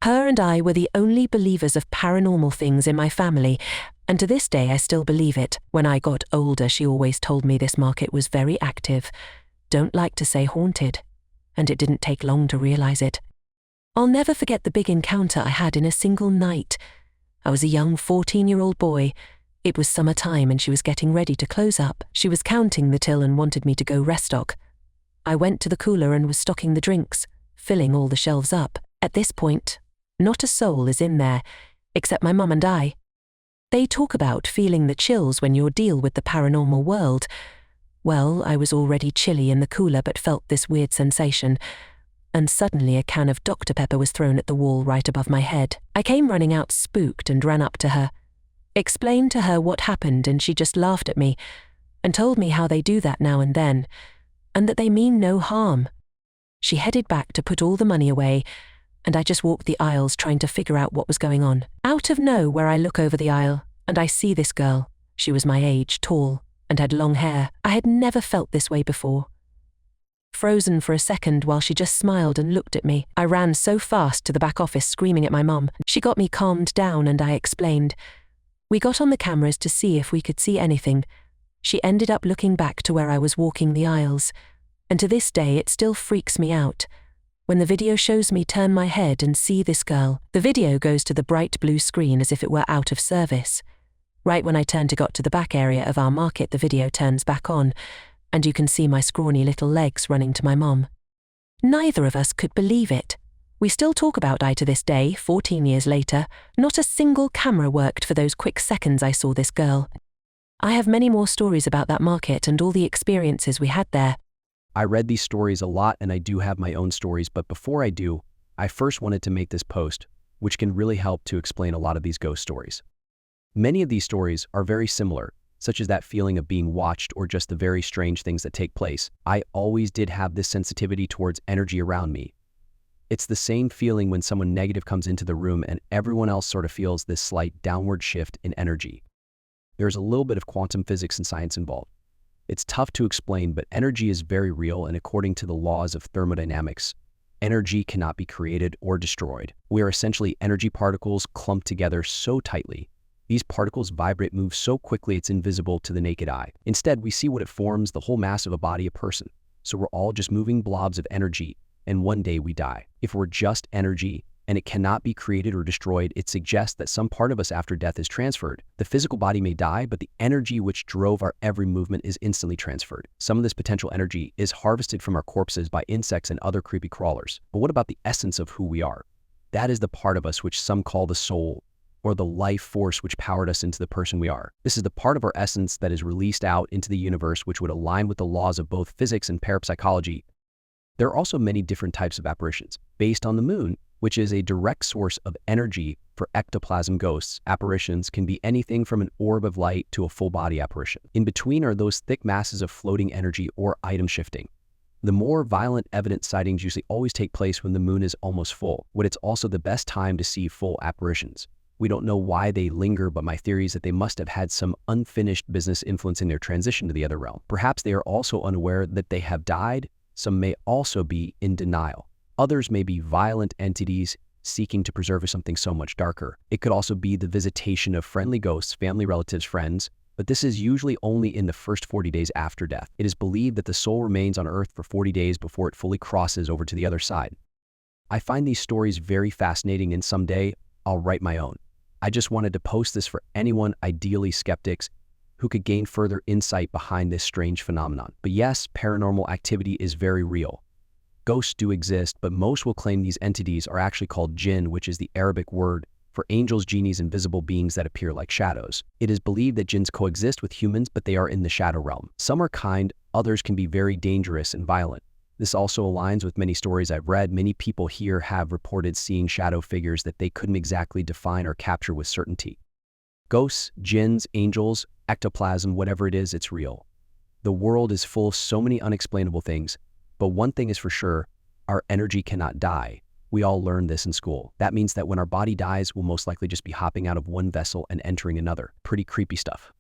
Her and I were the only believers of paranormal things in my family, and to this day I still believe it. When I got older, she always told me this market was very active. Don't like to say haunted, and it didn't take long to realize it. I'll never forget the big encounter I had in a single night. I was a young 14-year-old boy. It was summertime and she was getting ready to close up. She was counting the till and wanted me to go restock. I went to the cooler and was stocking the drinks, filling all the shelves up. At this point, not a soul is in there, except my mum and I. They talk about feeling the chills when you deal with the paranormal world. Well, I was already chilly in the cooler but felt this weird sensation, and suddenly a can of Dr. Pepper was thrown at the wall right above my head. I came running out spooked and ran up to her. Explained to her what happened, and she just laughed at me and told me how they do that now and then, and that they mean no harm. She headed back to put all the money away, and I just walked the aisles trying to figure out what was going on. Out of nowhere, I look over the aisle, and I see this girl. She was my age, tall, and had long hair. I had never felt this way before. Frozen for a second while she just smiled and looked at me. I ran so fast to the back office screaming at my mum. She got me calmed down and I explained. We got on the cameras to see if we could see anything. She ended up looking back to where I was walking the aisles, and to this day it still freaks me out. When the video shows me turn my head and see this girl, the video goes to the bright blue screen as if it were out of service. Right when I turn to get to the back area of our market, the video turns back on, and you can see my scrawny little legs running to my mom. Neither of us could believe it. We still talk about Di to this day, 14 years later. Not a single camera worked for those quick seconds I saw this girl. I have many more stories about that market and all the experiences we had there. I read these stories a lot and I do have my own stories, but before I do, I first wanted to make this post, which can really help to explain a lot of these ghost stories. Many of these stories are very similar, such as that feeling of being watched or just the very strange things that take place. I always did have this sensitivity towards energy around me. It's the same feeling when someone negative comes into the room and everyone else sort of feels this slight downward shift in energy. There's a little bit of quantum physics and science involved. It's tough to explain, but energy is very real, and according to the laws of thermodynamics, energy cannot be created or destroyed. We are essentially energy particles clumped together so tightly. These particles vibrate, move so quickly it's invisible to the naked eye. Instead, we see what it forms, the whole mass of a body, a person. So we're all just moving blobs of energy, and one day we die. If we're just energy, and it cannot be created or destroyed, it suggests that some part of us after death is transferred. The physical body may die, but the energy which drove our every movement is instantly transferred. Some of this potential energy is harvested from our corpses by insects and other creepy crawlers. But what about the essence of who we are? That is the part of us which some call the soul, or the life force which powered us into the person we are. This is the part of our essence that is released out into the universe, which would align with the laws of both physics and parapsychology. There are also many different types of apparitions. Based on the moon, which is a direct source of energy for ectoplasm ghosts, apparitions can be anything from an orb of light to a full-body apparition. In between are those thick masses of floating energy or item shifting. The more violent evident sightings usually always take place when the moon is almost full, when it's also the best time to see full apparitions. We don't know why they linger, but my theory is that they must have had some unfinished business influencing their transition to the other realm. Perhaps they are also unaware that they have died. Some may also be in denial. Others may be violent entities seeking to preserve something so much darker. It could also be the visitation of friendly ghosts, family, relatives, friends, but this is usually only in the first 40 days after death. It is believed that the soul remains on Earth for 40 days before it fully crosses over to the other side. I find these stories very fascinating, and someday I'll write my own. I just wanted to post this for anyone, ideally skeptics, who could gain further insight behind this strange phenomenon. But yes, paranormal activity is very real. Ghosts do exist, but most will claim these entities are actually called jinn, which is the Arabic word for angels, genies, and visible beings that appear like shadows. It is believed that jinns coexist with humans, but they are in the shadow realm. Some are kind, others can be very dangerous and violent. This also aligns with many stories I've read. Many people here have reported seeing shadow figures that they couldn't exactly define or capture with certainty. Ghosts, jinns, angels, ectoplasm, whatever it is, it's real. The world is full of so many unexplainable things, but one thing is for sure, our energy cannot die. We all learned this in school. That means that when our body dies, we'll most likely just be hopping out of one vessel and entering another. Pretty creepy stuff.